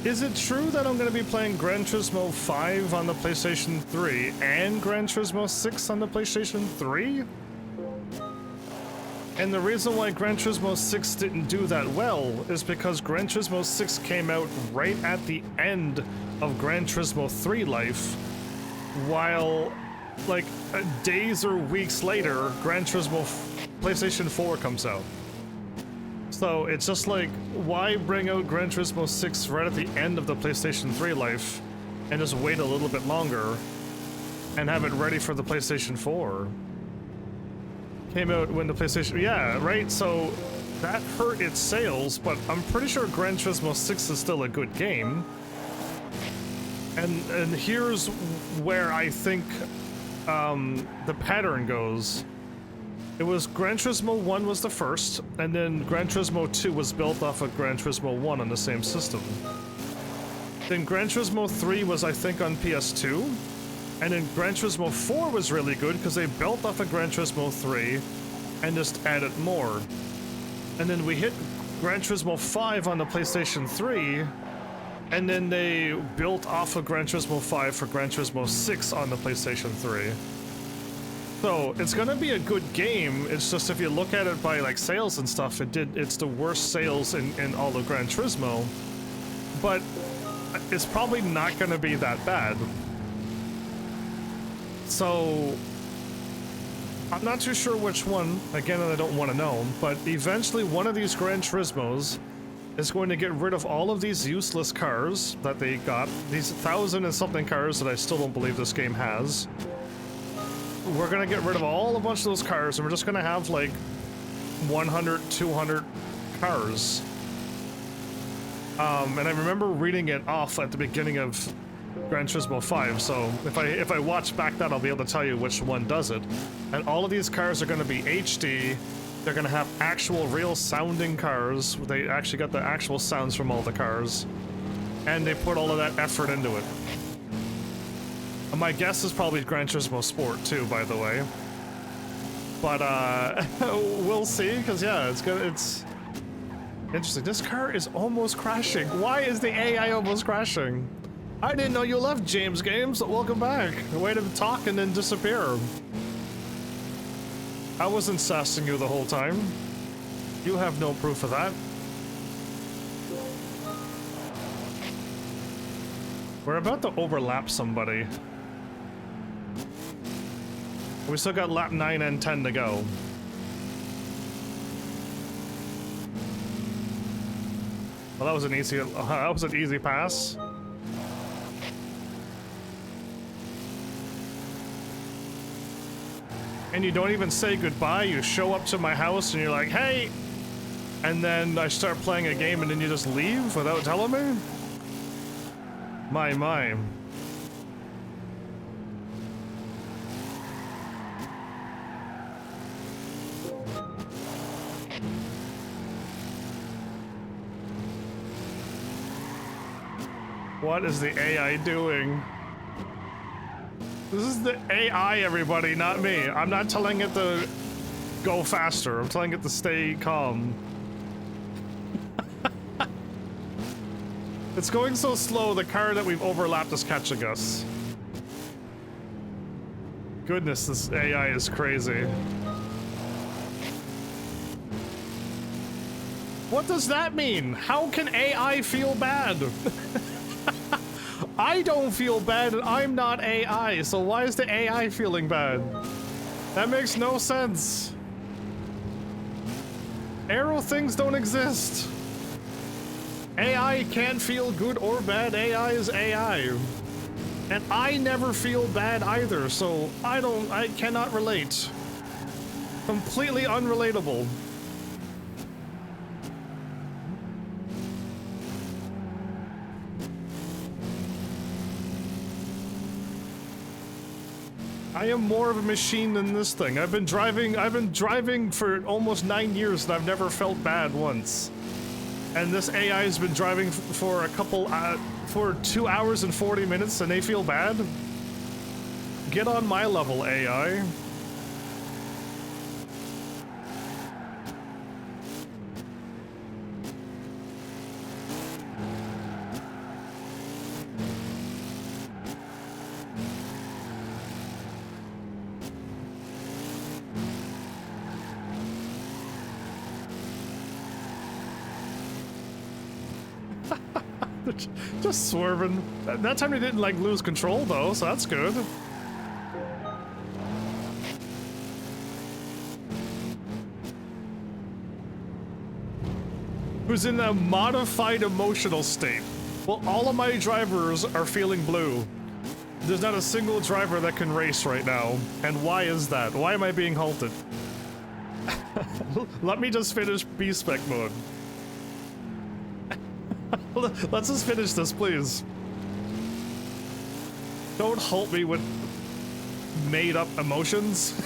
S1: Is it true that I'm going to be playing Gran Turismo 5 on the PlayStation 3 and Gran Turismo 6 on the PlayStation 3? And the reason why Gran Turismo 6 didn't do that well is because Gran Turismo 6 came out right at the end of Gran Turismo 3 life, while like days or weeks later, Gran Turismo PlayStation 4 comes out. So it's just like, why bring out Gran Turismo 6 right at the end of the PlayStation 3 life and just wait a little bit longer and have it ready for the PlayStation 4? Came out when the PlayStation... Yeah, right? So that hurt its sales, but I'm pretty sure Gran Turismo 6 is still a good game. And here's where I think the pattern goes. It was Gran Turismo 1 was the first, and then Gran Turismo 2 was built off of Gran Turismo 1 on the same system. Then Gran Turismo 3 was, I think, on PS2, and then Gran Turismo 4 was really good because they built off of Gran Turismo 3 and just added more. And then we hit Gran Turismo 5 on the PlayStation 3, and then they built off of Gran Turismo 5 for Gran Turismo 6 on the PlayStation 3. So it's gonna be a good game. It's just if you look at it by like sales and stuff, it's the worst sales in all of Gran Turismo. But it's probably not gonna be that bad. So I'm not too sure which one. Again, I don't want to know. But eventually, one of these Gran Turismos is going to get rid of all of these useless cars that they got. These 1,000 and something cars that I still don't believe this game has. We're gonna get rid of a bunch of those cars, and we're just gonna have like 100, 200 cars. And I remember reading it off at the beginning of Gran Turismo 5, so if I watch back that, I'll be able to tell you which one does it. And all of these cars are gonna be HD. They're gonna have actual real sounding cars. They actually got the actual sounds from all the cars. And they put all of that effort into it. My guess is probably Gran Turismo Sport too, by the way. But we'll see, because yeah, it's interesting. This car is almost crashing. Why is the AI almost crashing? I didn't know you left, James Games. Welcome back. Way to talk and then disappear. I wasn't sassing you the whole time. You have no proof of that. We're about to overlap somebody. We still got lap 9 and 10 to go. Well, that was an easy pass. And you don't even say goodbye. You show up to my house and you're like, hey! And then I start playing a game and then you just leave without telling me? My. What is the AI doing? This is the AI, everybody, not me. I'm not telling it to go faster. I'm telling it to stay calm. It's going so slow, the car that we've overlapped is catching us. Goodness, this AI is crazy. What does that mean? How can AI feel bad? I don't feel bad and I'm not AI, so why is the AI feeling bad? That makes no sense. Arrow things don't exist. AI can't feel good or bad. AI is AI. And I never feel bad either, so I cannot relate. Completely unrelatable. I am more of a machine than this thing. I've been driving for almost 9 years and I've never felt bad once. And this AI has been driving for for 2 hours and 40 minutes and they feel bad? Get on my level, AI. Just swerving. That time they didn't like lose control though, so that's good. Who's in a modified emotional state? Well, all of my drivers are feeling blue. There's not a single driver that can race right now. And why is that? Why am I being halted? Let me just finish B-Spec mode. Let's just finish this, please. Don't halt me with made-up emotions.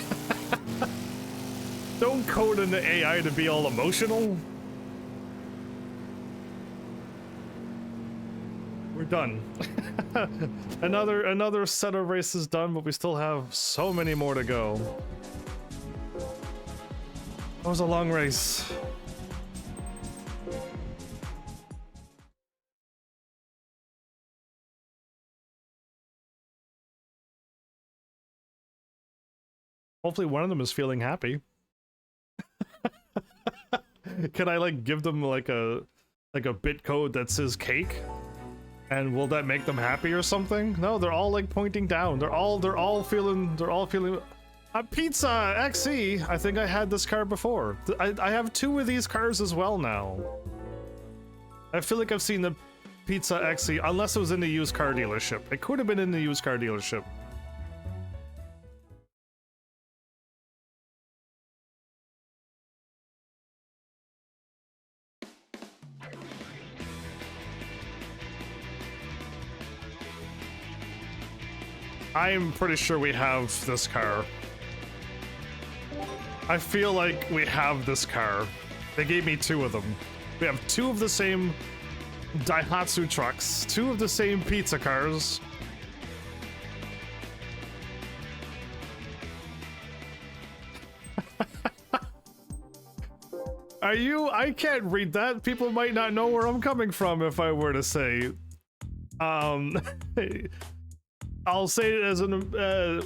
S1: Don't code in the AI to be all emotional. We're done. Another set of races done, but we still have so many more to go. That was a long race. Hopefully one of them is feeling happy. Can I like give them like a bit code that says cake? And will that make them happy or something? No, they're all like pointing down. They're all feeling pizza XE. I think I had this car before. I have 2 of these cars as well now. I feel like I've seen the pizza XE unless it was in the used car dealership. It could have been in the used car dealership. I'm pretty sure we have this car. I feel like we have this car. They gave me 2 of them. We have 2 of the same Daihatsu trucks, 2 of the same pizza cars. Are you? I can't read that. People might not know where I'm coming from if I were to say. I'll say it as an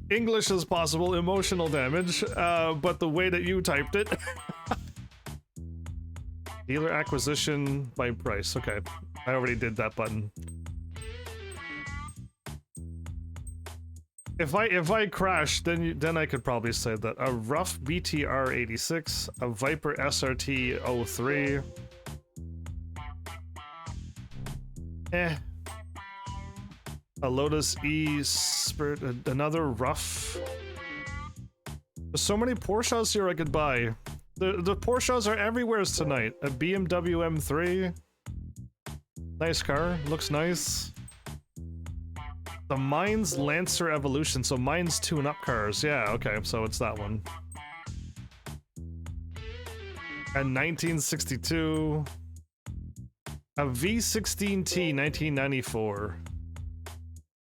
S1: English as possible, emotional damage, but the way that you typed it. Dealer acquisition by price. Okay, I already did that button. If I crash, then I could probably say that a rough BTR 86, a Viper SRT 03. A Lotus E Spirit, another rough. There's so many Porsches here I could buy. The Porsches are everywhere tonight. A BMW M3. Nice car, looks nice. The Mines Lancer Evolution, so Mines tune-up cars. Yeah, okay, so it's that one. And 1962. A V16T 1994.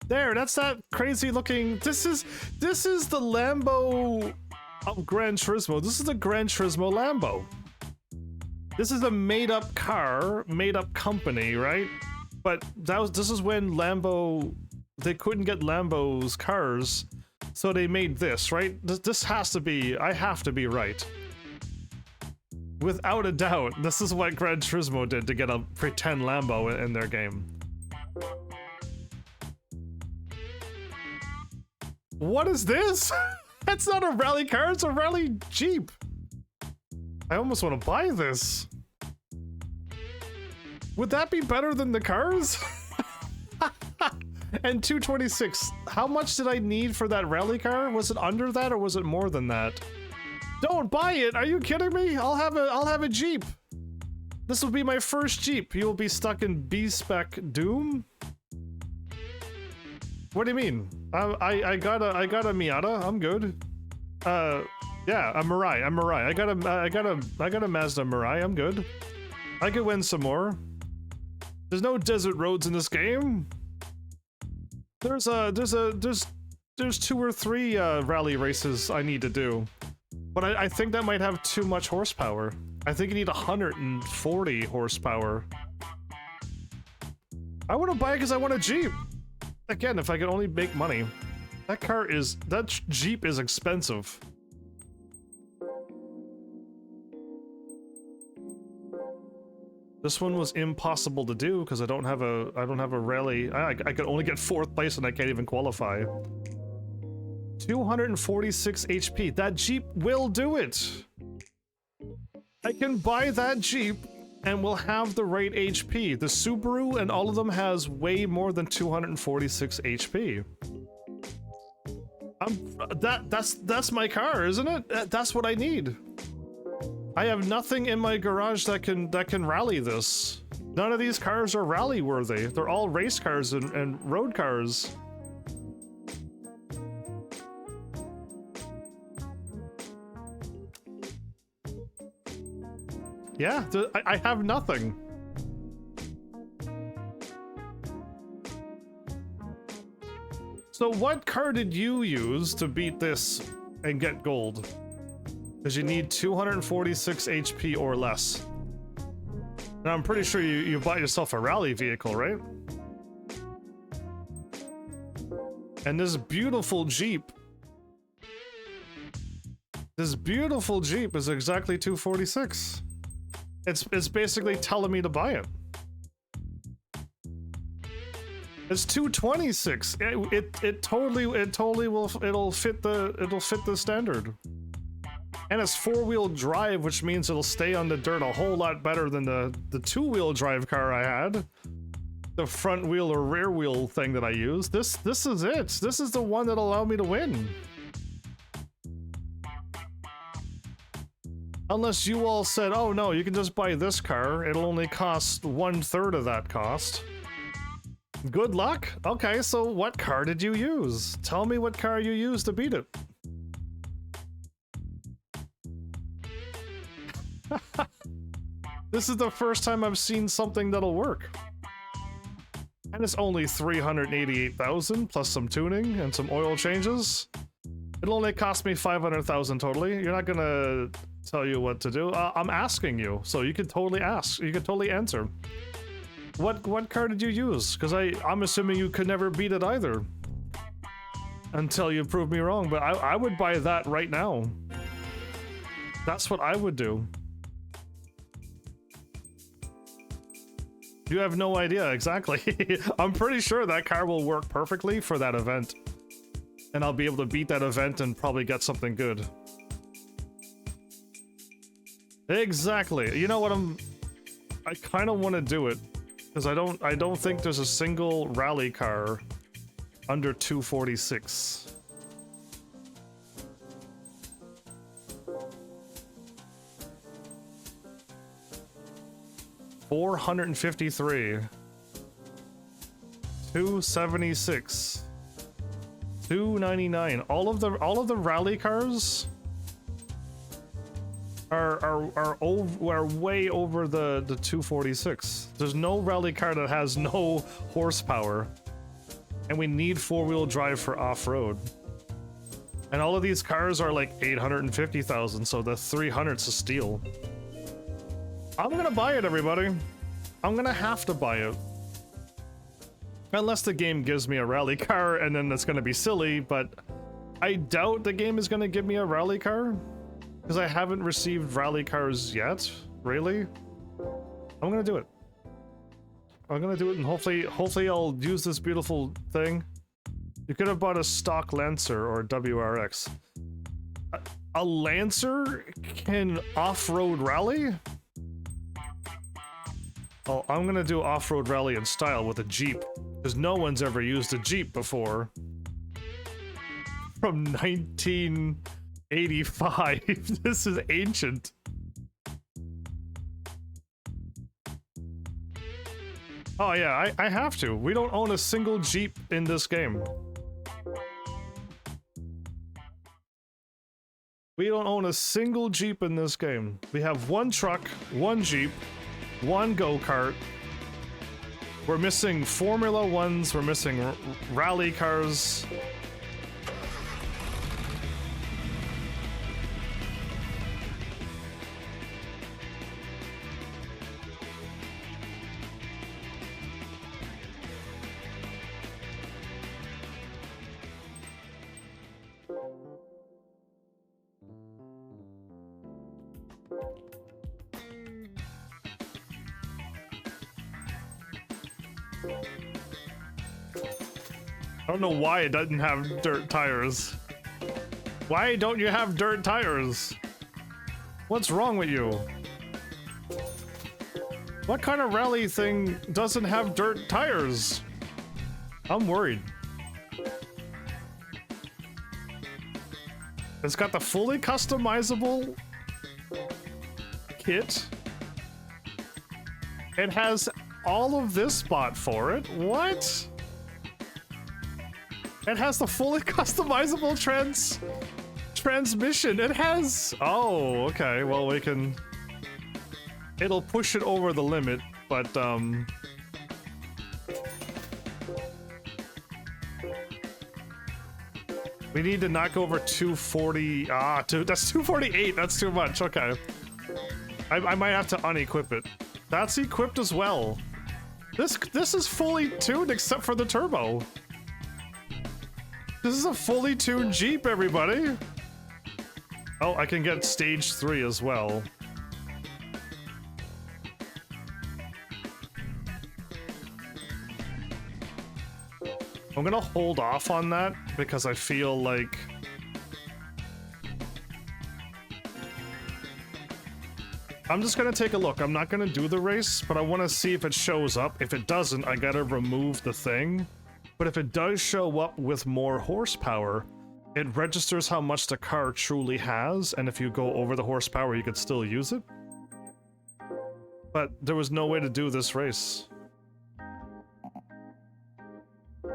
S1: There, that's that crazy looking. This is the Lambo of Gran Turismo. This is the Gran Turismo Lambo. This is a made-up car, made-up company, right? But this is when Lambo, they couldn't get Lambo's cars, so they made this, right? This has to be, I have to be right. Without a doubt, this is what Gran Turismo did to get a pretend Lambo in their game. What is this? It's not a rally car, it's a rally Jeep. I almost want to buy this. Would that be better than the cars? And 226. How much did I need for that rally car? Was it under that or was it more than that? Don't buy it! Are you kidding me? I'll have a Jeep. This will be my first Jeep. You will be stuck in B-Spec Doom? What do you mean? I got a Miata. I'm good. Yeah, a Mirai. I got a Mazda Mirai. I'm good. I could win some more. There's no desert roads in this game. There's 2 or 3 rally races I need to do, but I think that might have too much horsepower. I think you need 140 horsepower. I want to buy it because I want a Jeep. Again, if I could only make money. That Jeep is expensive. This one was impossible to do because I don't have a rally. I could only get 4th place and I can't even qualify. 246 HP. That Jeep will do it. I can buy that Jeep and we'll have the right HP. The Subaru and all of them has way more than 246 HP. That's my car, isn't it? That's what I need. I have nothing in my garage that can rally this. None of these cars are rally worthy. They're all race cars and road cars. Yeah, I have nothing. So what car did you use to beat this and get gold? Because you need 246 HP or less. Now I'm pretty sure you bought yourself a rally vehicle, right? And this beautiful Jeep. This beautiful Jeep is exactly 246. It's basically telling me to buy it. It's 226. It totally will fit the standard. And it's 4-wheel drive, which means it'll stay on the dirt a whole lot better than the 2-wheel drive car I had. The front wheel or rear wheel thing that I used. This is it. This is the one that allowed me to win. Unless you all said, oh no, you can just buy this car. It'll only cost 1/3 of that cost. Good luck. Okay, so what car did you use? Tell me what car you used to beat it. This is the first time I've seen something that'll work. And it's only 388,000 plus some tuning and some oil changes. It'll only cost me 500,000 totally. You're not gonna tell you what to do. I'm asking you, so you could totally ask. You could totally answer. What car did you use? Because I'm assuming you could never beat it either. Until you prove me wrong, but I would buy that right now. That's what I would do. You have no idea, exactly. I'm pretty sure that car will work perfectly for that event. And I'll be able to beat that event and probably get something good. Exactly. You know what, I kind of want to do it. Because I don't think there's a single rally car under 246. $453, 276, 299. All of the rally cars. are way over the 246. There's no rally car that has no horsepower, and we need four-wheel drive for off-road. And all of these cars are like 850,000, so the 300's a steal. I'm gonna buy it, everybody. I'm gonna have to buy it. Unless the game gives me a rally car, and then it's gonna be silly, but I doubt the game is gonna give me a rally car, because I haven't received rally cars yet, really. I'm gonna do it. I'm gonna do it, and hopefully I'll use this beautiful thing. You could have bought a stock Lancer or WRX. A Lancer can off-road rally? Oh, I'm gonna do off-road rally in style with a Jeep, because no one's ever used a Jeep before. From 1985. This is ancient. Oh yeah, I have to. We don't own a single Jeep in this game. We don't own a single Jeep in this game. We have one truck, one Jeep, one go-kart. We're missing Formula Ones, we're missing rally cars. I don't know why it doesn't have dirt tires. Why don't you have dirt tires? What's wrong with you? What kind of rally thing doesn't have dirt tires? I'm worried. It's got the fully customizable kit. It has all of this spot for it. What? It has the fully customizable transmission. It has... Oh, okay. Well, we can... It'll push it over the limit, but, we need to knock over 240... that's 248. That's too much. Okay. I might have to unequip it. That's equipped as well. This is fully tuned except for the turbo. This is a fully tuned Jeep, everybody. Oh, I can get stage 3 as well. I'm gonna hold off on that because I feel like I'm just gonna take a look. I'm not gonna do the race, but I want to see if it shows up. If it doesn't, I gotta remove the thing. But if it does show up with more horsepower, it registers how much the car truly has, and if you go over the horsepower, you could still use it. But there was no way to do this race.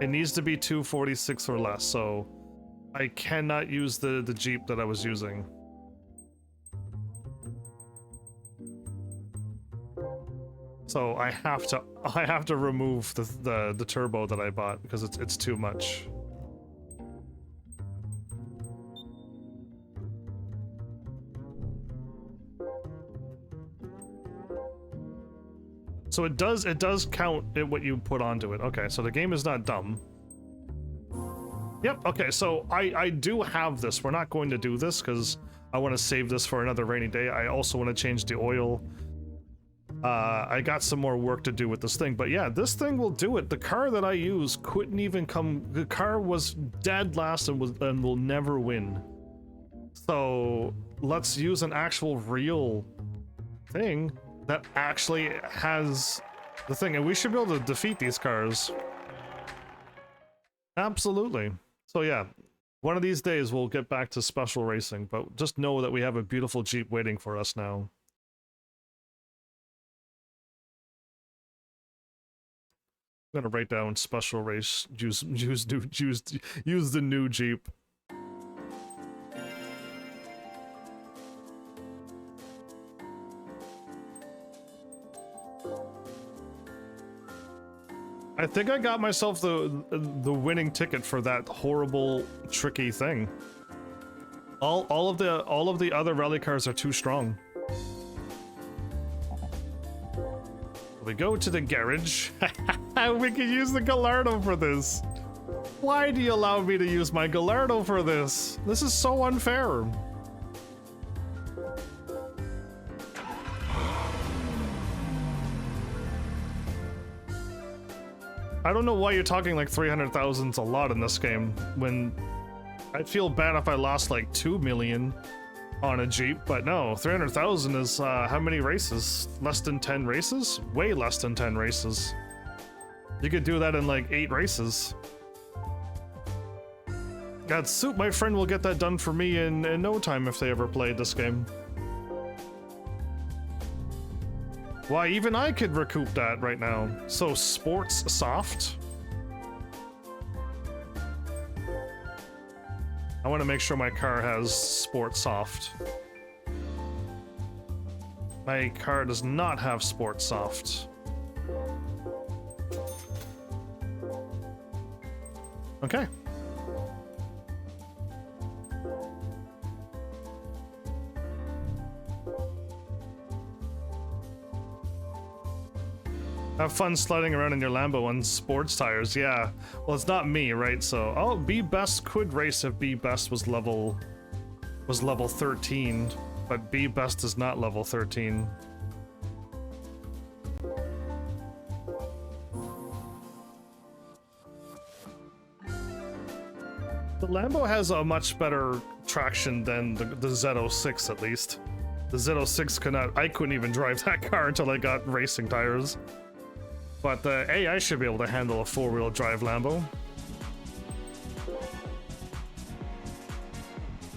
S1: It needs to be 246 or less, so I cannot use the Jeep that I was using. So I have to remove the turbo that I bought because it's too much. So it does count what you put onto it. Okay, so the game is not dumb. Yep, okay, so I do have this. We're not going to do this because I want to save this for another rainy day. I also want to change the oil. I got some more work to do with this thing, but yeah, this thing will do it. The car that I use couldn't even come. The car was dead last and will never win. So let's use an actual real thing that actually has the thing, and we should be able to defeat these cars. Absolutely. So yeah, one of these days we'll get back to special racing, but just know that we have a beautiful Jeep waiting for us now. I'm gonna write down special race. Use the new Jeep. I think I got myself the winning ticket for that horrible, tricky thing. All of the other rally cars are too strong. We go to the garage. We can use the Gallardo for this. Why do you allow me to use my Gallardo for this? This is so unfair. I don't know why you're talking like 300,000's a lot in this game, when I'd feel bad if I lost like 2 million on a Jeep, but no, 300,000 is how many races? Less than 10 races? Way less than 10 races. You could do that in like 8 races. God, Soup, my friend will get that done for me in no time if they ever played this game. Why, even I could recoup that right now. So, sports soft? I want to make sure my car has sports soft. My car does not have sports soft. Okay. Have fun sliding around in your Lambo on sports tires, yeah. Well, it's not me, right? So, oh, B-Best could race if B-Best was level 13, but B-Best is not level 13. The Lambo has a much better traction than the Z06, at least. The Z06 I couldn't even drive that car until I got racing tires. But the AI should be able to handle a 4-wheel drive Lambo.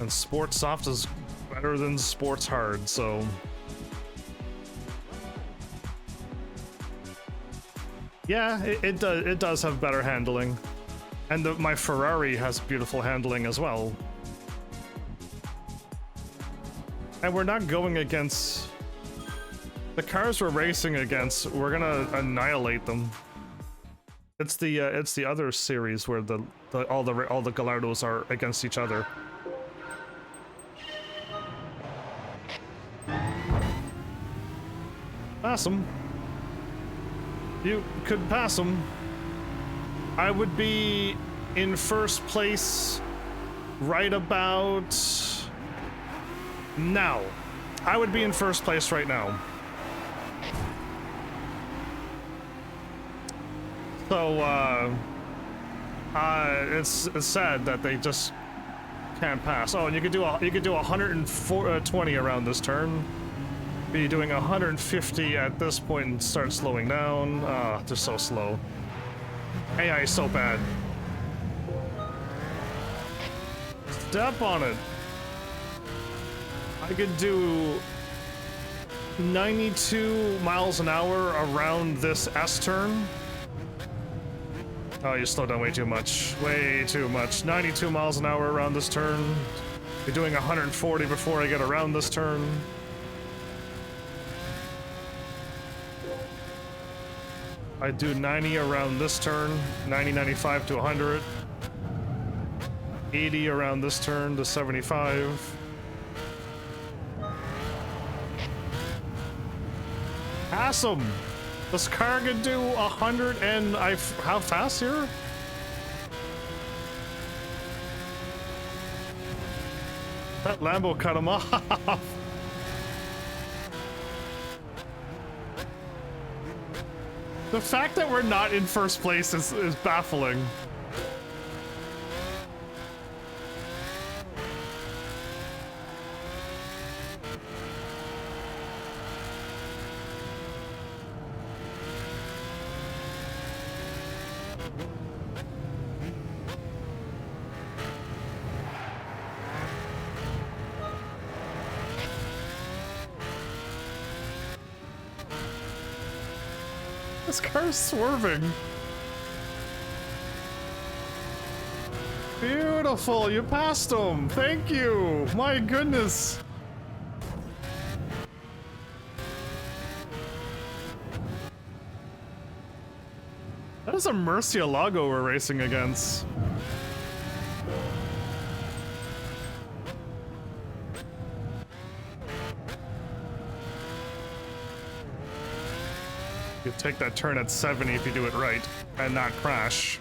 S1: And sports soft is better than sports hard, so... Yeah, it does have better handling. And my Ferrari has beautiful handling as well. And we're not going against... The cars we're racing against, we're gonna annihilate them. It's the other series where all the Gallardos are against each other. Pass them. You could pass them. I would be in first place right about now. I would be in first place right now. So, it's sad that they just can't pass. Oh, and you could do 120 around this turn. Be doing 150 at this point and start slowing down. Ah, they're so slow. AI is so bad. Step on it. I could do 92 miles an hour around this S turn. Oh, you slowed down way too much. Way too much. 92 miles an hour around this turn. You're doing 140 before I get around this turn. I do 90 around this turn. 90, 95 to 100. 80 around this turn to 75. Pass him! This car can do 100 and how fast here? That Lambo cut him off. The fact that we're not in first place is baffling. This car's swerving. Beautiful, you passed him. Thank you. My goodness. What is a Murcielago we're racing against? You take that turn at 70 if you do it right and not crash.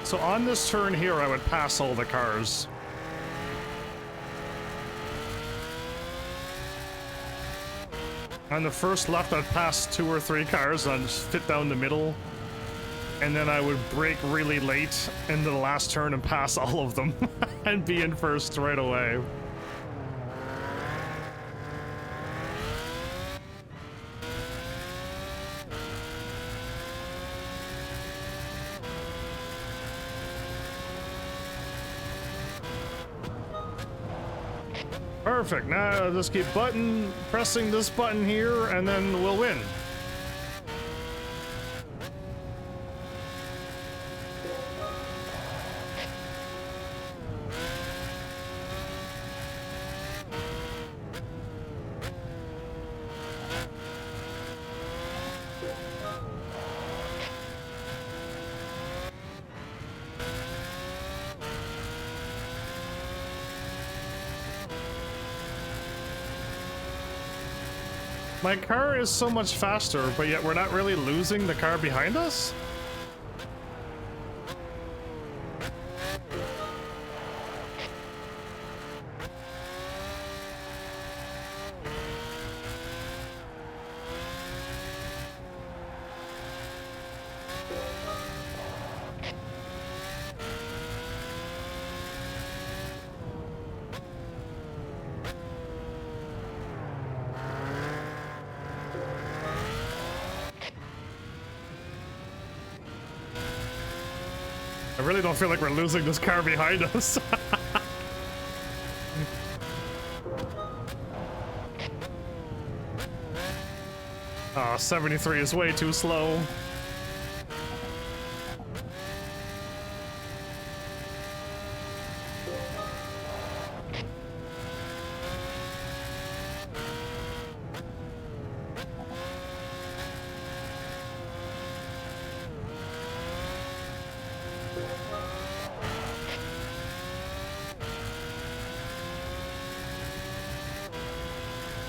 S1: So on this turn here, I would pass all the cars. On the first left, I'd pass 2 or 3 cars. I'd just fit down the middle. And then I would brake really late into the last turn and pass all of them and be in first right away. Perfect. Now I'll just keep pressing this button here, and then we'll win. My car is so much faster, but yet we're not really losing the car behind us? I really don't feel like we're losing this car behind us. 73 is way too slow.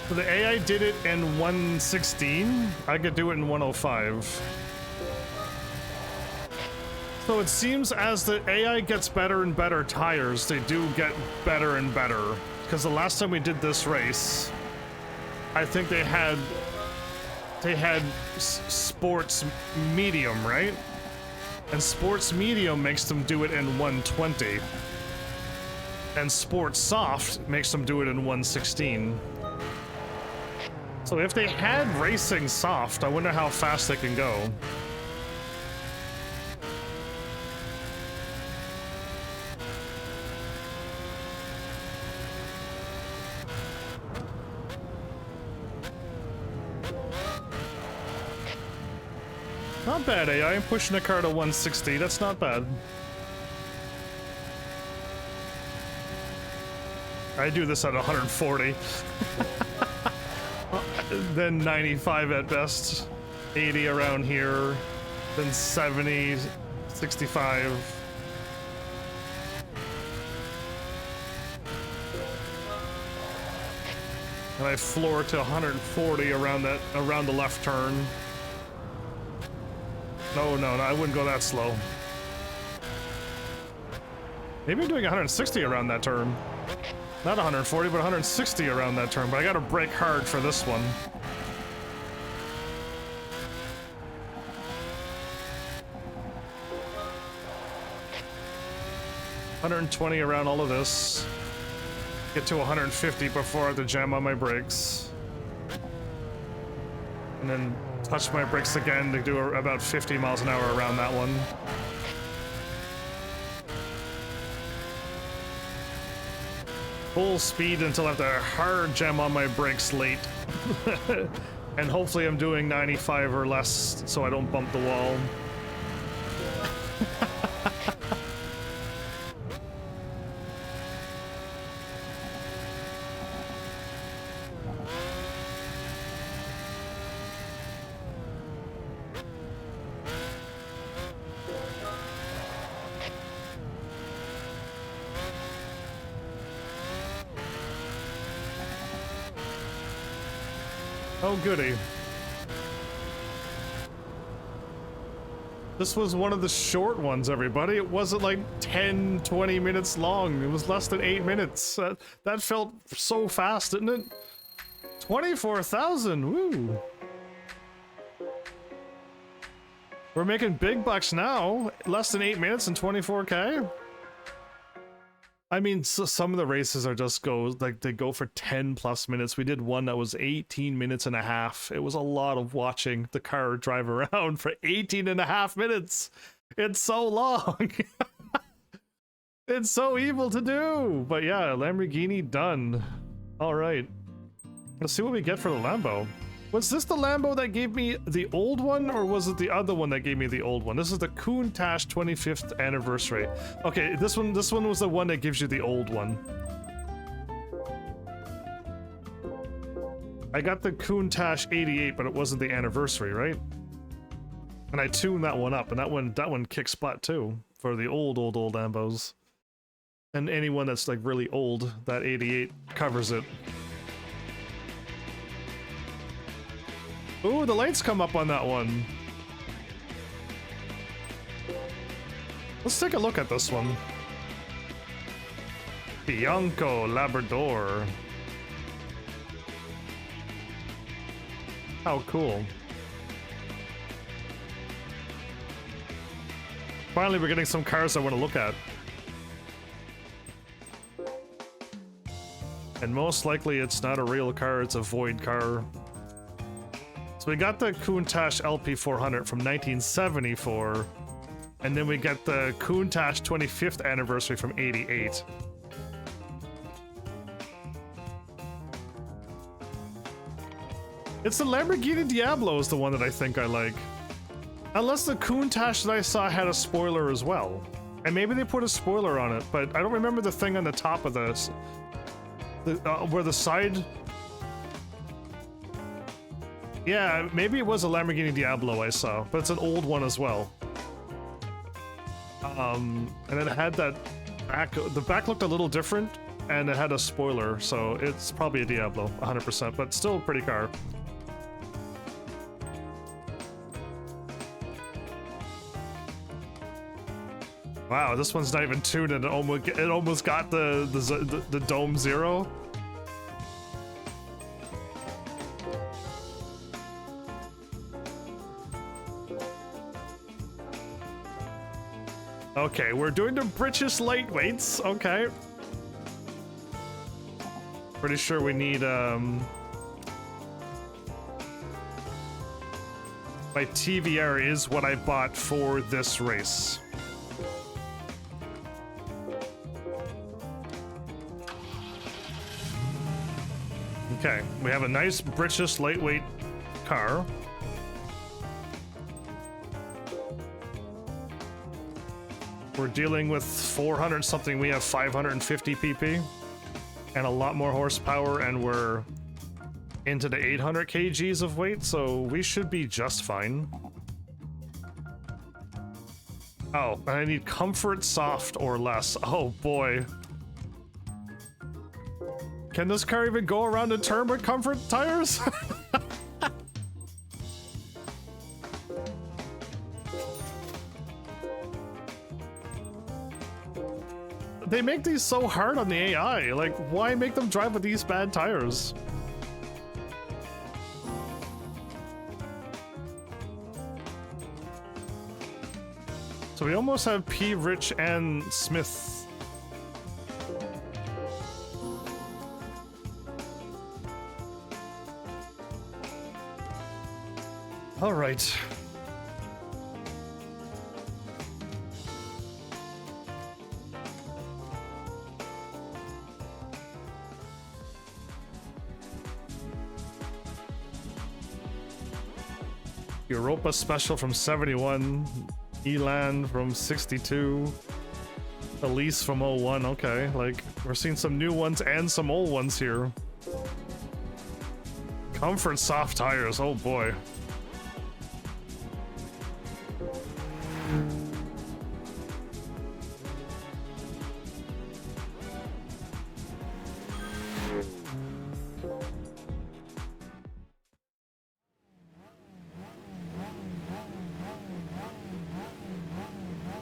S1: So the AI did it in 116. I could do it in 105. So it seems as the AI gets better and better tires, they do get better and better. Because the last time we did this race, I think they had sports medium, right? And sports medium makes them do it in 120. And sports soft makes them do it in 116. So if they had racing soft, I wonder how fast they can go. Not bad, AI. I'm pushing the car to 160. That's not bad. I do this at 140. Then 95 at best, 80 around here, then 70, 65. And I floor to 140 around the left turn. No, I wouldn't go that slow. Maybe I'm doing 160 around that turn. Not 140, but 160 around that turn, but I gotta brake hard for this one. $120 around all of this. Get to 150 before I have to jam on my brakes. And then touch my brakes again to do about 50 miles an hour around that one. Full speed until I have to hard jam on my brakes late. And hopefully I'm doing 95 or less so I don't bump the wall. Oh, goody. This was one of the short ones, everybody. It wasn't like 10, 20 minutes long. It was less than 8 minutes. That felt so fast, didn't it? 24,000, woo! We're making big bucks now. Less than 8 minutes and 24K. I mean, so some of the races are just they go for 10 plus minutes. We did one that was 18 minutes and a half. It was a lot of watching the car drive around for 18 and a half minutes. It's so long. It's so evil to do. But yeah, Lamborghini done. All right. Let's see what we get for the Lambo. Was this the Lambo that gave me the old one, or was it the other one that gave me the old one? This is the Countach 25th anniversary. Okay, this one was the one that gives you the old one. I got the Countach 88, but it wasn't the anniversary, right? And I tuned that one up, and that one kicks butt too for the old Lambos. And anyone that's like really old, that 88 covers it. Ooh, the lights come up on that one. Let's take a look at this one. Bianco Labrador. How cool. Finally, we're getting some cars I want to look at. And most likely it's not a real car, it's a void car. So we got the Countach LP400 from 1974, and then we got the Countach 25th anniversary from 88. It's the Lamborghini Diablo is the one that I think I like. Unless the Countach that I saw had a spoiler as well. And maybe they put a spoiler on it, but I don't remember the thing on the top of this. Where the side... Yeah, maybe it was a Lamborghini Diablo I saw, but it's an old one as well. And it had that back, the back looked a little different, and it had a spoiler, so it's probably a Diablo, 100%, but still a pretty car. Wow, this one's not even tuned, and it almost got the Dome Zero. Okay, we're doing the British lightweights. Okay. Pretty sure we need, my TVR is what I bought for this race. Okay, we have a nice British lightweight car. We're dealing with 400 something, we have 550 pp and a lot more horsepower, and we're into the 800 kgs of weight, so we should be just fine. Oh, and I need comfort, soft, or less. Oh boy. Can this car even go around a turn with comfort tires? They make these so hard on the AI. Like, why make them drive with these bad tires? So we almost have P, Rich, and Smith. All right. Europa Special from 71, Elan from 62, Elise from 01, okay, like, we're seeing some new ones and some old ones here. Comfort soft tires, oh boy.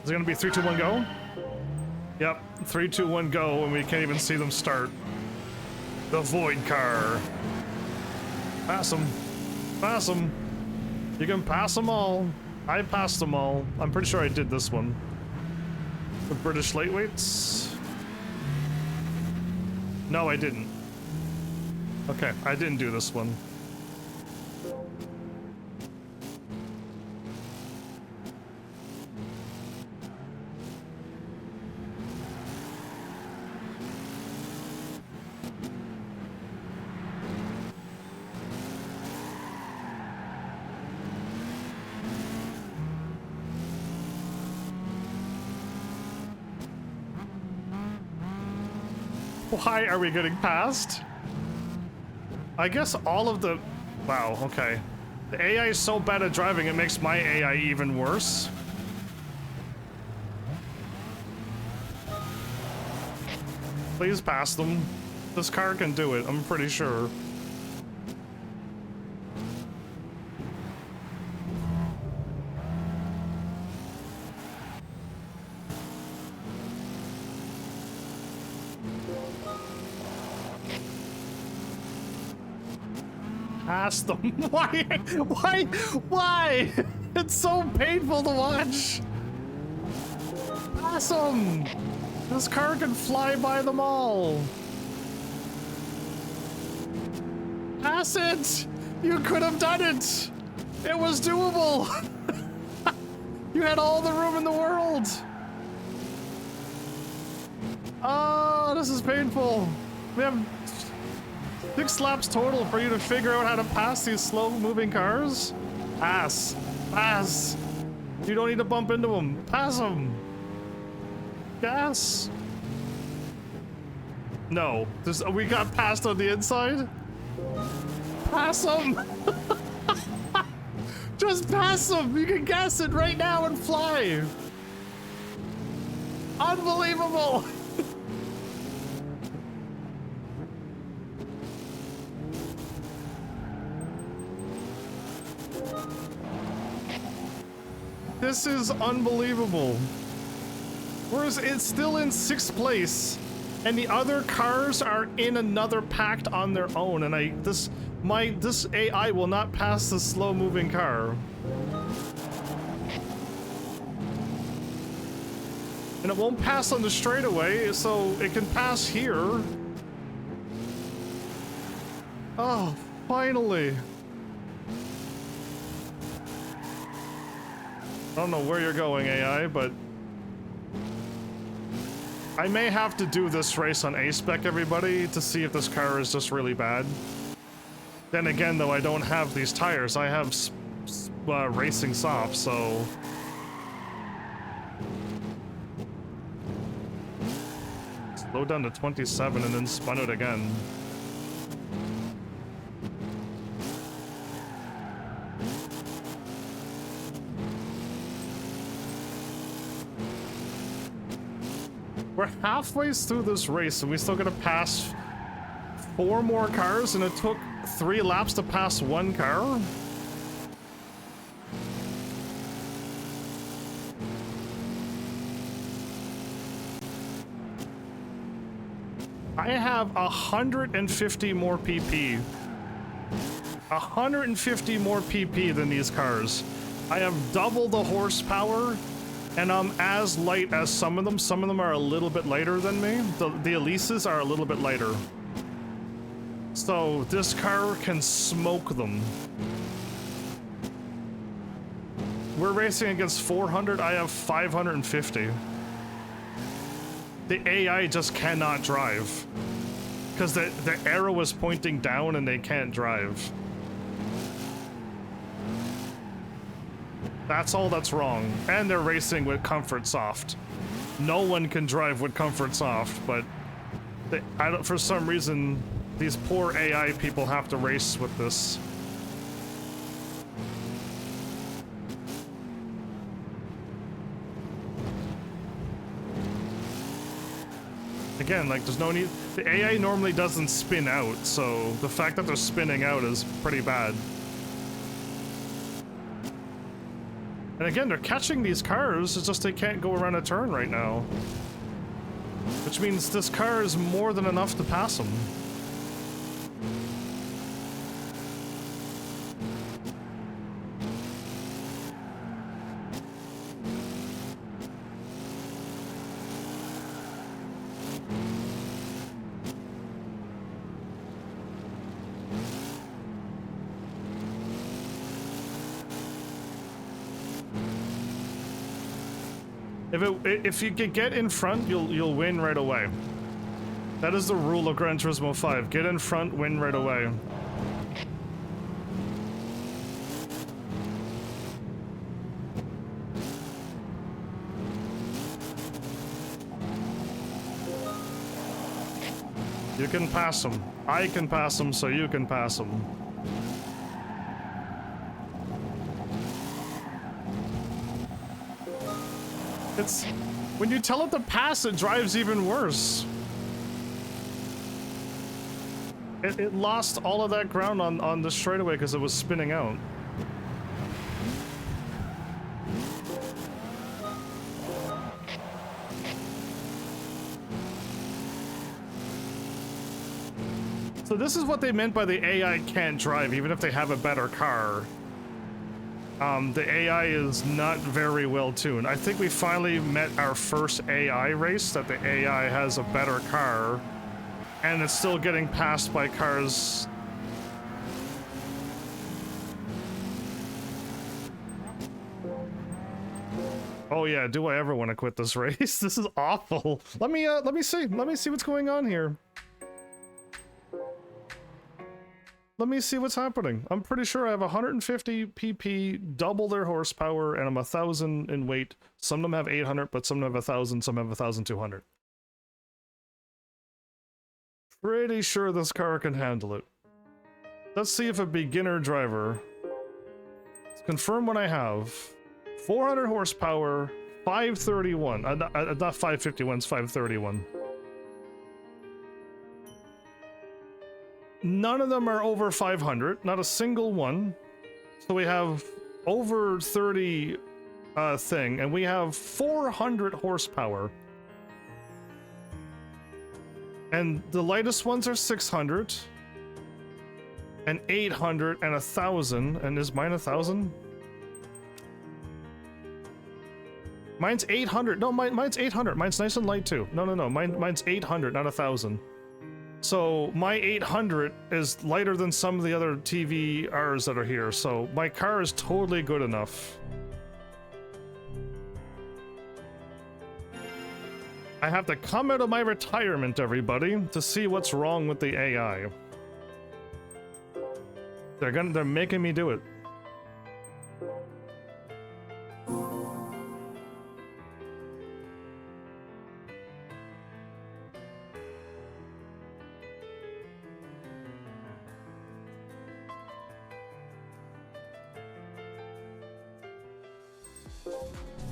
S1: Is it gonna be 3, 2, 1, go? Yep, 3, 2, 1, go, and we can't even see them start. The void car. Pass them. Pass them. You can pass them all. I passed them all. I'm pretty sure I did this one. The British lightweights. No, I didn't. Okay, I didn't do this one. Why are we getting past? I guess all of the... Wow, okay. The AI is so bad at driving, it makes my AI even worse. Please pass them. This car can do it, I'm pretty sure. Pass them. Why? Why? Why? It's so painful to watch. Pass them. This car can fly by them all. Pass it. You could have done it. It was doable. You had all the room in the world. Oh, this is painful. We have 6 laps total for you to figure out how to pass these slow-moving cars? Pass. Pass. You don't need to bump into them. Pass them. Gas. No. We got passed on the inside? Pass them. Just pass them. You can gas it right now and fly. Unbelievable. This is unbelievable. Whereas it's still in 6th place, and the other cars are in another pact on their own, and this AI will not pass this slow-moving car. And it won't pass on the straightaway, so it can pass here. Oh, finally. I don't know where you're going, AI, but I may have to do this race on A-Spec, everybody, to see if this car is just really bad. Then again, though, I don't have these tires. I have racing soft, so... Slow down to 27 and then spun it again. We're halfway through this race and we still gotta pass 4 more cars, and it took 3 laps to pass 1 car? I have 150 more PP. 150 more PP than these cars. I have double the horsepower, and I'm as light as some of them. Some of them are a little bit lighter than me. The Elises are a little bit lighter. So this car can smoke them. We're racing against 400. I have 550. The AI just cannot drive. Because the arrow is pointing down and they can't drive. That's all that's wrong. And they're racing with Comfort Soft. No one can drive with Comfort Soft, but for some reason, these poor AI people have to race with this. Again, like, there's no need. The AI normally doesn't spin out, so the fact that they're spinning out is pretty bad. And again, they're catching these cars, it's just they can't go around a turn right now. Which means this car is more than enough to pass them. If you could get in front, you'll win right away. That is the rule of Gran Turismo 5. Get in front, win right away. You can pass them. I can pass them, so you can pass them. It's when you tell it to pass, it drives even worse. It lost all of that ground on the straightaway because it was spinning out. So this is what they meant by the AI can't drive, even if they have a better car. The AI is not very well tuned. I think we finally met our first AI race that the AI has a better car, and it's still getting passed by cars. Oh yeah, do I ever want to quit this race? This is awful. Let me see what's going on here. Let me see what's happening. I'm pretty sure I have 150 pp, double their horsepower, and I'm 1,000 in weight. Some of them have 800, but some have 1,000, some have 1,200. Pretty sure this car can handle it. Let's see if a beginner driver... Let's confirm what I have. 400 horsepower, 531. Not 551, it's 531. None of them are over 500, not a single one. So we have over 30 thing, and we have 400 horsepower. And the lightest ones are 600, and 800, and 1,000. And is mine 1,000? Mine's 800. No, mine's 800. Mine's nice and light too. No. Mine's 800, not 1,000. So my 800 is lighter than some of the other TVRs that are here, so my car is totally good enough. I have to come out of my retirement, everybody, to see what's wrong with the AI. They're making me do it.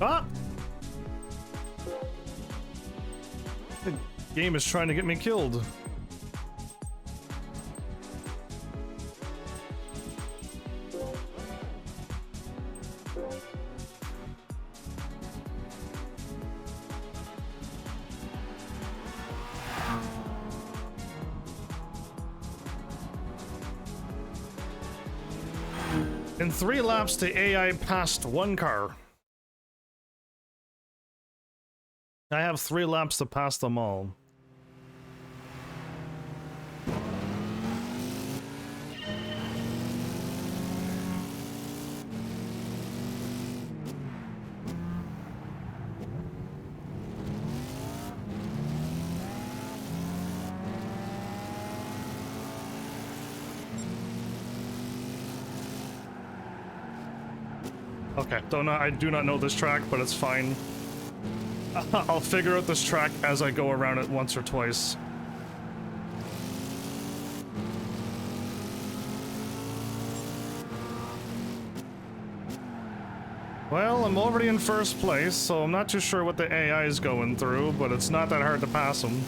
S1: Ah! The game is trying to get me killed. In 3 laps, the AI passed 1 car. I have 3 laps to pass them all. Okay, I do not know this track, but it's fine. I'll figure out this track as I go around it once or twice. Well, I'm already in first place, so I'm not too sure what the AI is going through, but it's not that hard to pass them.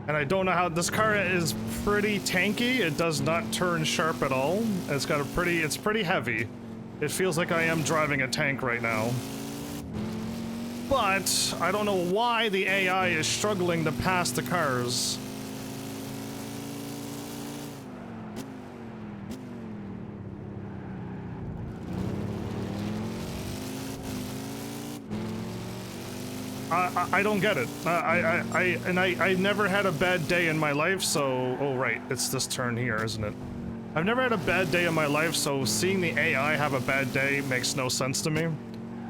S1: And I don't know how this car is pretty tanky. It does not turn sharp at all. It's pretty heavy. It feels like I am driving a tank right now. But I don't know why the AI is struggling to pass the cars. I don't get it. I never had a bad day in my life, so... Oh, right. It's this turn here, isn't it? I've never had a bad day in my life, so seeing the AI have a bad day makes no sense to me.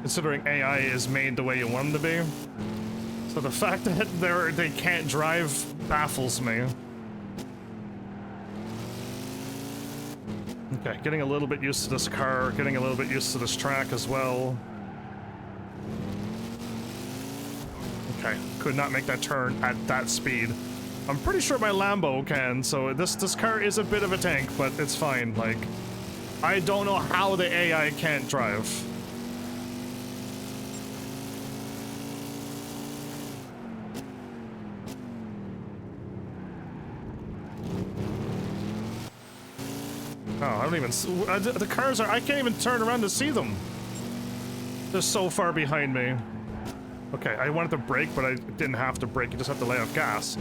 S1: Considering AI is made the way you want them to be. So the fact that they can't drive baffles me. Okay, getting a little bit used to this car, getting a little bit used to this track as well. Okay, could not make that turn at that speed. I'm pretty sure my Lambo can, so this car is a bit of a tank, but it's fine. Like, I don't know how the AI can't drive. Oh, I don't even... the cars are... I can't even turn around to see them. They're so far behind me. Okay, I wanted to brake, but I didn't have to brake. You just have to lay off gas.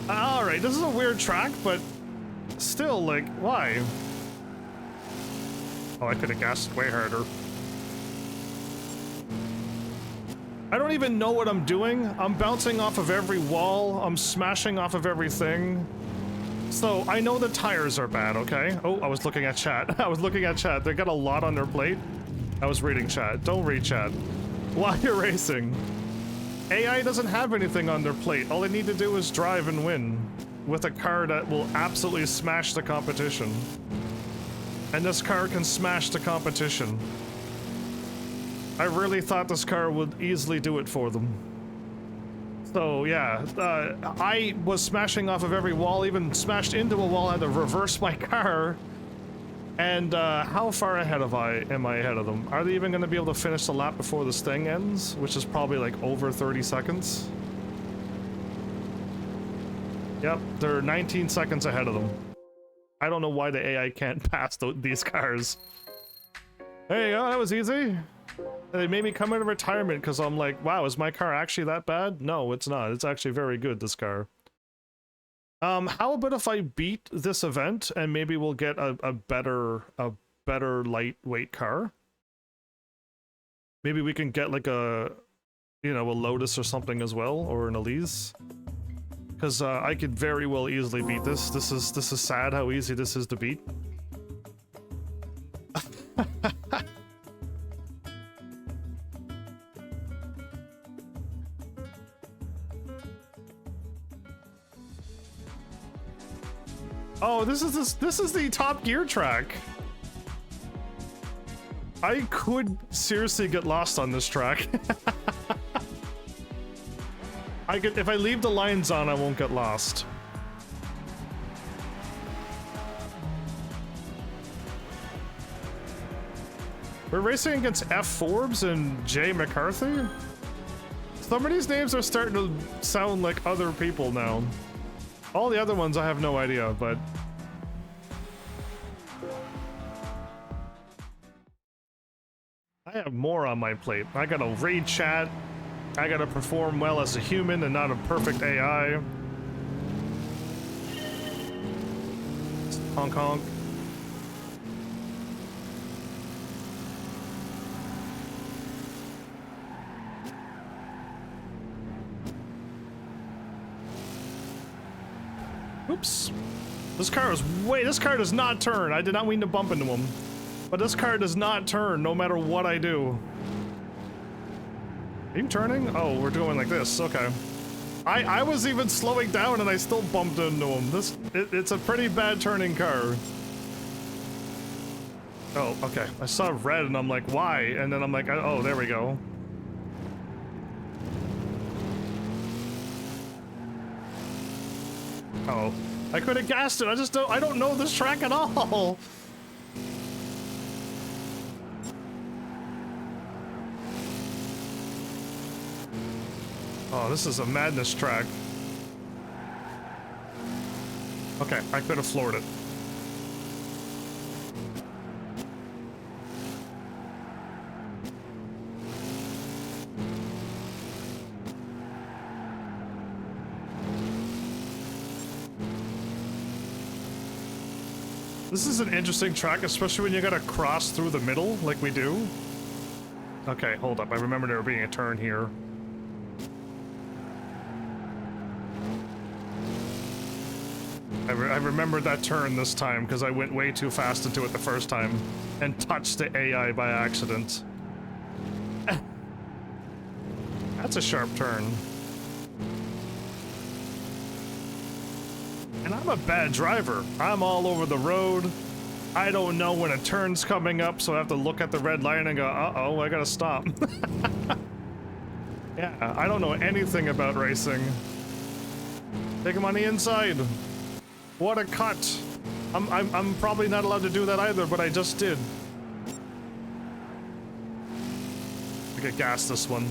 S1: Alright, this is a weird track, but still, like, why? Oh, I could have gassed way harder. I don't even know what I'm doing. I'm bouncing off of every wall. I'm smashing off of everything. So, I know the tires are bad, okay? Oh, I was looking at chat. I was looking at chat. They got a lot on their plate. I was reading chat. Don't read chat. While you're racing. AI doesn't have anything on their plate. All they need to do is drive and win. With a car that will absolutely smash the competition. And this car can smash the competition. I really thought this car would easily do it for them. So, yeah, I was smashing off of every wall, even smashed into a wall, had to reverse my car. And, how far ahead am I ahead of them? Are they even going to be able to finish the lap before this thing ends? Which is probably, like, over 30 seconds. Yep, they're 19 seconds ahead of them. I don't know why the AI can't pass these cars. There you go, that was easy. They made me come out of retirement because I'm like, wow, is my car actually that bad? No, it's not. It's actually very good, this car. How about if I beat this event and maybe we'll get a better lightweight car? Maybe we can get like a, you know, a Lotus or something as well, or an Elise. Because I could very well easily beat this. This is sad how easy this is to beat. Oh, this is the Top Gear track. I could seriously get lost on this track. If I leave the lines on, I won't get lost. We're racing against F. Forbes and J. McCarthy? Some of these names are starting to sound like other people now. All the other ones I have no idea, but... I have more on my plate. I gotta read chat. I gotta perform well as a human and not a perfect AI. Honk honk. Oops. This car does not turn. I did not mean to bump into him. But this car does not turn no matter what I do. Are you turning? Oh, we're doing like this. Okay. I was even slowing down and I still bumped into him. It's a pretty bad turning car. Oh, okay. I saw red and I'm like, why? And then I'm like, oh, there we go. Oh, I could have gassed it. I don't know this track at all. Oh, this is a madness track. Okay, I could have floored it. This is an interesting track, especially when you gotta cross through the middle like we do. Okay, hold up. I remember there being a turn here. I remembered that turn this time because I went way too fast into it the first time and touched the AI by accident. That's a sharp turn. And I'm a bad driver. I'm all over the road. I don't know when a turn's coming up, so I have to look at the red line and go, uh-oh, I gotta stop. Yeah, I don't know anything about racing. Take him on the inside. What a cut. I'm probably not allowed to do that either, but I just did. I could gas this one.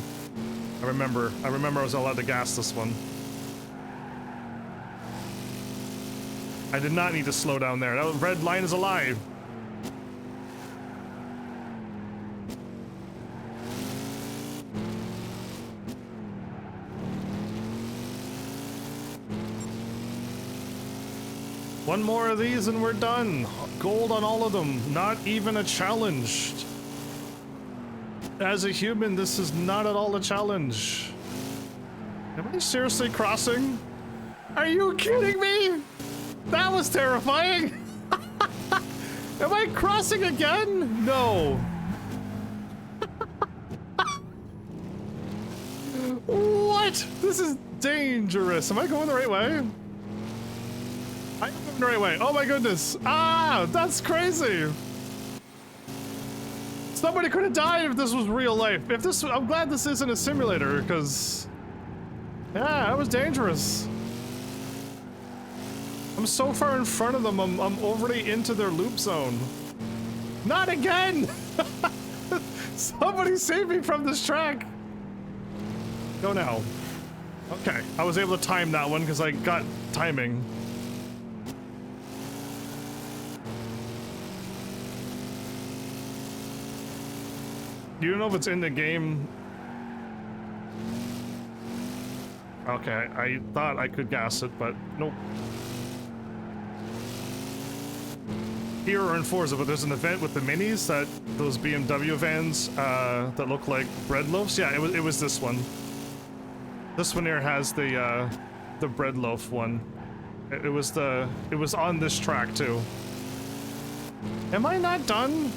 S1: I remember I was allowed to gas this one. I did not need to slow down there. That red line is alive. One more of these and we're done. Gold on all of them. Not even a challenge. As a human, this is not at all a challenge. Am I seriously crossing? Are you kidding me? That was terrifying. Am I crossing again? No. What? This is dangerous. Am I going the right way? I'm going the right way. Oh my goodness. Ah, that's crazy. Somebody could have died if this was real life. If this, I'm glad this isn't a simulator, because yeah, that was dangerous. I'm so far in front of them, I'm already into their loop zone. Not again! Somebody save me from this track! Go now. Okay, I was able to time that one because I got timing. You don't know if it's in the game. Okay, I thought I could gas it, but nope. Here or in Forza, but there's an event with the minis, that those BMW vans that look like bread loaves. Yeah, it was this one. This one here has the bread loaf one. It was on this track too. Am I not done?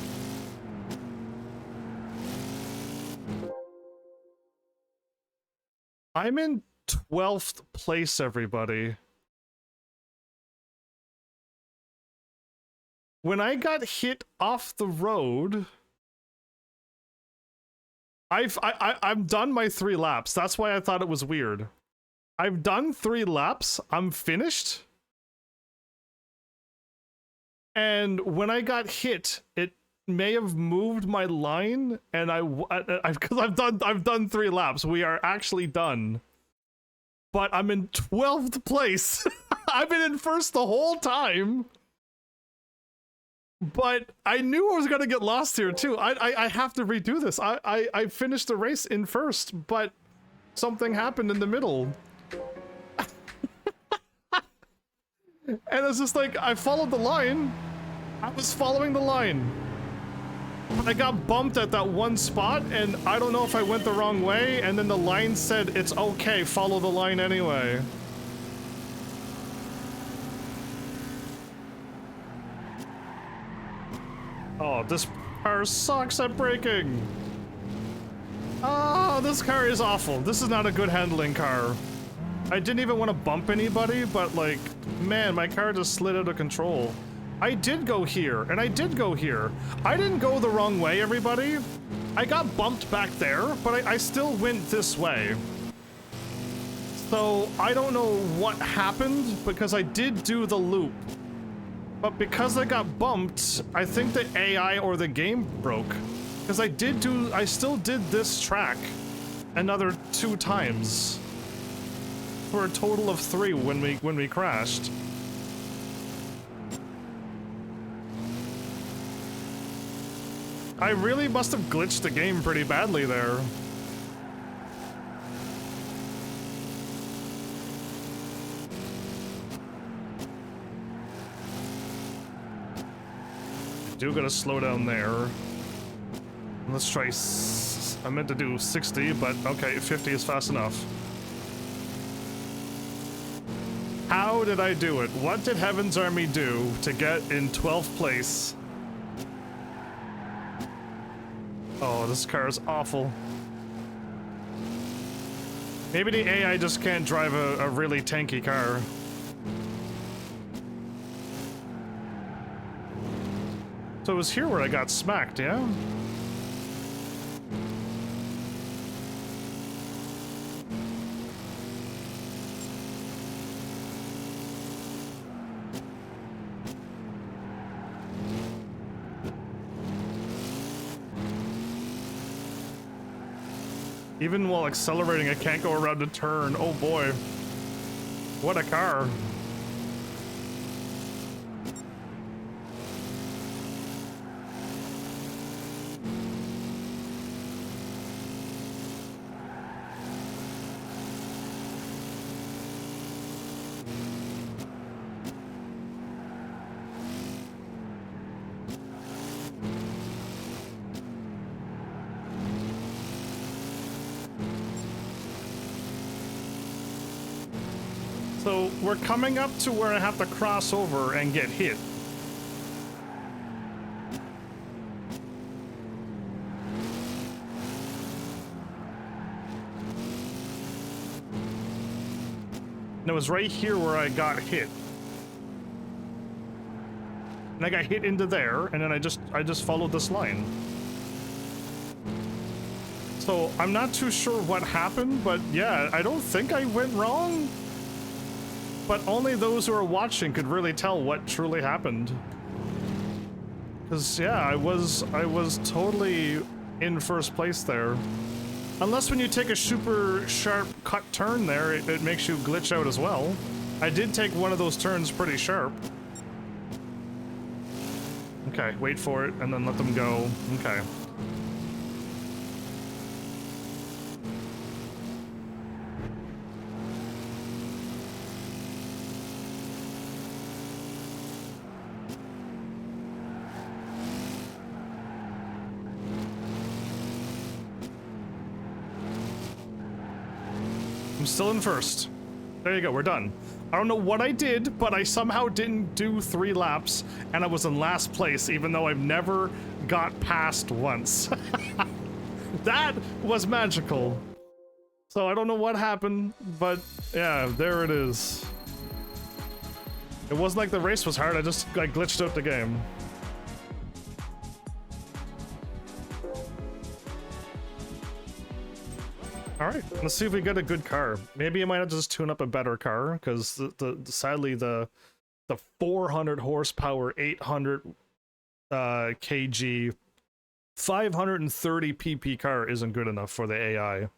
S1: I'm in 12th place, everybody. When I got hit off the road, I've done my 3 laps. That's why I thought it was weird. I've done 3 laps. I'm finished. And when I got hit, it may have moved my line, and because I've done 3 laps. We are actually done. But I'm in 12th place. I've been in first the whole time. But I knew I was gonna get lost here too. I have to redo this. I finished the race in first, but something happened in the middle. And it's just like, I followed the line. I was following the line. I got bumped at that one spot, and I don't know if I went the wrong way, and then the line said, it's okay, follow the line anyway. Oh, this car sucks at braking. Oh, this car is awful. This is not a good handling car. I didn't even want to bump anybody, but like, man, my car just slid out of control. I did go here, and I did go here. I didn't go the wrong way, everybody. I got bumped back there, but I still went this way. So, I don't know what happened, because I did do the loop. But because I got bumped, I think the AI or the game broke. Because I still did this track another 2 times. For a total of 3 when we crashed. I really must have glitched the game pretty badly there. do gotta slow down there. Let's try. I meant to do 60, but okay, 50 is fast enough. How did I do it? What did Heaven's Army do to get in 12th place? Oh, this car is awful. Maybe the AI just can't drive a really tanky car. So it was here where I got smacked, yeah? Even while accelerating, I can't go around the turn. Oh boy. What a car. So we're coming up to where I have to cross over and get hit. And it was right here where I got hit. And I got hit into there, and then I just followed this line. So I'm not too sure what happened, but yeah, I don't think I went wrong. But only those who are watching could really tell what truly happened. Because yeah, I was totally in first place there. Unless when you take a super sharp cut turn there, it makes you glitch out as well. I did take one of those turns pretty sharp. Okay, wait for it and then let them go. Okay. I'm still in first. There you go, we're done. I don't know what I did, but I somehow didn't do 3 laps, and I was in last place, even though I've never got past once. That was magical. So I don't know what happened, but yeah, there it is. It wasn't like the race was hard, I glitched out the game. Alright, let's see if we get a good car. Maybe I might have to just tune up a better car, because sadly the 400 horsepower, 800 kg, 530 pp car isn't good enough for the AI.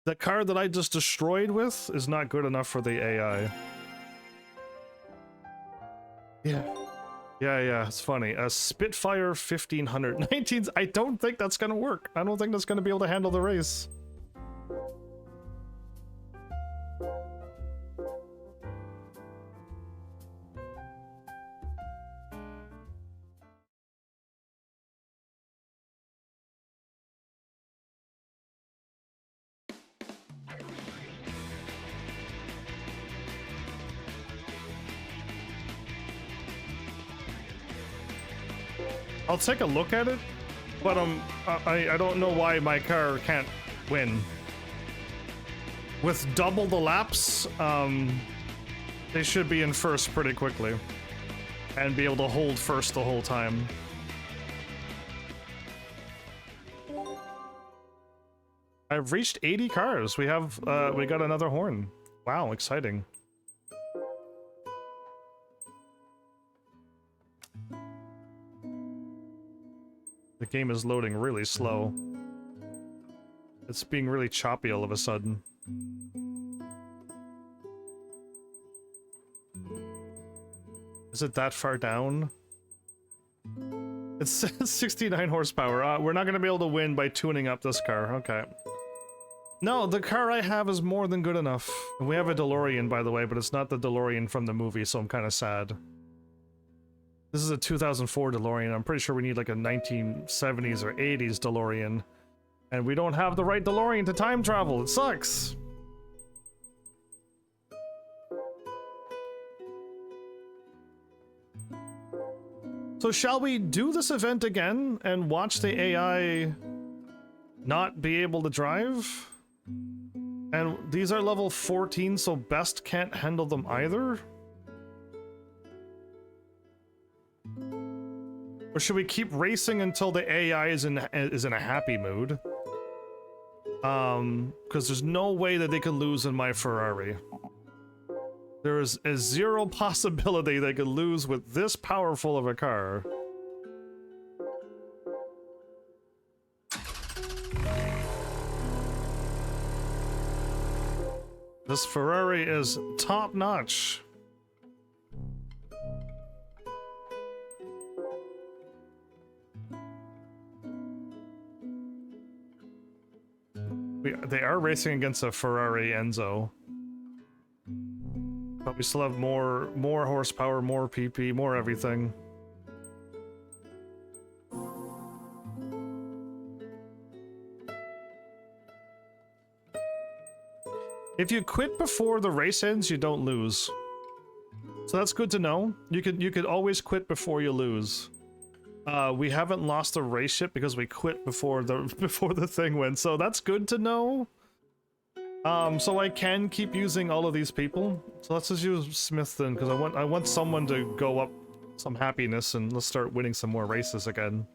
S1: The car that I just destroyed with is not good enough for the AI. Yeah, it's funny. A Spitfire 1500 19s, I don't think that's gonna work. I don't think that's gonna be able to handle the race. I'll take a look at it, but I don't know why my car can't win. With double the laps, they should be in first pretty quickly and be able to hold first the whole time. I've reached 80 cars. We have we got another horn. Wow, exciting. The game is loading really slow. It's being really choppy all of a sudden. Is it that far down? It's 69 horsepower. We're not going to be able to win by tuning up this car. Okay. No, the car I have is more than good enough. We have a DeLorean, by the way, but it's not the DeLorean from the movie, so I'm kind of sad. This is a 2004 DeLorean. I'm pretty sure we need like a 1970s or 80s DeLorean. And we don't have the right DeLorean to time travel. It sucks. So shall we do this event again and watch the AI not be able to drive? And these are level 14, so best can't handle them either? Or should we keep racing until the AI is in a happy mood? Because there's no way that they could lose in my Ferrari. There is a zero possibility they could lose with this powerful of a car. This Ferrari is top notch. They are racing against a Ferrari Enzo. But we still have more horsepower, more PP, more everything. If you quit before the race ends, you don't lose. So that's good to know. You could always quit before you lose. We haven't lost a race yet because we quit before the thing went, so that's good to know. So I can keep using all of these people. So let's just use Smith then, because I want someone to go up some happiness and let's start winning some more races again.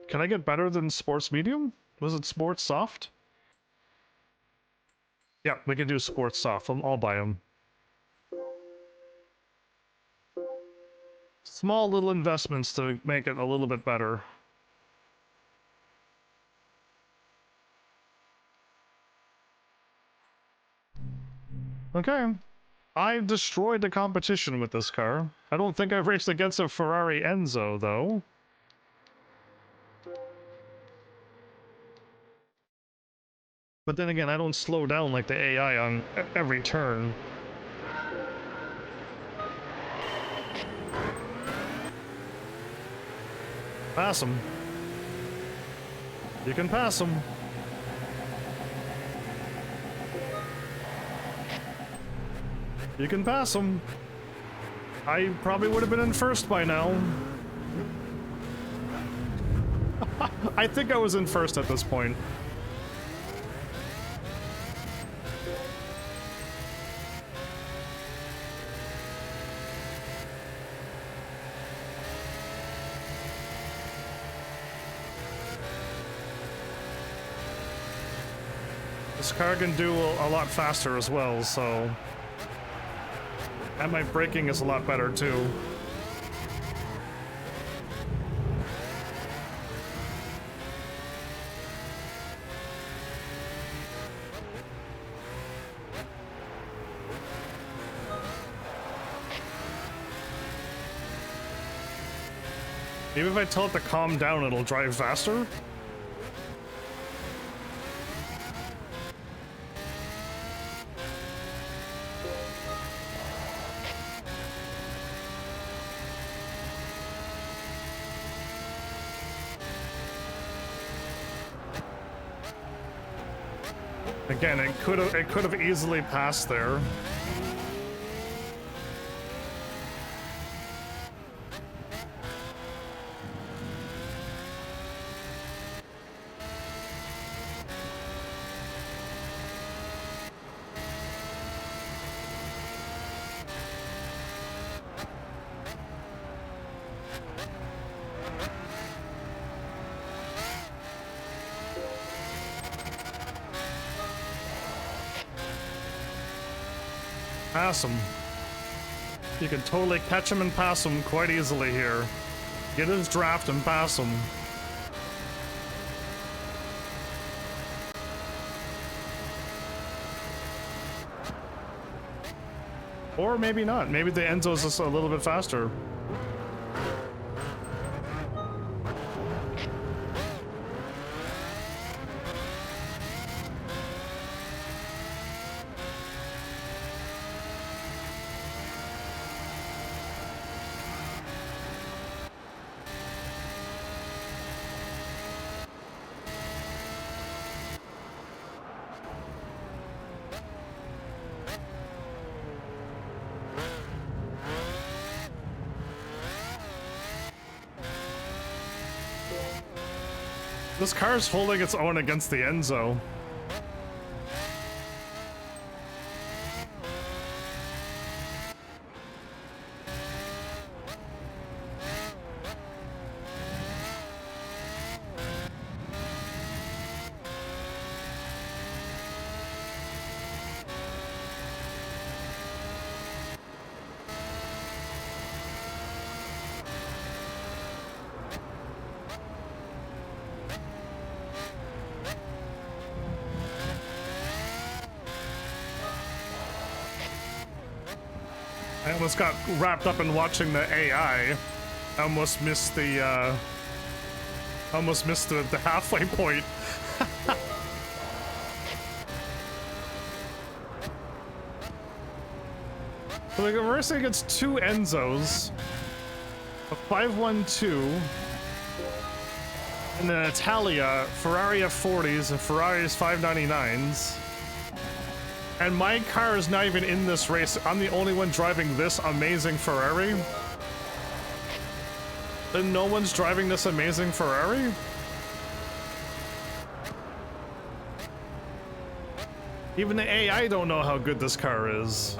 S1: Can I get better than sports medium? Was it sports soft? Yeah, we can do sports soft. I'll buy them. Small little investments to make it a little bit better. Okay. I've destroyed the competition with this car. I don't think I've raced against a Ferrari Enzo, though. But then again, I don't slow down like the AI on every turn. Pass him. You can pass him. You can pass him. I probably would have been in first by now. I think I was in first at this point. This car can do a lot faster as well, so... And my braking is a lot better, too. Maybe if I tell it to calm down, it'll drive faster? Again, it could have easily passed there. Pass him. You can totally catch him and pass him quite easily here. Get his draft and pass him. Or maybe not. Maybe the Enzo's just a little bit faster. This car's holding its own against the Enzo. I almost got wrapped up in watching the AI. I almost missed the halfway point. So we're racing against two Enzos, a 512, and an Italia, Ferrari F40s, and Ferrari's 599s. And my car is not even in this race. I'm the only one driving this amazing Ferrari. And no one's driving this amazing Ferrari? Even the AI don't know how good this car is.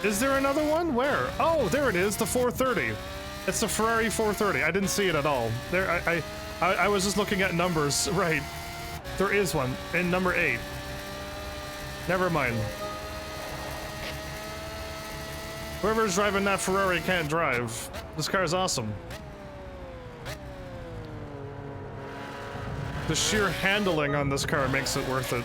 S1: Is there another one? Where? Oh, there it is, the 430. It's the Ferrari 430. I didn't see it at all. There, I was just looking at numbers. Right. There is one in number 8. Never mind. Whoever's driving that Ferrari can't drive. This car is awesome. The sheer handling on this car makes it worth it.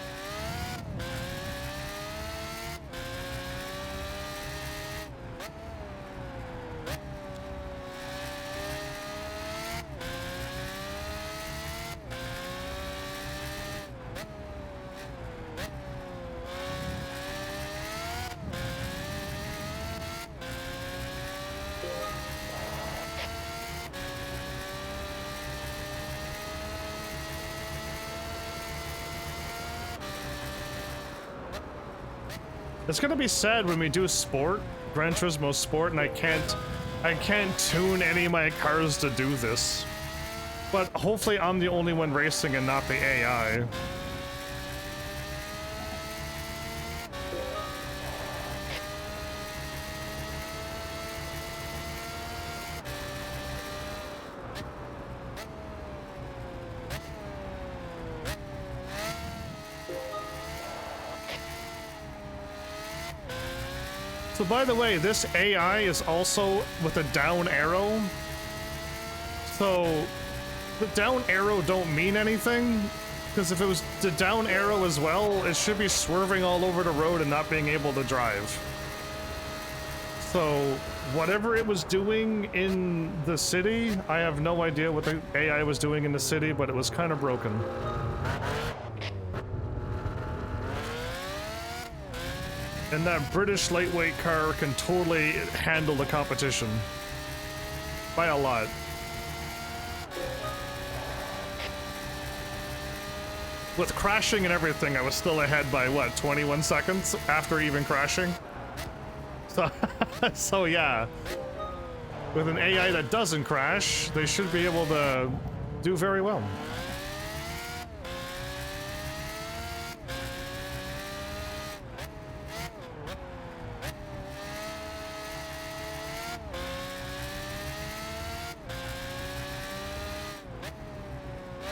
S1: It's gonna be sad when we do sport, Gran Turismo Sport, and I can't tune any of my cars to do this. But hopefully I'm the only one racing and not the AI. So by the way, this AI is also with a down arrow. So the down arrow don't mean anything, because if it was the down arrow as well, it should be swerving all over the road and not being able to drive. So whatever it was doing in the city, I have no idea what the AI was doing in the city, but it was kind of broken. And that British lightweight car can totally handle the competition. By a lot. With crashing and everything, I was still ahead by, what, 21 seconds after even crashing? So, so yeah. With an AI that doesn't crash, they should be able to do very well.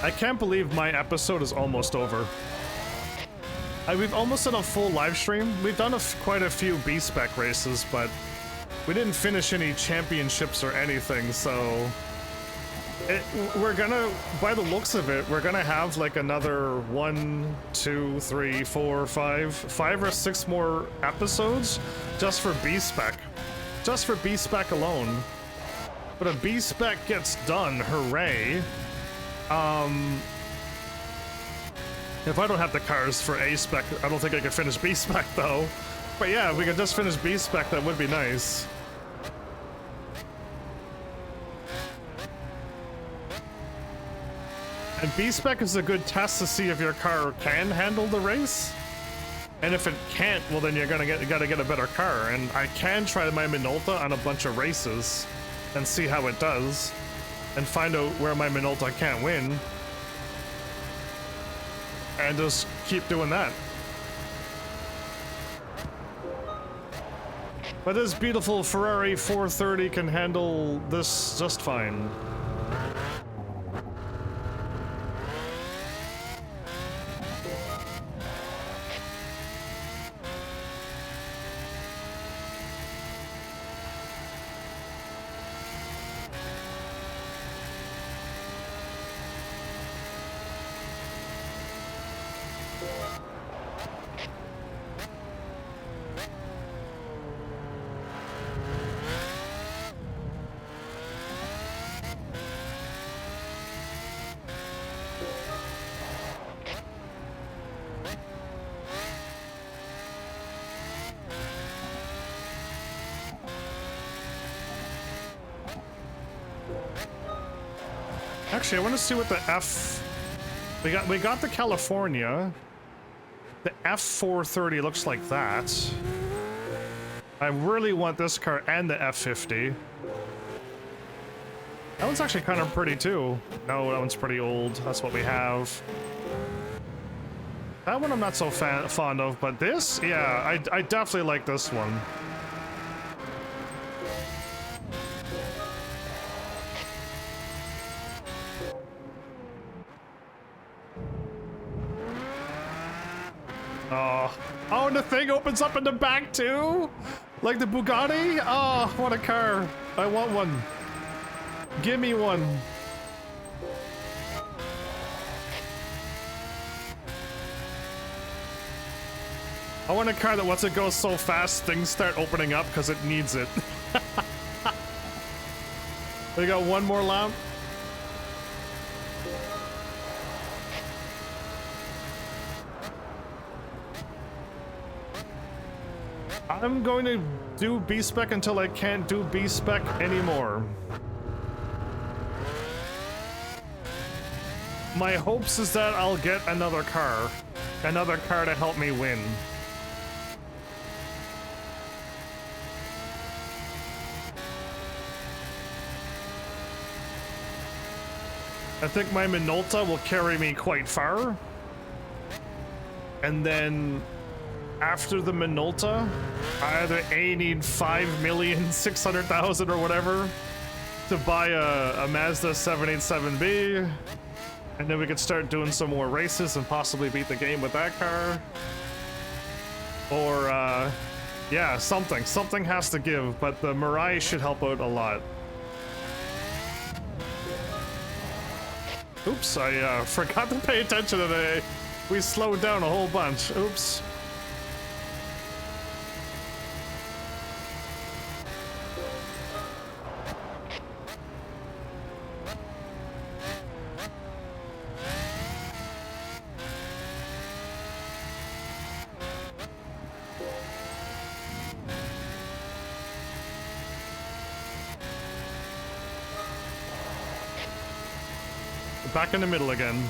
S1: I can't believe my episode is almost over. We've almost done a full live stream. We've done quite a few B-Spec races, but we didn't finish any championships or anything, so We're gonna, by the looks of it, we're gonna have like another 1, 2, 3, 4, 5 or 6 more episodes just for B-Spec. Just for B-Spec alone. But if B-Spec gets done, hooray. If I don't have the cars for A-Spec, I don't think I could finish B-Spec though. But yeah, if we could just finish B-Spec, that would be nice. And B-Spec is a good test to see if your car can handle the race. And if it can't, well then you're gotta get a better car. And I can try my Minolta on a bunch of races and see how it does. And find out where my Minolta can't win. And just keep doing that. But this beautiful Ferrari 430 can handle this just fine. Actually, I want to see what the F... We got the California. The F430 looks like that. I really want this car and the F50. That one's actually kind of pretty too. No, that one's pretty old. That's what we have. That one I'm not so fond of, but this? Yeah, I definitely like this one. Oh, and the thing opens up in the back too? Like the Bugatti? Oh, what a car. I want one. Give me one. I want a car that once it goes so fast, things start opening up because it needs it. We got one more lap. I'm going to do B-Spec until I can't do B-Spec anymore. My hopes is that I'll get another car to help me win. I think my Minolta will carry me quite far. And then after the Minolta, I either A, need 5,600,000 or whatever to buy a Mazda 787B, and then we could start doing some more races and possibly beat the game with that car. Or, yeah, something has to give, but the Mirai should help out a lot. Oops, I forgot to pay attention today. We slowed down a whole bunch. Oops. Back in the middle again.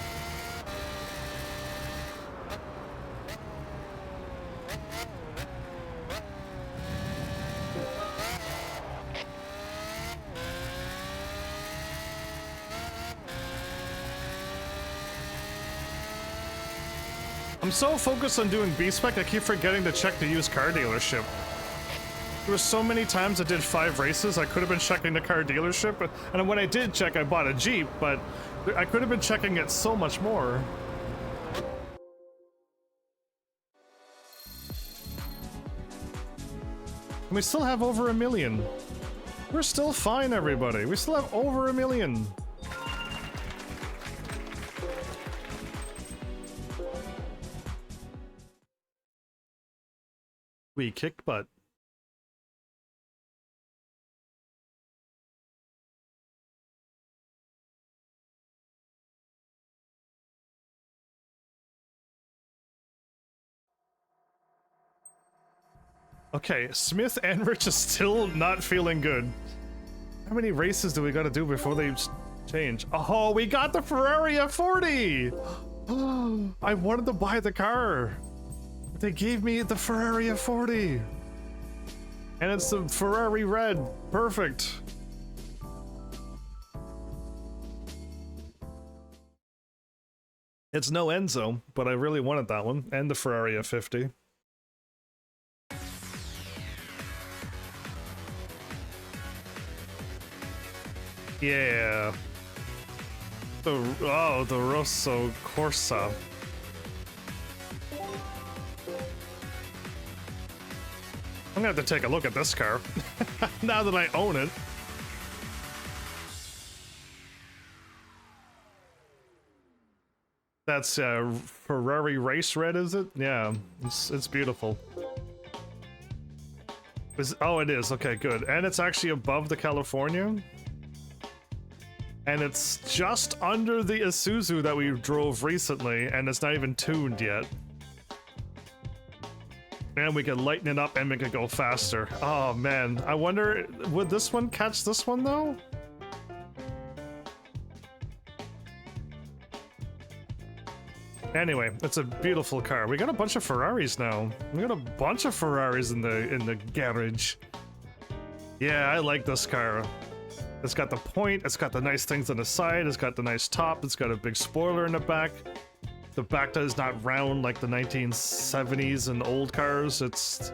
S1: I'm so focused on doing B-Spec, I keep forgetting to check the used car dealership. There were so many times I did 5 races, I could have been checking the car dealership, and when I did check, I bought a Jeep, but I could have been checking it so much more. And we still have over 1 million. We're still fine, everybody. We still have over 1 million. We kick butt. Okay, Smith and Rich is still not feeling good. How many races do we gotta do before they change? Oh, we got the Ferrari F40! I wanted to buy the car. They gave me the Ferrari F40. And it's the Ferrari red. Perfect. It's no Enzo, but I really wanted that one. And the Ferrari F50. Yeah. The Rosso Corsa. I'm gonna have to take a look at this car now that I own it. That's Ferrari Race Red, is it? Yeah, it's beautiful. Oh, it is. Okay, good. And it's actually above the California. And it's just under the Isuzu that we drove recently, and it's not even tuned yet. And we can lighten it up and make it go faster. Oh man, I wonder, would this one catch this one though? Anyway, it's a beautiful car. We got a bunch of Ferraris now. We got a bunch of Ferraris in the garage. Yeah, I like this car. It's got the point, it's got the nice things on the side, it's got the nice top, it's got a big spoiler in the back. The back is not round like the 1970s and old cars. It's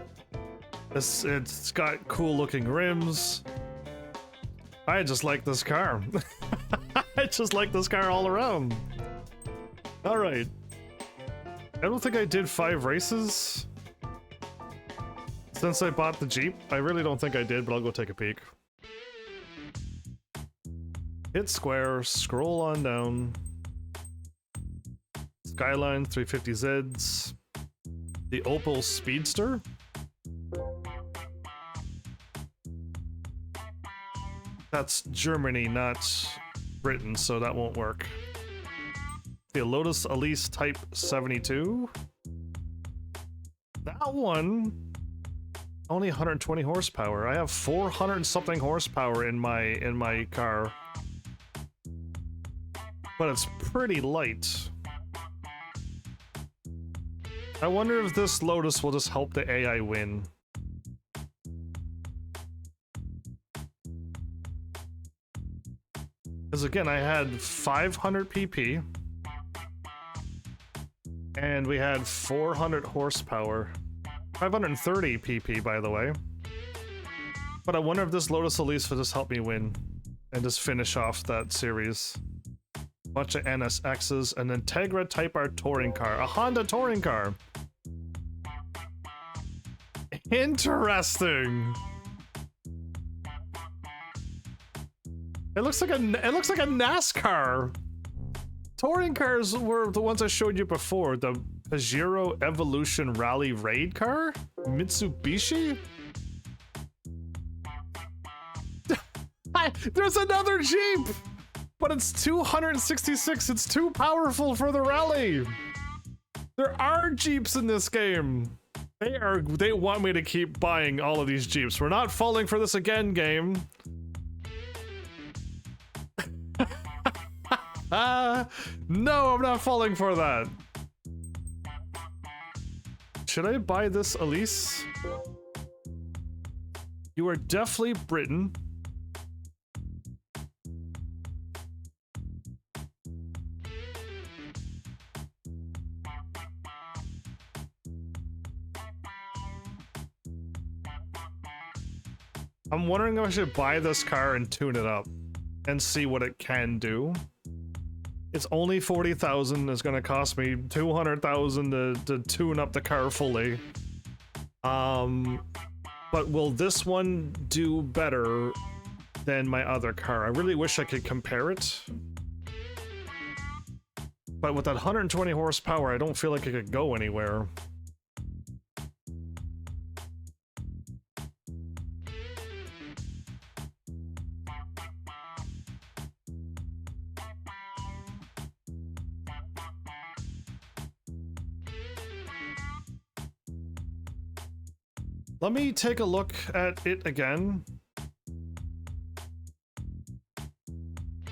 S1: got cool looking rims. I just like this car. I just like this car all around. All right. I don't think I did 5 races since I bought the Jeep. I really don't think I did, but I'll go take a peek. Hit square, scroll on down. Skyline 350Zs. The Opel Speedster. That's Germany, not Britain, so that won't work. The Lotus Elise Type 72. That one, only 120 horsepower. I have 400 something horsepower in my car. But it's pretty light. I wonder if this Lotus will just help the AI win. Because again, I had 500 PP. And we had 400 horsepower. 530 PP, by the way. But I wonder if this Lotus Elise will just help me win. And just finish off that series. Bunch of NSXs, an Integra Type R touring car. A Honda touring car. Interesting. It looks like a NASCAR. Touring cars were the ones I showed you before. The Pajero Evolution Rally Raid car? Mitsubishi? There's another Jeep! But it's 266, it's too powerful for the rally! There are Jeeps in this game! They want me to keep buying all of these Jeeps. We're not falling for this again, game. No, I'm not falling for that. Should I buy this Elise? You are definitely Britain. I'm wondering if I should buy this car and tune it up and see what it can do. It's only 40,000. It's gonna cost me 200,000 to tune up the car fully. But will this one do better than my other car? I really wish I could compare it. But with that 120 horsepower, I don't feel like it could go anywhere. Let me take a look at it again.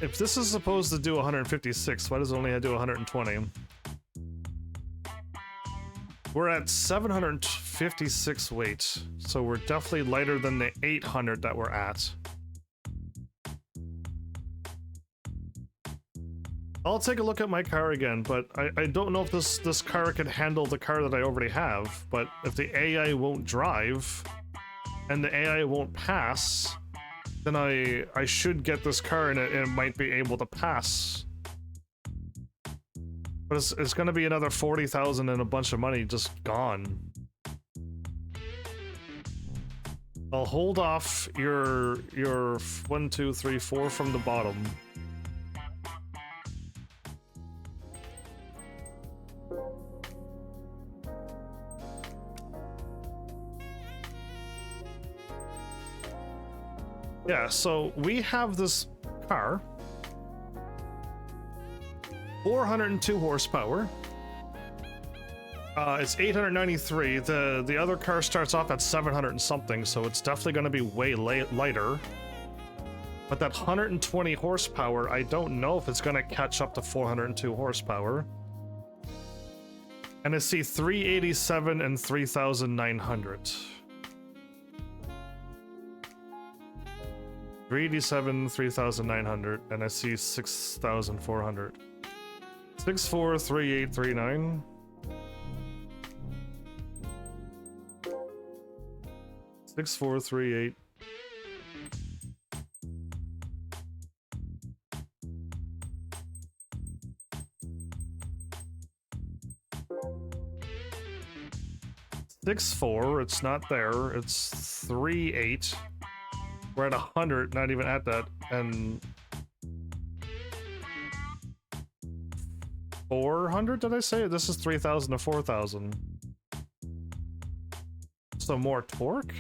S1: If this is supposed to do 156, why does it only do 120? We're at 756 weight, so we're definitely lighter than the 800 that we're at. I'll take a look at my car again, but I don't know if this car can handle the car that I already have, but if the AI won't drive, and the AI won't pass, then I should get this car and it might be able to pass. But it's gonna be another 40,000 and a bunch of money just gone. I'll hold off your 1, 2, 3, 4 from the bottom. Yeah, so we have this car, 402 horsepower. It's 893. The other car starts off at 700 and something, so it's definitely going to be way lighter. But that 120 horsepower, I don't know if it's going to catch up to 402 horsepower. And I see 387 and 3,900. 387, 3,900, and I see 6,400. 643839. 6438. Six four. It's not there. It's 38. We're at 100, not even at that, and 400, did I say? This is 3,000 to 4,000. So more torque?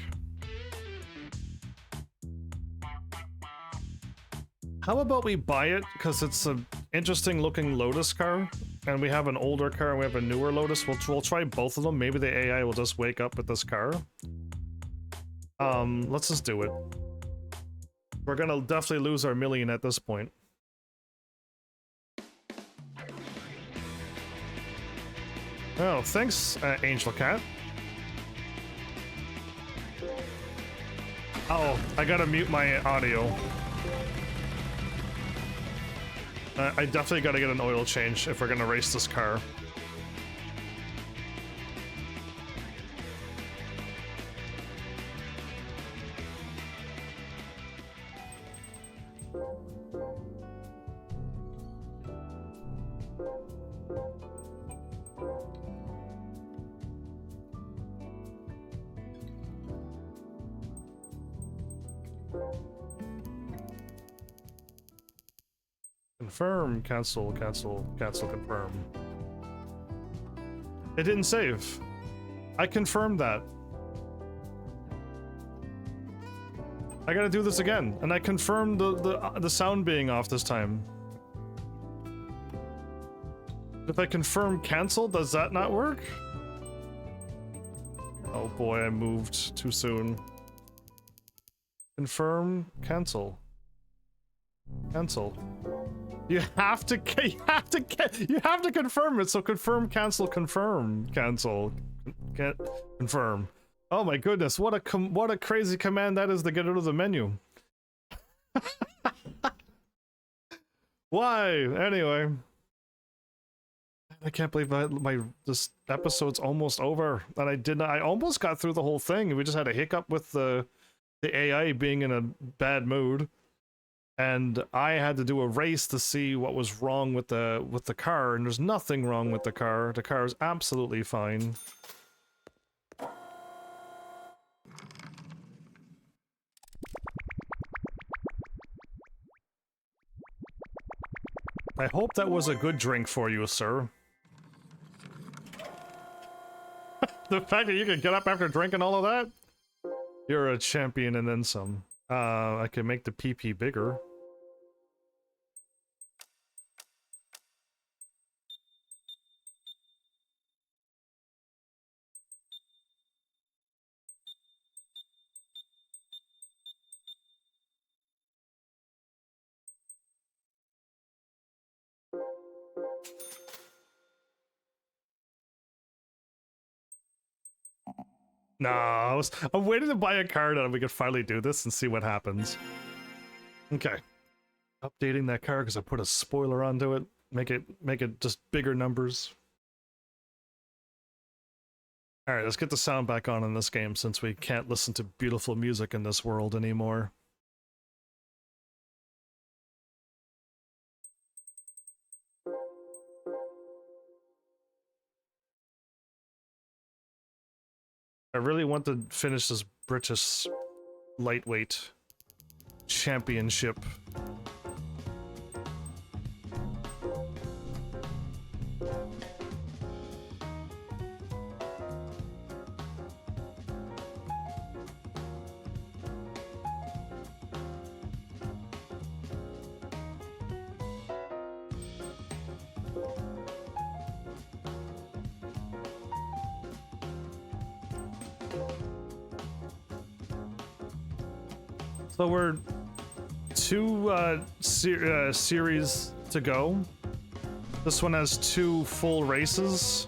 S1: How about we buy it, because it's an interesting looking Lotus car, and we have an older car and we have a newer Lotus. We'll try both of them. Maybe the AI will just wake up with this car. Let's just do it. We're gonna definitely lose our million at this point. Oh, thanks, Angel Cat. Oh, I gotta mute my audio. I definitely gotta get an oil change if we're gonna race this car. Confirm, cancel, cancel, cancel, confirm. It didn't save. I confirmed that. I gotta do this again, and I confirmed the sound being off this time. If I confirm cancel, does that not work? Oh boy, I moved too soon. Confirm, cancel. Cancel. You have to confirm it. So confirm, cancel, confirm, cancel, confirm. Oh my goodness, what a crazy command that is to get out of the menu. Why? Anyway, I can't believe this episode's almost over, and I almost got through the whole thing. We just had a hiccup with the AI being in a bad mood. And I had to do a race to see what was wrong with the car, and there's nothing wrong with the car. The car is absolutely fine. I hope that was a good drink for you, sir. The fact that you can get up after drinking all of that? You're a champion and then some. I can make the PP bigger. No, I'm waiting to buy a card and we can finally do this and see what happens. Okay. Updating that card because I put a spoiler onto it. Make it just bigger numbers. Alright, let's get the sound back on in this game since we can't listen to beautiful music in this world anymore. I really want to finish this British lightweight championship. So we're two series to go. This one has 2 full races.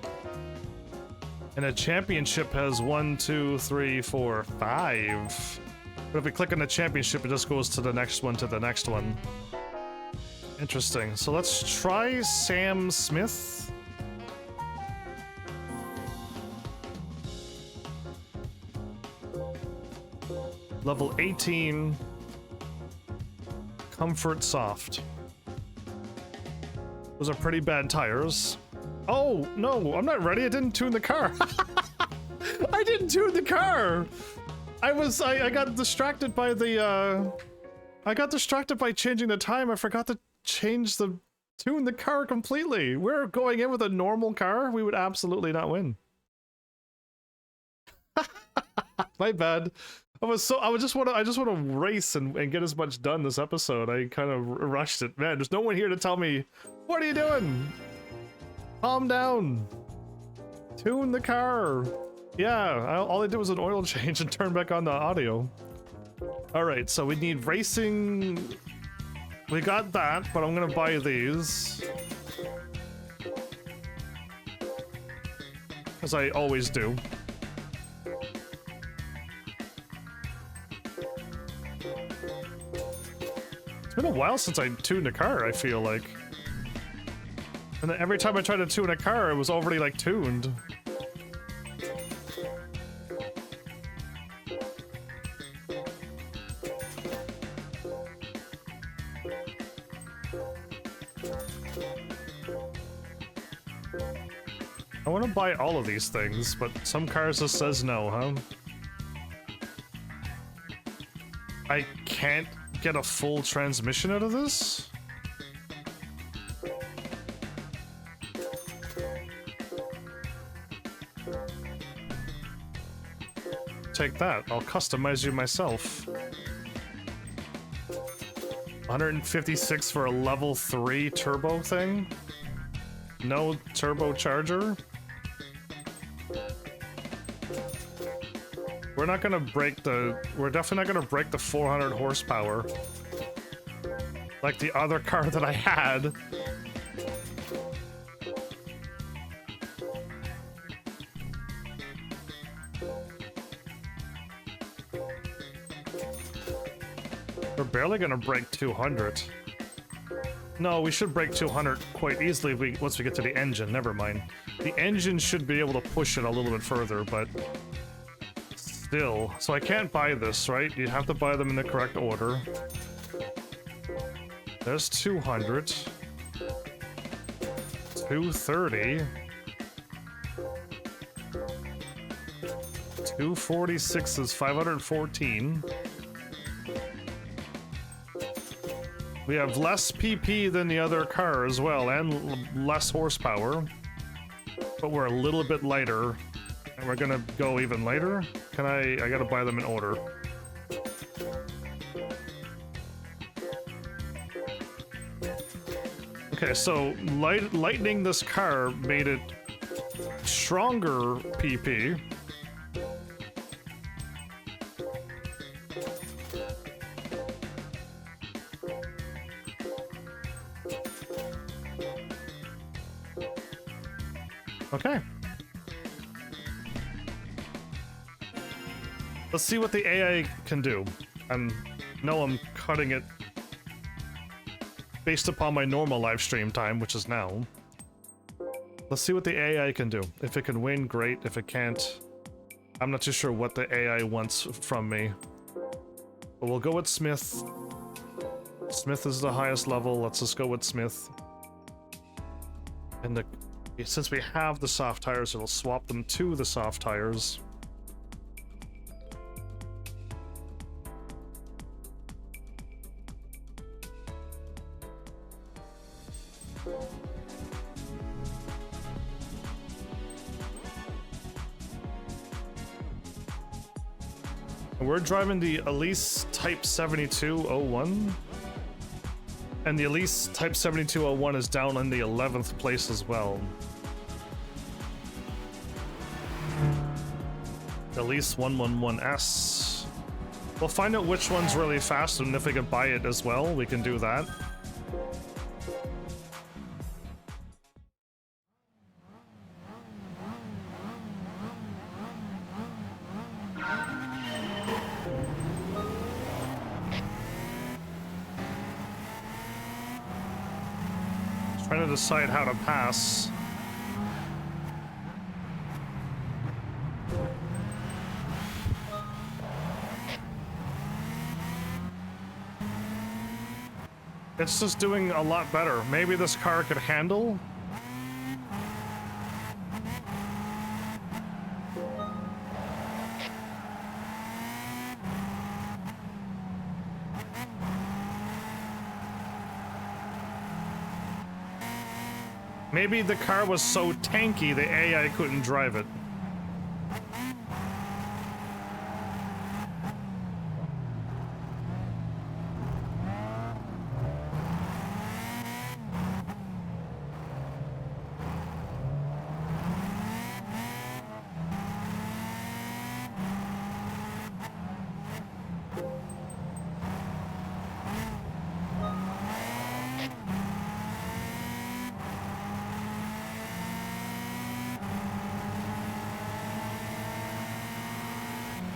S1: And a championship has 1, 2, 3, 4, 5. But if we click on the championship, it just goes to the next one, to the next one. Interesting. So let's try Sam Smith. Level 18. Comfort Soft. Those are pretty bad tires. Oh, no, I'm not ready. I didn't tune the car. I didn't tune the car. I got distracted by the, I got distracted by changing the time. I forgot to tune the car completely. We're going in with a normal car. We would absolutely not win. My bad. I just want to race and get as much done this episode. I kind of rushed it. Man, there's no one here to tell me, what are you doing? Calm down. Tune the car. Yeah, all I did was an oil change and turn back on the audio. All right, so we need racing. We got that, but I'm gonna buy these. As I always do. It's been a while since I tuned a car, I feel like. And then every time I tried to tune a car, it was already, like, tuned. I want to buy all of these things, but some cars just says no, huh? I can't get a full transmission out of this? Take that. I'll customize you myself. 156 for a level 3 turbo thing? No turbocharger? We're not gonna break the... We're definitely not gonna break the 400 horsepower. Like the other car that I had. We're barely gonna break 200. No, we should break 200 quite easily once we get to the engine. Never mind. The engine should be able to push it a little bit further, but... Still. So I can't buy this, right? You have to buy them in the correct order. There's 200. 230. 246 is 514. We have less PP than the other car as well, and less horsepower. But we're a little bit lighter. And we're gonna go even lighter? Can I gotta buy them in order. Okay, so lightening this car made it stronger PP. Okay. Let's see what the AI can do. And no, I'm cutting it based upon my normal live stream time, which is now. Let's see what the AI can do. If it can win, great. If it can't, I'm not too sure what the AI wants from me. But we'll go with Smith. Smith is the highest level. Let's just go with Smith. And since we have the soft tires, it'll swap them to the soft tires. We're driving the Elise Type 7201. And the Elise Type 7201 is down in the 11th place as well. Elise 111S. We'll find out which one's really fast, and if we can buy it as well, we can do that. Trying to decide how to pass. It's just doing a lot better. Maybe this car could handle. Maybe the car was so tanky the AI couldn't drive it.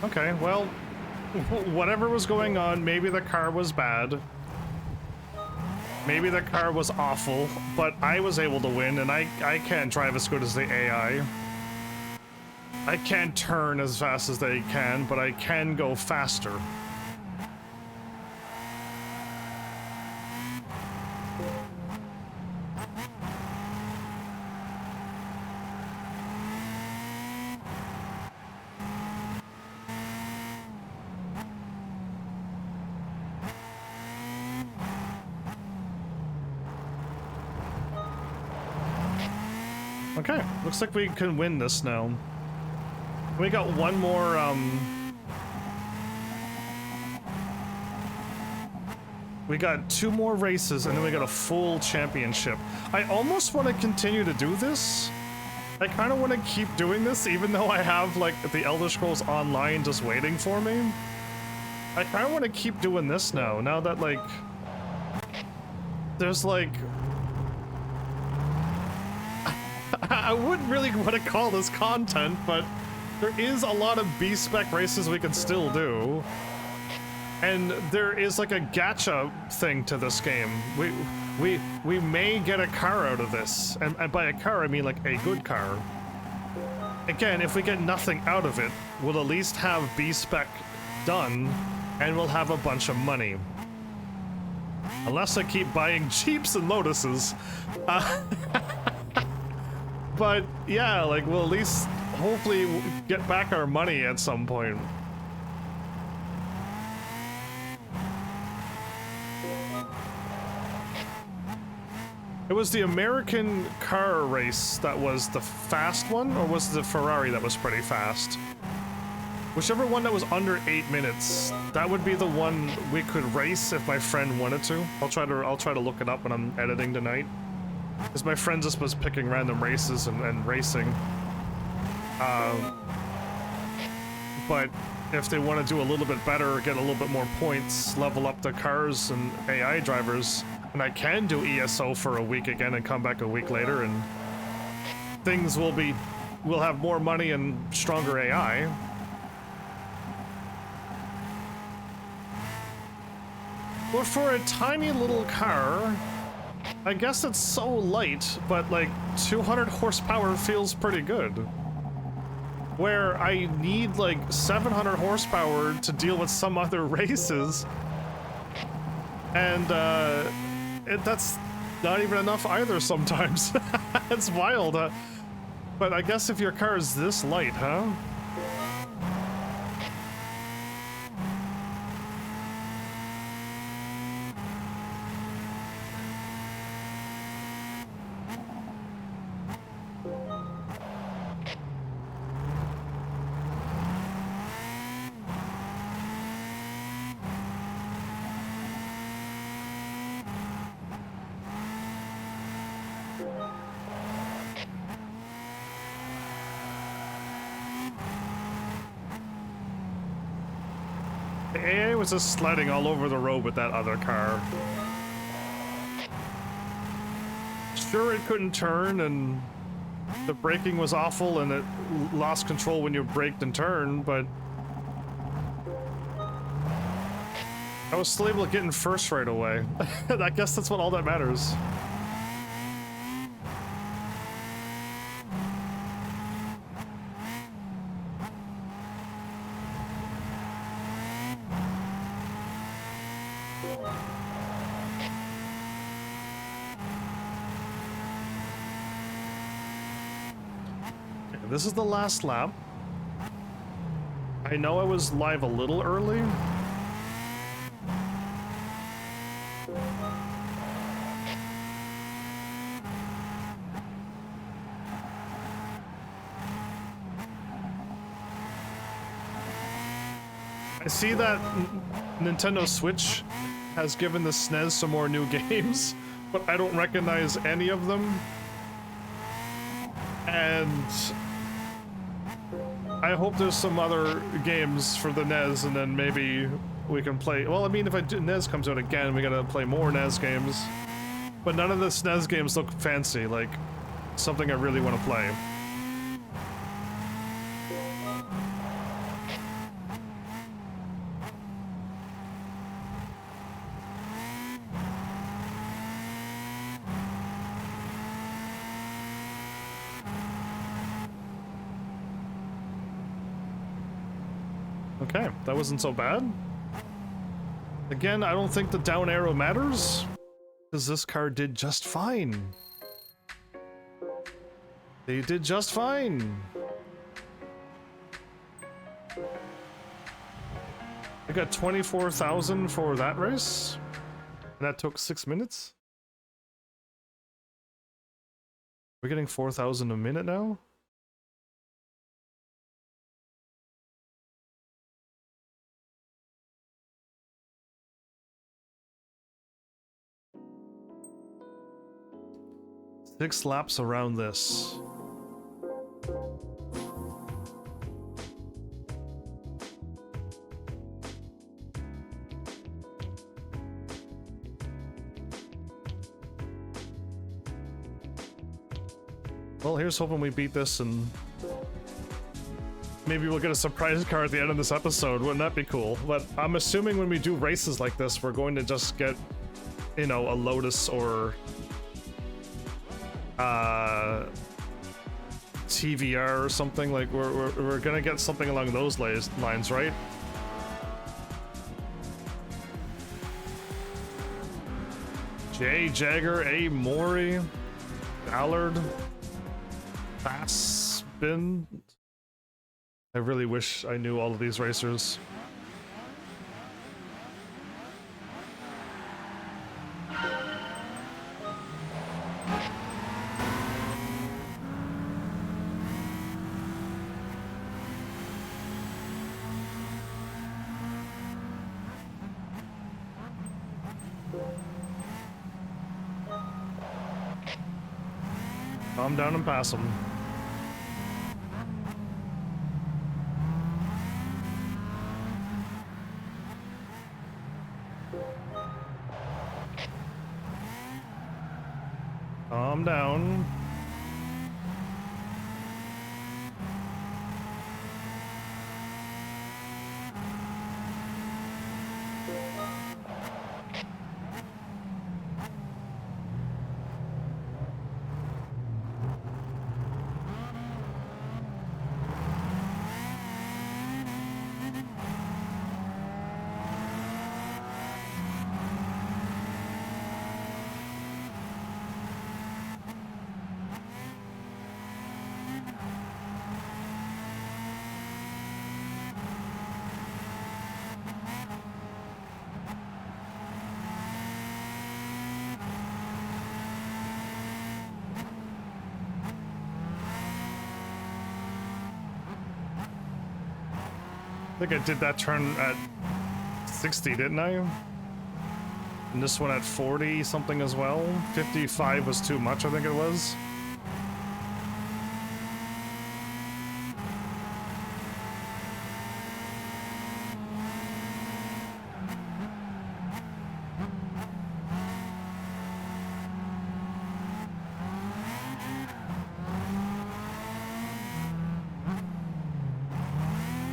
S1: Okay, well, whatever was going on, maybe the car was bad. Maybe the car was awful, but I was able to win, and I can't drive as good as the AI. I can't turn as fast as they can, but I can go faster. Okay, looks like we can win this now. We got one more, we got 2 more races, and then we got a full championship. I almost want to continue to do this. I kind of want to keep doing this, even though I have, like, the Elder Scrolls Online just waiting for me. I kind of want to keep doing this now that, like, there's, like... I wouldn't really want to call this content, but there is a lot of B-Spec races we can still do. And there is like a gacha thing to this game. We may get a car out of this. And by a car, I mean like a good car. Again, if we get nothing out of it, we'll at least have B-Spec done, and we'll have a bunch of money. Unless I keep buying Jeeps and Lotuses. But yeah, like we'll at least hopefully get back our money at some point. It was the American car race that was the fast one, or was it the Ferrari that was pretty fast? Whichever one that was under 8 minutes, that would be the one we could race if my friend wanted to. I'll try to look it up when I'm editing tonight. Because my friend just was picking random races and racing. But if they want to do a little bit better, get a little bit more points, level up the cars and AI drivers, and I can do ESO for a week again and come back a week later, and things will have more money and stronger AI. Well, for a tiny little car, I guess it's so light, but like 200 horsepower feels pretty good. Where I need like 700 horsepower to deal with some other races. And that's not even enough either sometimes. It's wild. But I guess if your car is this light, huh? The AA was just sliding all over the road with that other car. Sure, it couldn't turn, and the braking was awful, and it lost control when you braked and turned, but I was still able to get in first right away. I guess that's what all that matters. This is the last lap. I know I was live a little early. I see that Nintendo Switch has given the SNES some more new games, but I don't recognize any of them. And I hope there's some other games for the NES, and then maybe we can play. Well, I mean, if NES comes out again, we gotta play more NES games. But none of the SNES games look fancy, like something I really want to play. Okay, that wasn't so bad. Again, I don't think the down arrow matters, because this car did just fine. They did just fine. I got 24,000 for that race, and that took 6 minutes. We're getting 4,000 a minute now? Six laps around this. Well, here's hoping we beat this, and maybe we'll get a surprise car at the end of this episode. Wouldn't that be cool? But I'm assuming when we do races like this, we're going to just get, you know, a Lotus or TVR or something. Like we're gonna get something along those lines, right? J Jagger, A Mori, Ballard, Fassbin. I really wish I knew all of these racers. Calm down and pass them. Calm down. I think I did that turn at 60, didn't I? And this one at 40 something as well. 55 was too much, I think it was.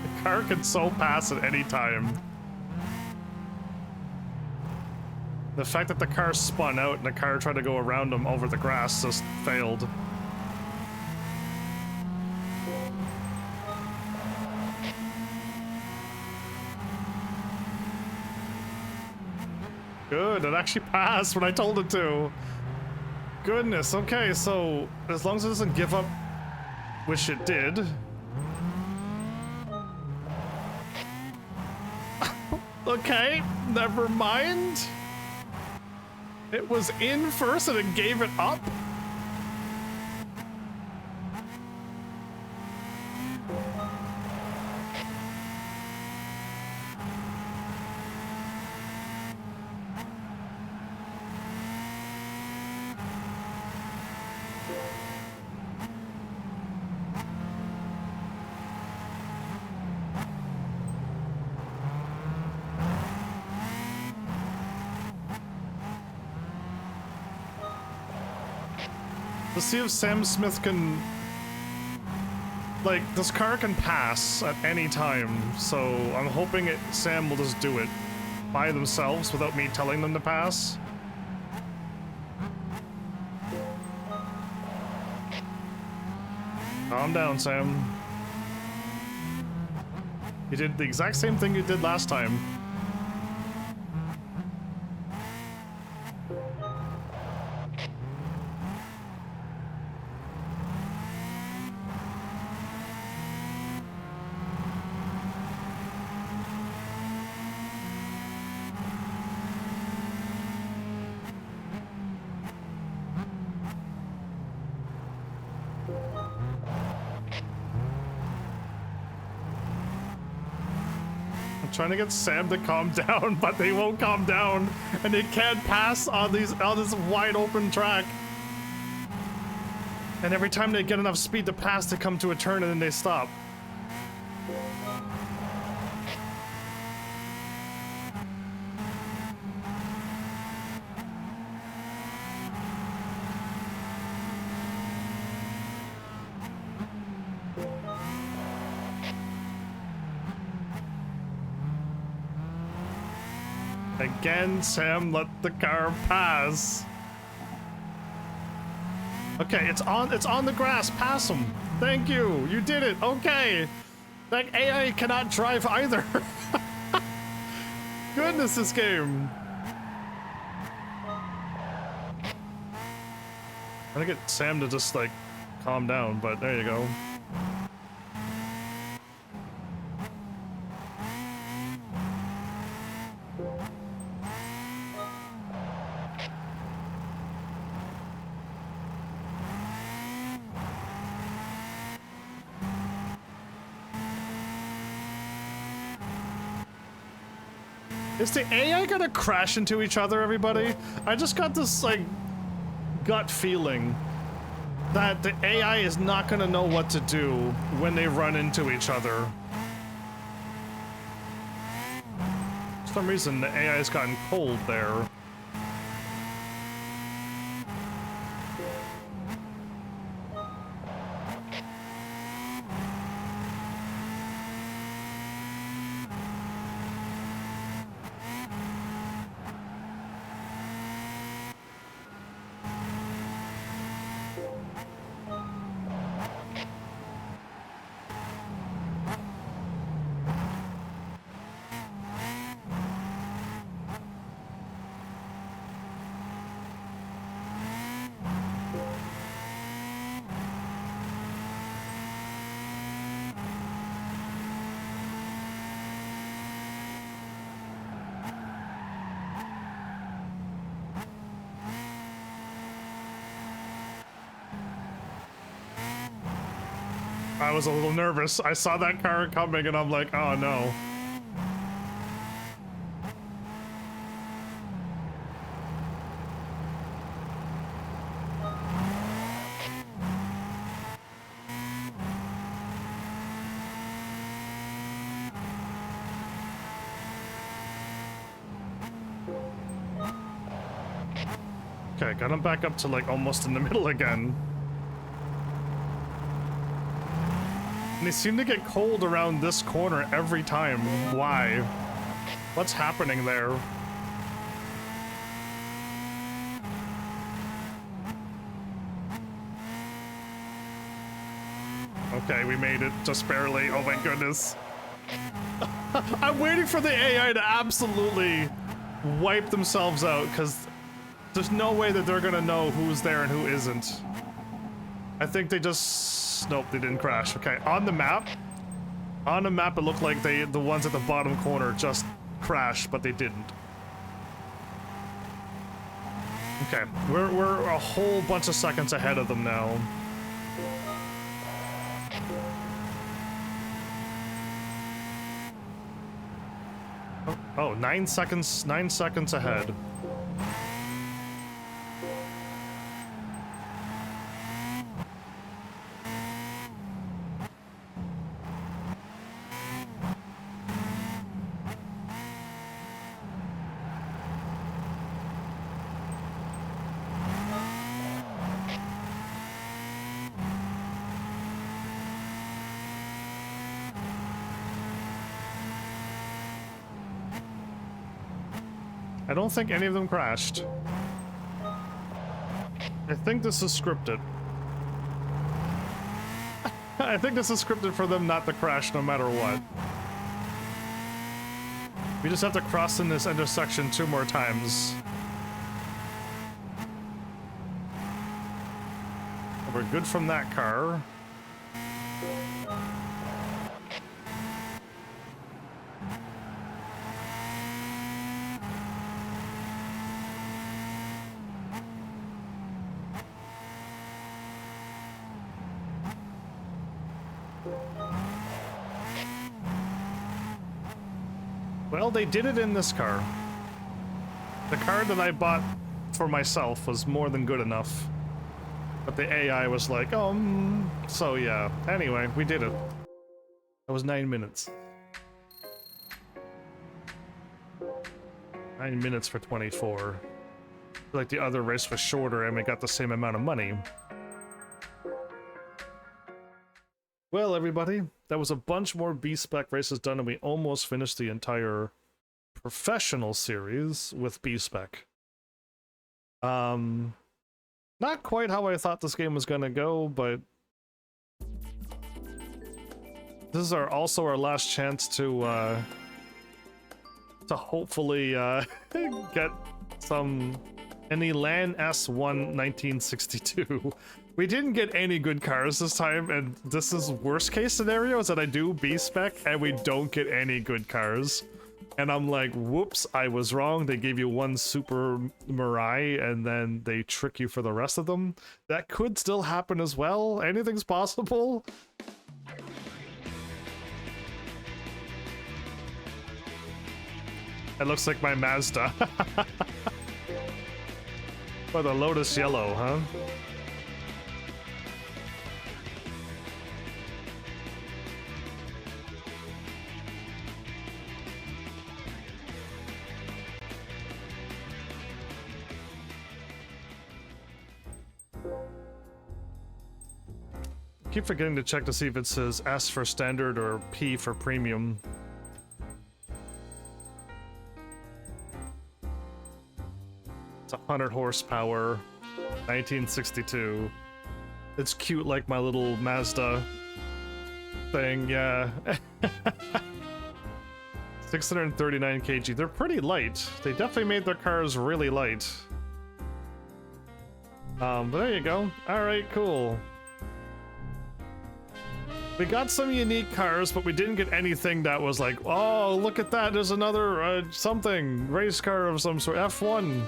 S1: The car can so pass at any time. The fact that the car spun out and the car tried to go around him over the grass just failed. Good, it actually passed when I told it to. Goodness, okay, so as long as it doesn't give up, which it did. Okay, never mind. It was in first and it gave it up? Let's see if Sam Smith can... Like, this car can pass at any time, so I'm hoping Sam will just do it by themselves without me telling them to pass. Calm down, Sam. You did the exact same thing you did last time. Trying to get Sam to calm down, but they won't calm down, and they can't pass on this wide open track. And every time they get enough speed to pass, they come to a turn and then they stop. Again, Sam, let the car pass. Okay, it's on the grass. Pass him. Thank you. You did it. Okay. That AI cannot drive either. Goodness, this game. I'm gonna get Sam to just like calm down, but there you go. Is the AI gonna crash into each other, everybody? I just got this, like, gut feeling that the AI is not gonna know what to do when they run into each other. For some reason, the AI has gotten cold there. I was a little nervous. I saw that car coming and I'm like, oh no. Okay, got him back up to like almost in the middle again. And they seem to get cold around this corner every time. Why? What's happening there? Okay, we made it just barely. Oh my goodness. I'm waiting for the AI to absolutely wipe themselves out because there's no way that they're gonna know who's there and who isn't. I think they just... Nope, they didn't crash. Okay, on the map, it looked like the ones at the bottom corner just crashed, but they didn't. Okay, we're a whole bunch of seconds ahead of them now. Oh, 9 seconds ahead. I don't think any of them crashed. I think this is scripted. I think this is scripted for them not to crash no matter what. We just have to cross in this intersection 2 more times. We're good from that car. Well, they did it in this car. The car that I bought for myself was more than good enough. But the AI was like, so yeah. Anyway, we did it. That was 9 minutes. 9 minutes for 24. Like the other race was shorter and we got the same amount of money. Well, everybody, that was a bunch more B-Spec races done, and we almost finished the entire professional series with B-Spec. Not quite how I thought this game was gonna go, but this is also our last chance to hopefully get some any LAN S1 1962. We didn't get any good cars this time, and this is worst case scenario is that I do B-Spec and we don't get any good cars. And I'm like, whoops, I was wrong. They gave you one Super Mirai and then they trick you for the rest of them. That could still happen as well. Anything's possible. It looks like my Mazda. Or the Lotus Yellow, huh? Keep forgetting to check to see if it says S for standard or P for premium. It's 100 horsepower, 1962. It's cute like my little Mazda thing, yeah. 639 kg. They're pretty light. They definitely made their cars really light. But there you go. Alright, cool. We got some unique cars, but we didn't get anything that was like, oh, look at that, there's another something, race car of some sort, F1.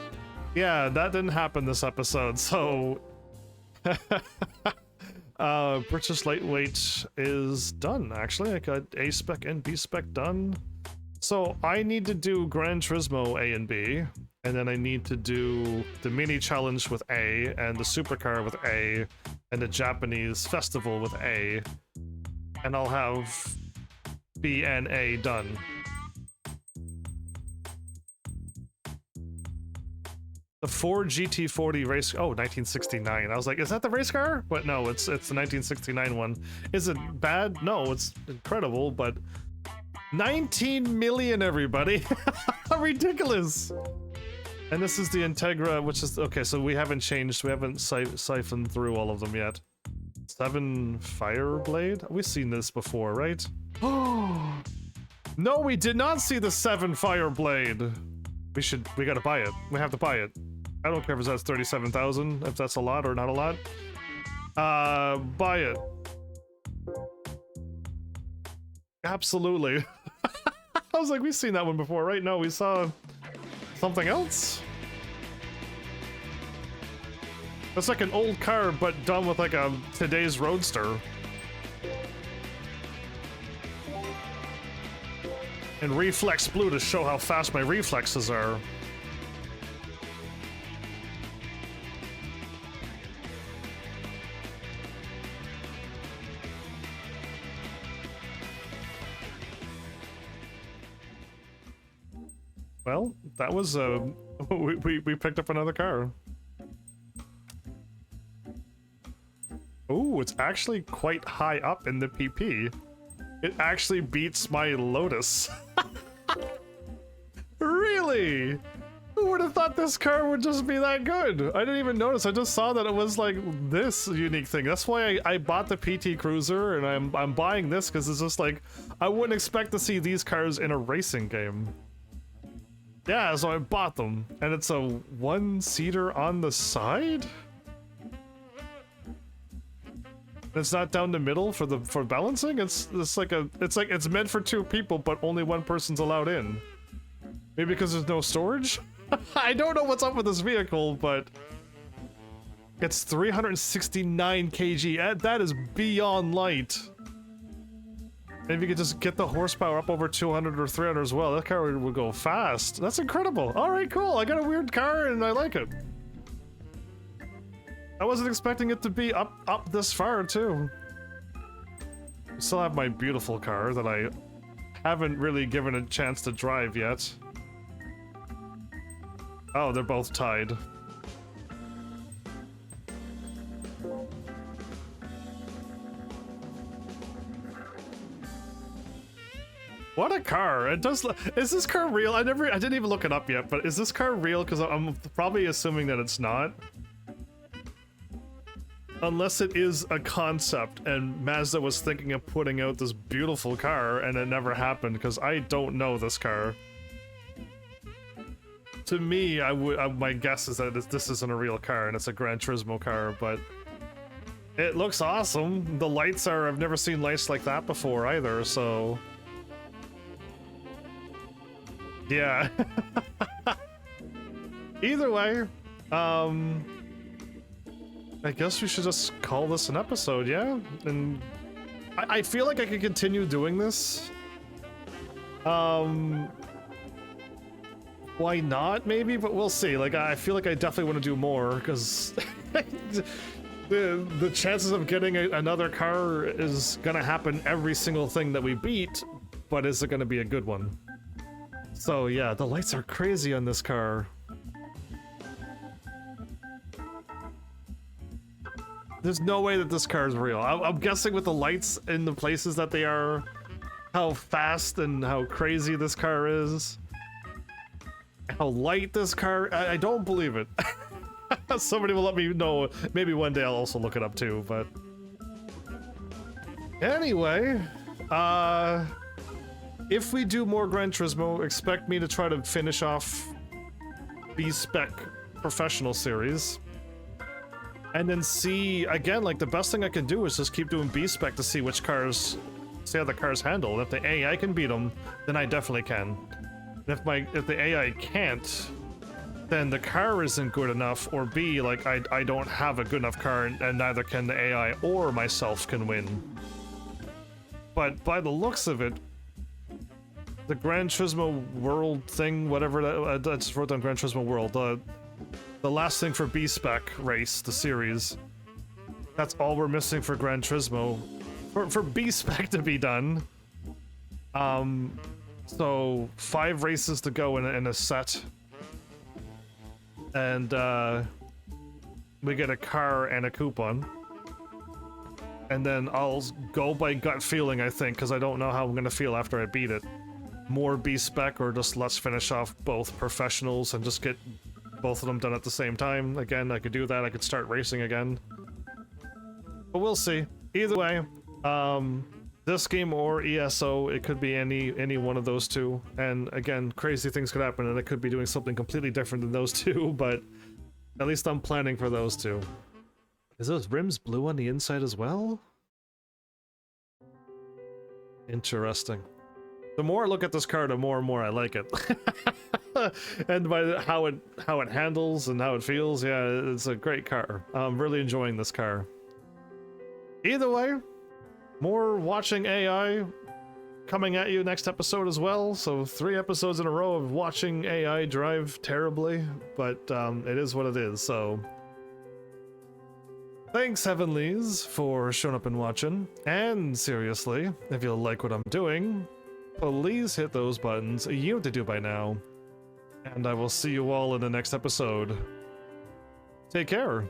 S1: Yeah, that didn't happen this episode, so... British lightweight is done, actually. I got A-Spec and B-Spec done. So I need to do Gran Turismo A and B, and then I need to do the mini challenge with A, and the supercar with A, and the Japanese festival with A, and I'll have B and A done. The Ford GT40 race, oh, 1969. I was like, is that the race car? But no, it's the 1969 one. Is it bad? No, it's incredible, but 19 million, everybody. Ridiculous. And this is the Integra, which is, okay, so we haven't changed, we haven't siphoned through all of them yet. 7 Fireblade? We've seen this before, right? Oh, no, we did not see the 7 Fireblade. We gotta buy it. We have to buy it. I don't care if that's 37,000, if that's a lot or not a lot. Buy it. Absolutely. I was like, we've seen that one before, right? No, we saw something else. That's like an old car, but done with like a today's Roadster. And Reflex Blue to show how fast my reflexes are. Well, that was we picked up another car. Ooh, it's actually quite high up in the PP. It actually beats my Lotus. Really? Who would have thought this car would just be that good? I didn't even notice. I just saw that it was like this unique thing. That's why I bought the PT Cruiser, and I'm buying this because it's just like I wouldn't expect to see these cars in a racing game. Yeah, so I bought them, and it's a one-seater on the side. It's not down the middle for balancing. It's meant for 2 people, but only 1 person's allowed in. Maybe because there's no storage. I don't know what's up with this vehicle, but it's 369 kg. That is beyond light. Maybe you could just get the horsepower up over 200 or 300 as well. That car would go fast. That's incredible. All right, cool. I got a weird car and I like it. I wasn't expecting it to be up this far too. I still have my beautiful car that I haven't really given a chance to drive yet. Oh, they're both tied. What a car! It does. Is this car real? I didn't even look it up yet. But is this car real? Because I'm probably assuming that it's not. Unless it is a concept and Mazda was thinking of putting out this beautiful car and it never happened, because I don't know this car. To me, my guess is that this isn't a real car and it's a Gran Turismo car, but it looks awesome. The lights are, I've never seen lights like that before either, so yeah. Either way, I guess we should just call this an episode, yeah? And I feel like I could continue doing this. Why not, maybe? But we'll see. Like, I feel like I definitely want to do more, because the chances of getting another car is gonna happen every single thing that we beat, but is it gonna be a good one? So yeah, the lights are crazy on this car. There's no way that this car is real. I'm guessing with the lights in the places that they are, how fast and how crazy this car is, how light this car. I don't believe it. Somebody will let me know. Maybe one day I'll also look it up too, but anyway, if we do more Gran Turismo, expect me to try to finish off B-Spec Professional Series. And then see, again, like the best thing I can do is just keep doing B-Spec to see which cars, see how the cars handle. And if the AI can beat them, then I definitely can. And if the AI can't, then the car isn't good enough, or B, like, I don't have a good enough car, and neither can the AI or myself can win. But by the looks of it, the Gran Turismo World thing, whatever that, I just wrote down Gran Turismo World, the last thing for B-Spec race, the series, that's all we're missing for Gran Turismo. For B-Spec to be done. So 5 races to go in a set. And we get a car and a coupon. And then I'll go by gut feeling, I think, because I don't know how I'm gonna feel after I beat it. More B-Spec, or just let's finish off both professionals and just get both of them done at the same time. Again, I could do that, I could start racing again. But we'll see. Either way, this game or ESO, it could be any one of those two. And again, crazy things could happen, and it could be doing something completely different than those two, but at least I'm planning for those two. Is those rims blue on the inside as well? Interesting. The more I look at this car, the more and more I like it. And by how it handles and how it feels, yeah, it's a great car. I'm really enjoying this car. Either way, more watching AI coming at you next episode as well. So 3 episodes in a row of watching AI drive terribly, but it is what it is. So thanks, Heavenlies, for showing up and watching. And seriously, if you like what I'm doing, please hit those buttons. You know what to do by now. And I will see you all in the next episode. Take care.